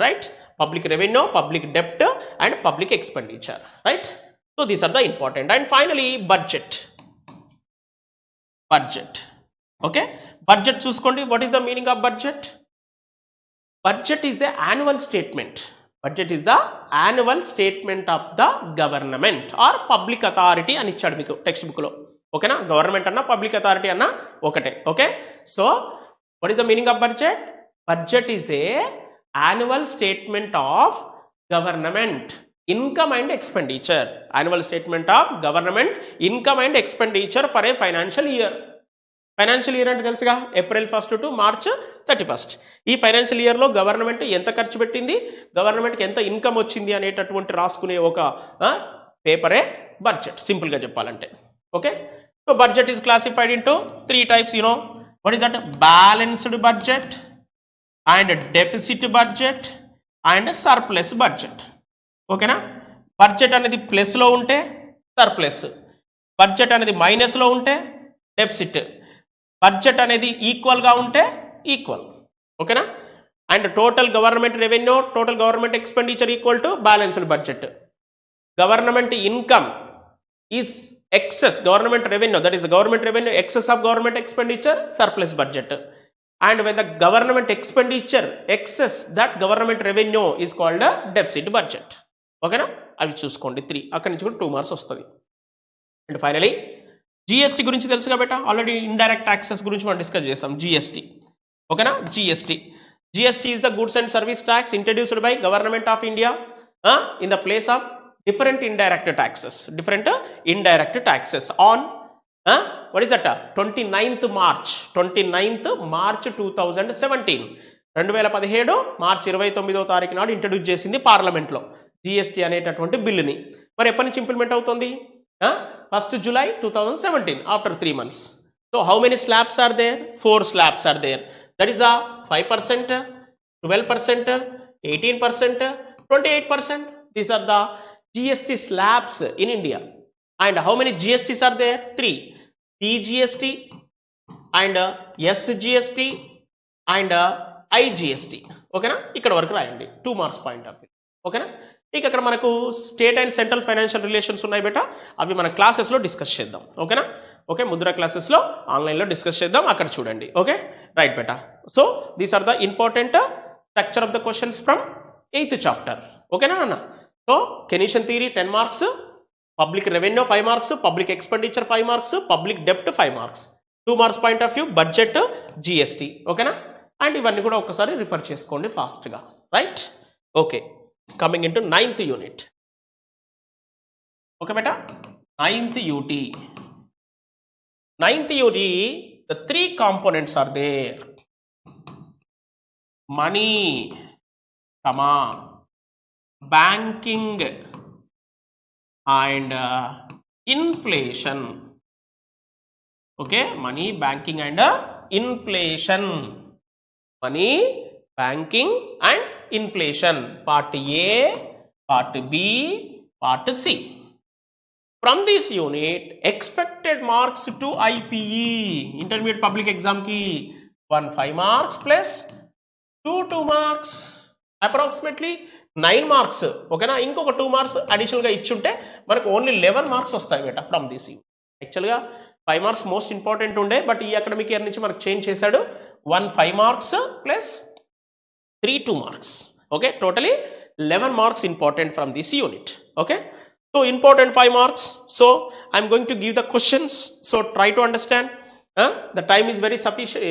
రైట్, పబ్లిక్ రెవెన్యూ, పబ్లిక్ డెప్ట్ and public expenditure. Right, so these are the important. And finally budget. Budget okay, budget చూసుకోండి. What is the meaning of budget? Budget is the annual statement. Budget is the annual statement of the government or public authority అని ఇచ్చాడు మీకు text book లో. ఓకేనా, government అన్న public authority అన్న ఒకటే. Okay, so what is the meaning of budget? Budget is a annual statement of government income and expenditure. Annual statement of government income and expenditure for a financial year. Financial year అంటే తెలుసుగా, April 1 to March 31. ఈ financial ఇయర్లో government ఎంత ఖర్చు పెట్టింది, గవర్నమెంట్కి ఎంత income వచ్చింది అనేటటువంటి రాసుకునే ఒక పేపరే బడ్జెట్, సింపుల్గా చెప్పాలంటే. Okay, so budget is classified into 3 types. You know what is that? Balanced budget and deficit budget and surplus budget. ఓకేనా, బడ్జెట్ అనేది ప్లస్లో ఉంటే సర్ప్లస్, బడ్జెట్ అనేది మైనస్లో ఉంటే డెఫిసిట్, బడ్జెట్ అనేది ఈక్వల్గా ఉంటే ఈక్వల్. ఓకేనా, and total government revenue, total government expenditure equal to balanced budget. Government income is excess government revenue, that is government revenue excess of government expenditure, surplus budget. And when the government expenditure excess that government revenue is called deficit budget. ఓకేనా, అవి చూసుకోండి 3, అక్కడి నుంచి కూడా 2 marks వస్తుంది. And finally GST గురించి తెలుసుగా బేటా, already indirect taxes గురించి మనం డిస్కస్ చేసాం. జిఎస్టీ, ఓకేనా, GST is the goods and service tax introduced by government of India in the place of different indirect taxes on what is that? 29th March 2017. 2017 March 29వ తారీఖు నాడు introduce చేసింది పార్లమెంట్లో GST అనేటటువంటి బిల్లుని. మరి ఎప్పటి నుంచి ఇంప్లిమెంట్ అవుతుంది? 1st July 2017, after 3 months. So how many slabs are there? 4 slabs are there. That is a 5%, 12%, 18%, 28%. These are the GST slabs in India. And how many GSTs are there? 3. CGST and SGST and IGST. ఓకేనా, ఇక్కడ వరకు రాయండి 2 marks point of view. ఓకేనా, ఇక అక్కడ మనకు state and central financial relations ఉన్నాయి బేటా, అవి మన క్లాసెస్లో డిస్కస్ చేద్దాం. ఓకేనా, ఓకే, ముద్ర క్లాసెస్లో ఆన్లైన్లో డిస్కస్ చేద్దాం, అక్కడ చూడండి. ఓకే, రైట్ బేటా. So these are the important structure of the questions from 8th chapter. ఓకేనా అన్న? So Keynesian theory 10 marks, public revenue 5 marks, public expenditure 5 marks, public డెప్ట్ 5 marks, 2 marks point of view budget, GST. ఓకేనా, and ఇవన్నీ కూడా ఒకసారి refer చేసుకోండి ఫాస్ట్గా. Right, okay, coming into 9th unit. Okay beta, 9th UT. 9th UT, the 3 components are there: money, banking and inflation. Okay, money, banking and inflation. Money, banking and inflation. Part A, part B, part C. From this unit, expected marks to IPE, intermediate public exam ki 1 5 marks plus 2 marks, approximately 9 marks. ఓకేనా, ఇంకొక 2 marks అడిషనల్గా ఇచ్చుంటే మనకు only 11 marks వస్తాయి బేటా from this unit. యాక్చువల్గా 5 marks most important ఉండే, but ఈ academic year నుంచి మనకు చేంజ్ చేశాడు. 1 5 marks plus 3 2 marks. Okay, totally 11 marks important from this unit. Okay, so important 5 marks. So I'm going to give the questions, so try to understand. The time is very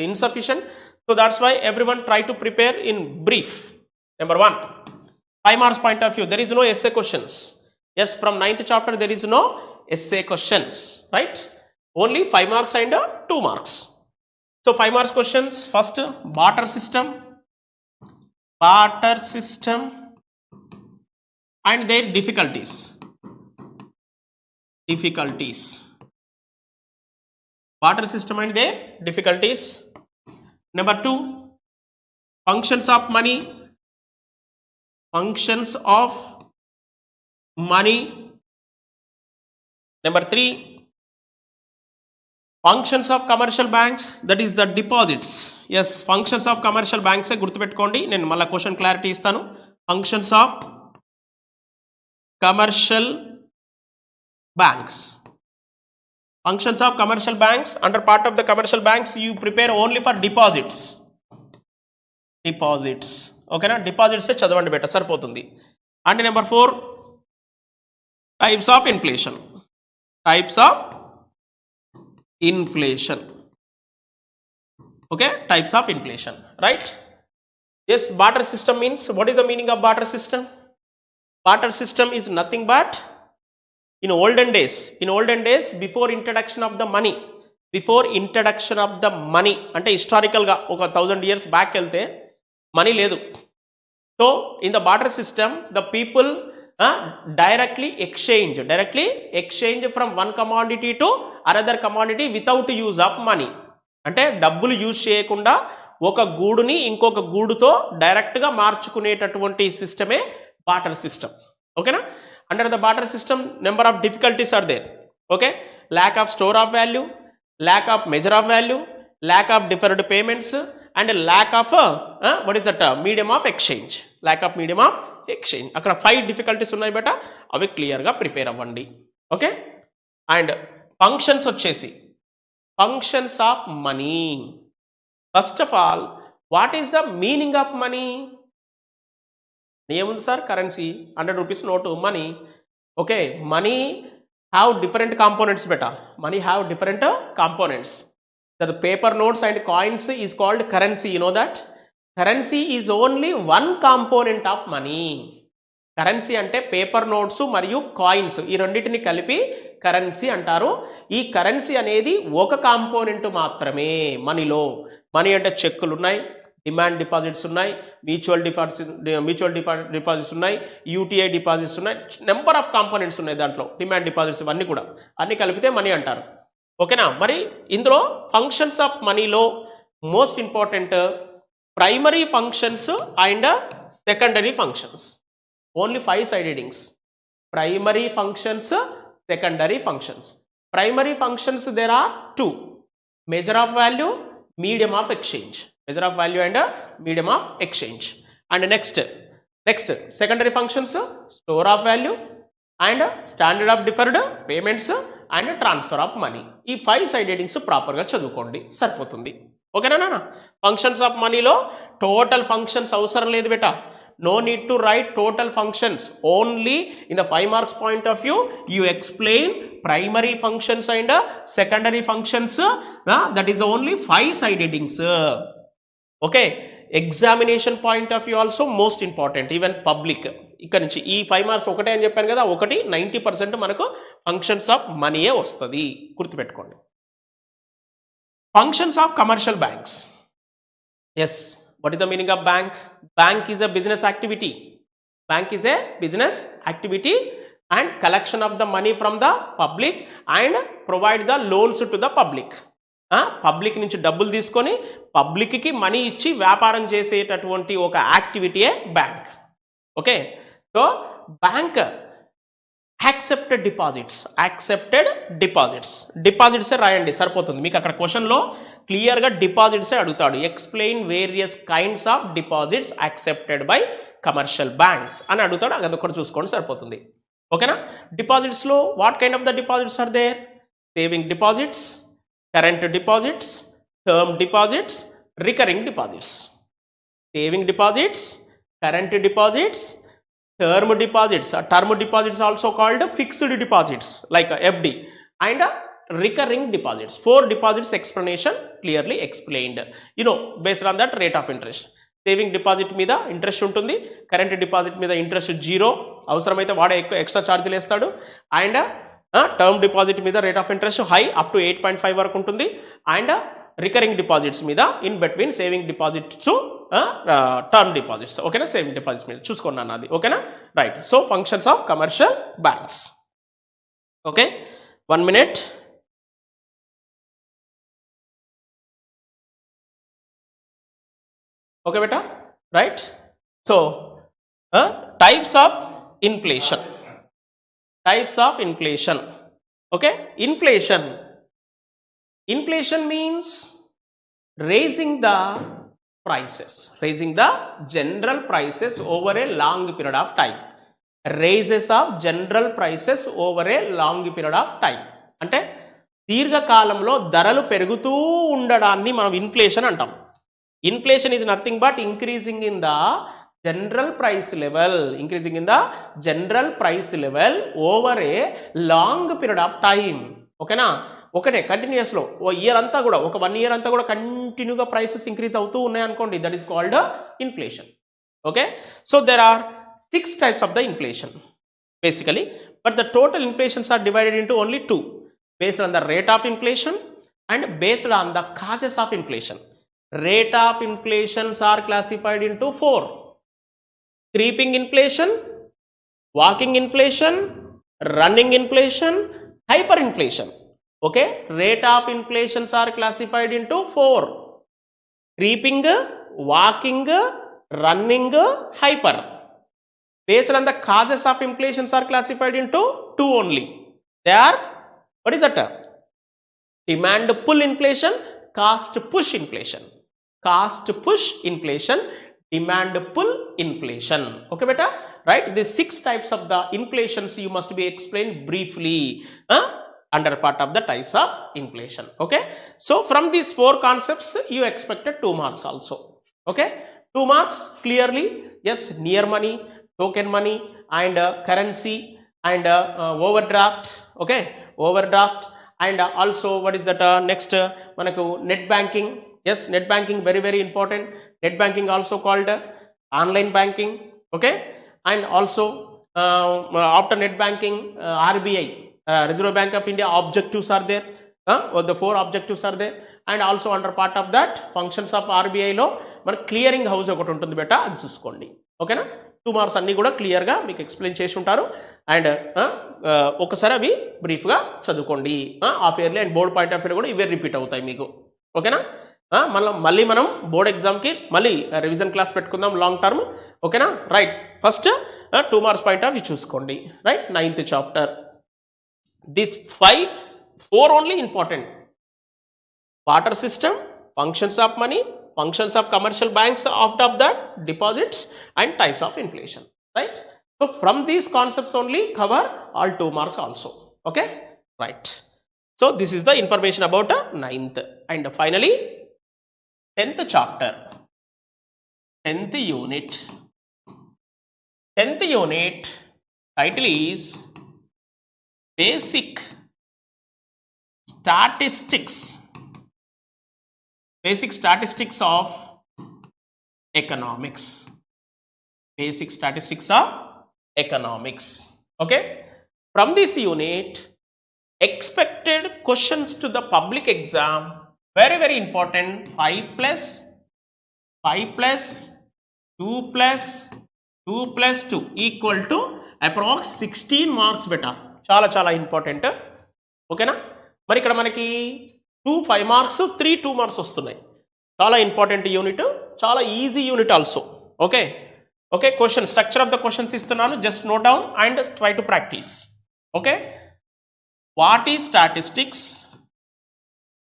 insufficient, so that's why everyone try to prepare in brief. Number 1, 5 marks point of view, there is no essay questions. Yes, from 9th chapter there is no essay questions, right? Only 5 marks and 2 marks. So 5 marks questions. First, barter system and their difficulties. Barter system and their difficulties. Number 2, functions of money. Number 3, functions of commercial banks, that is the deposits. Yes, functions of commercial banks గుర్తుపెట్టుకోండి, నేను మళ్ళీ question clarity ఇస్తాను. Functions of commercial banks. Functions of commercial banks. Under part of the commercial banks, you prepare only for deposits. Okay na? Deposits se chadavandi beta sarpotundi. And number 4, types of inflation. Types of inflation. Okay, types of inflation, right? Yes, barter system means, what is the meaning of barter system? Barter system is nothing but, in olden days before introduction of the money, అంటే historical గా ఒక 1000 years back వెళ్తే money లేదు. So in the barter system the people directly exchange from one commodity to another commodity without use of money. అంటే డబ్బులు use చేయకుండా ఒక గూడుని ఇంకొక గూడుతో డైరెక్ట్ గా మార్చుకునేటటువంటి సిస్టమే బార్టర్ సిస్టమ్. ఓకేనా? Under the barter system, number of difficulties are there. Okay, lack of store of value, lack of measure of value, lack of deferred payments, and lack of what is that medium of exchange. Lack of medium of exchange. Akkada 5 difficulties unnai beta, avi clear ga prepare avvandi. Okay, and functions vachesi, functions of money. First of all, what is the meaning of money? ఏముంది sir? Currency, 100 rupees note, money. Okay, money have different components beta. Money have different components. That paper notes and coins is called currency. You know that currency is only one component of money. Currency అంటే paper notes మరియు coins, ఈ రెండింటిని కలిపి currency అంటారు. ఈ currency అనేది ఒక component మాత్రమే మనీలో. మనీ అంటే చెక్కులు ఉన్నాయి, డిమాండ్ డిపాజిట్స్ ఉన్నాయి, మ్యూచువల్ డిపాజిట్స్ ఉన్నాయి, యూటీఐ డిపాజిట్స్ ఉన్నాయి, నెంబర్ ఆఫ్ కాంపోనెంట్స్ ఉన్నాయి దాంట్లో. డిమాండ్ డిపాజిట్స్ ఇవన్నీ కూడా అన్ని కలిపితే మనీ అంటారు. ఓకేనా? మరి ఇందులో ఫంక్షన్స్ ఆఫ్ మనీలో most important primary functions and secondary functions. Only 5 side headings. Primary functions, secondary functions. Primary functions there are 2: measure of value, medium of exchange. Measure of value and medium of exchange. And next secondary functions, store of value and standard of deferred payments and transfer of money. ఈ 5 side headings proper గా చదువుకోండి, సరిపోతుంది. ఓకేనా నాన్న? Functions of మనీలో total functions అవసరం లేదు బేటా. No need to write total functions. Only in the 5 marks point of view, you explain primary functions and secondary functions. That is only 5 side headings. Okay, examination point of view also most important, even public. ఇక్కడ నుంచి ఈ 5 marks ఒకటే అని చెప్పాను కదా, ఒకటి 90% మనకు functions of మనీయే వస్తుంది, గుర్తుపెట్టుకోండి. Functions of commercial banks. Yes, what is the meaning of bank? Bank is a business activity. Bank is a business activity and collection of the money from the public and provide the loans to the public. Public నుంచి డబ్బులు తీసుకొని పబ్లిక్కి money ఇచ్చి వ్యాపారం చేసేటటువంటి ఒక యాక్టివిటీయే bank. Okay, so bank accepted డిపాజిట్సే రాయండి, సరిపోతుంది. మీకు అక్కడ క్వశ్చన్లో క్లియర్గా డిపాజిట్సే అడుగుతాడు. Explain various kinds of deposits accepted by commercial banks అని అడుగుతాడు. అది ఒకటి చూసుకోండి, సరిపోతుంది. ఓకేనా? డిపాజిట్స్లో what kind of the deposits are there? Saving deposits, current deposits, term deposits, recurring deposits. Saving deposits, current deposits, term deposits also called fixed deposits like FD, and recurring deposits. 4 deposits explanation clearly explained, you know, based on that rate of interest. Saving deposit మీద interest ఉంటుంది, current deposit మీద interest 0, అవసరమైతే వాడే ఎక్కువ extra ఛార్జీలు వేస్తాడు. And term deposit మీద rate of interest high up to 8.5 వరకు ఉంటుంది. అండ్ రికరింగ్ డిపాజిట్స్ మీద in between saving deposit to term deposits. ఓకేనా? సేవింగ్ డిపాజిట్స్ మీద చూసుకున్నాను అది. ఓకేనా? Right. So functions of commercial banks. Okay, 1 minute. Okay బేటా, right. So types of inflation. Okay, inflation means raising the general prices over a long period of time. Raises of general prices over a long period of time. అంటే దీర్ఘకాలంలో ధరలు పెరుగుతూ ఉండడాన్ని మనం inflation అంటాం. Inflation is nothing but increasing in the general price level, increasing in the general price level over a long period of time. ఓకేనా, ఒకటే continuous లో ఓ ఇయర్ అంతా కూడా ఒక 1 year అంతా కూడా కంటిన్యూగా ప్రైసెస్ ఇంక్రీజ్ అవుతూ ఉన్నాయి అనుకోండి, that is called inflation. Okay, so there are 6 types of the inflation basically, but the total inflations are divided into only 2, based on the rate of inflation and based on the causes of inflation. Rate of inflations are classified into 4: creeping inflation, walking inflation, running inflation, hyperinflation. Okay, rate of inflations are classified into 4: creeping, walking, running, hyper. Based on the causes of inflations are classified into 2 only. They are, what is that? Demand pull inflation, cost push inflation. Cost push inflation, demand pull inflation. Okay beta, right? These 6 types of the inflations you must be explained briefly under part of the types of inflation. Okay, so from these 4 concepts you expected 2 marks also. Okay, 2 marks clearly, yes, near money, token money, and currency, and overdraft. Okay, overdraft, and also what is that next manaku net banking. Yes, net banking very very important. Net banking also called online banking. Okay, and also after net banking, RBI, Reserve Bank of India objectives are there. The 4 objectives are there, and also under part of that functions of RBI లో మన clearing house ఒకటి ఉంటుంది బేటా, అది చూసుకోండి. ఓకేనా, 2 marks అన్నీ కూడా క్లియర్గా మీకు ఎక్స్ప్లెయిన్ చేసి ఉంటారు. అండ్ ఒకసారి అవి బ్రీఫ్గా చదువుకోండి. Half yearly and board point of view కూడా ఇవే రిపీట్ అవుతాయి మీకు. ఓకేనా, మళ్ళీ మనం బోర్డ్ ఎగ్జామ్కి మళ్ళీ రివిజన్ క్లాస్ పెట్టుకుందాం లాంగ్ టర్మ్. ఓకేనా, right. First 2 marks point of view చూసుకోండి. Right, 9th chapter. This 4 only important: barter system, functions of money, functions of commercial banks after that, deposits, and types of inflation. Right, so from these concepts only cover all 2 marks also. Okay, right. So this is the information about 9th, and finally 10th chapter, 10th unit. 10th unit title is basic statistics. Basic statistics of economics. Basic statistics of economics. Okay, from this unit expected questions to the public exam, very very important. 5 plus 2 plus 2 plus 2 equal to approx 16 marks beta. చాలా చాలా important. ఓకేనా, మరి ఇక్కడ మనకి 2 5 marks, 3 2 marks వస్తున్నాయి. చాలా important unit, చాలా easy unit also. Okay okay, question structure of the questions ఇస్తున్నాను, just note down and try to practise. Okay, what is statistics?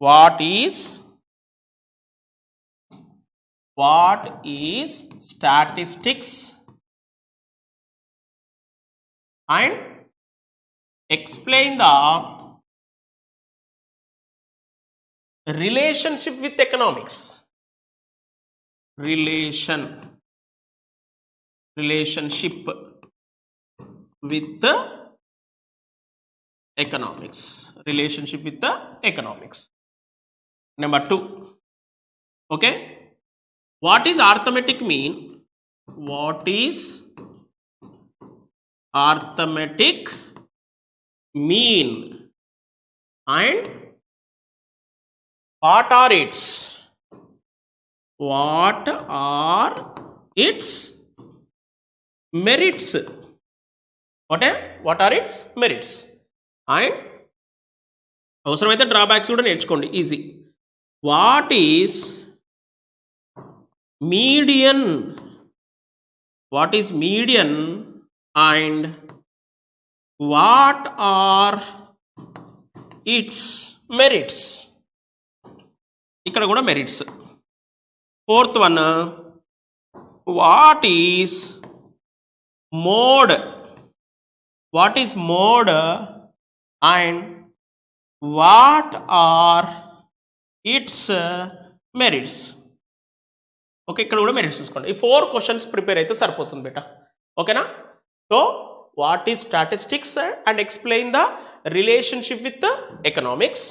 What is statistics and explain the relationship with economics. Relationship with the economics. Relationship with the economics. Number 2. Okay, what is arithmetic mean? What is arithmetic mean and what are its merits? What are its merits? And అవసరమైతే drawbacks కూడా నేర్చుకోండి, easy. What is median? What is median and what are its merits? ఇక్కడ కూడా merits. 4th one, what is mode? What is mode and what are its merits. Okay, ఇక్కడ కూడా merits చూసుకోండి. ఈ 4 questions prepare అయితే సరిపోతుంది బేటా. ఓకేనా? So what is statistics and explain the relationship with economics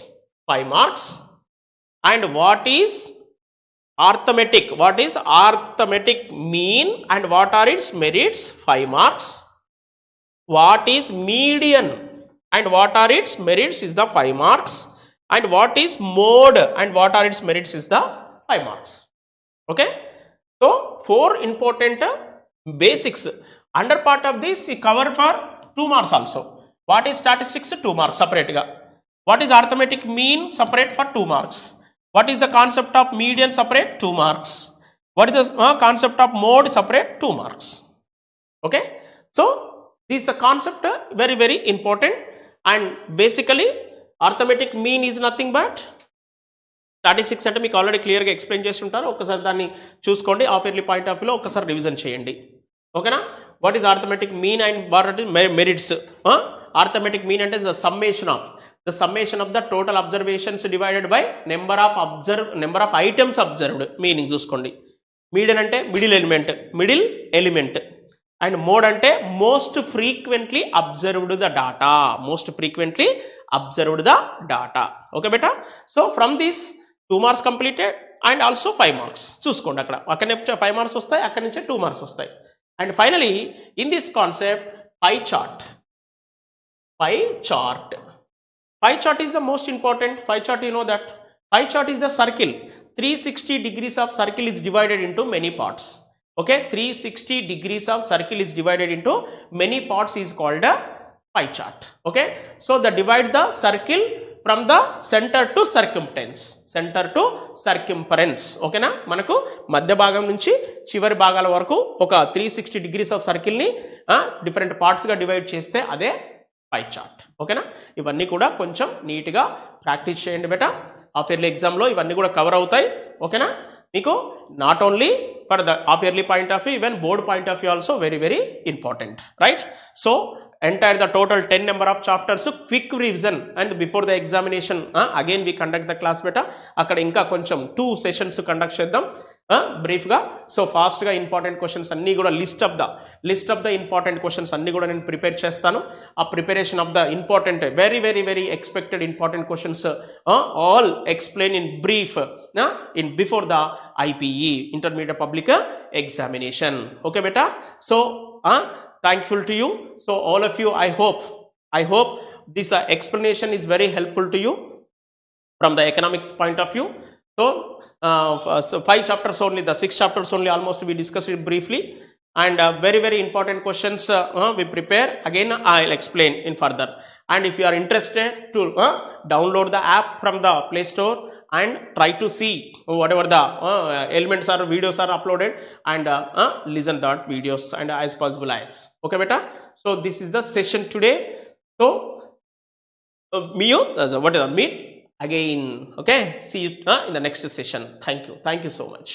5 marks. And what is arithmetic, what is arithmetic mean and what are its merits 5 marks. What is median and what are its merits is the 5 marks. And what is mode and what are its merits is the 5 marks. Okay, so 4 important basics. Under part of this we cover for 2 marks also. What is statistics 2 marks separate ga. What is arithmetic mean separate for 2 marks. What is the concept of median separate 2 marks. What is the concept of mode separate 2 marks. Okay, so this is the concept very very important. And basically arithmetic mean is nothing but statistics అంటే మీకు already క్లియర్గా explain చేసి ఉంటారు. ఒకసారి దాన్ని చూసుకోండి, half yearly point of వ్యూలో ఒకసారి రివిజన్ చేయండి. ఓకేనా? What is arithmetic mean and what is merits. Arithmetic mean అంటే the summation of the total observations divided by number of items observed. Meaning చూసుకోండి. మీడియన్ అంటే మిడిల్ ఎలిమెంట్. అండ్ మోడ్ అంటే most frequently observed the data. Okay బేటా? So from this 2 marks completed and also 5 marks చూసుకోండి. అక్కడ నుంచి 5 marks వస్తాయి, అక్కడి నుంచే 2 మార్క్స్ వస్తాయి. And finally in this concept pie chart is the most important. Pie chart you know that pie chart is the circle. 360 degrees of circle is divided into many parts. Okay, 360 degrees of circle is divided into many parts is called a pie chart. Okay, so divide the circle from the center to circumference. ఓకేనా? మనకు మధ్య భాగం నుంచి చివరి భాగాల వరకు ఒక 360 degrees of circle ని డిఫరెంట్ పార్ట్స్ గా డివైడ్ చేస్తే అదే పై చార్ట్. ఓకేనా? ఇవన్నీ కూడా కొంచెం నీట్గా ప్రాక్టీస్ చేయండి బేటా. హాఫ్ ఇయర్లీ ఎగ్జామ్లో ఇవన్నీ కూడా కవర్ అవుతాయి. ఓకేనా? మీకు not only for the half yearly point of view, even board point of view also very very important. Right? So entire the total 10 number of chapters quick revision and before the examination again we conduct the class beta. అక్కడ ఇంకా కొంచెం 2 sessions conduct చేద్దాం brief గా. So fast గా important questions అన్ని కూడా list of the important questions అన్ని కూడా నేను ప్రిపేర్ చేస్తాను. ఆ preparation of the important very very very expected important questions all explain in brief in before the IPE, intermediate public examination. Okay beta? So thankful to you. So all of you, I hope this explanation is very helpful to you from the economics point of view. So 5 chapters only, the 6 chapters only almost we discussed it briefly, and very very important questions we prepare. Again I'll explain in further. And if you are interested to download the app from the Play Store and try to see whatever the elements or videos are uploaded, and listen that videos and as possible as. Okay beta? So this is the session today. So meet again. Okay, see you in the next session. Thank you so much.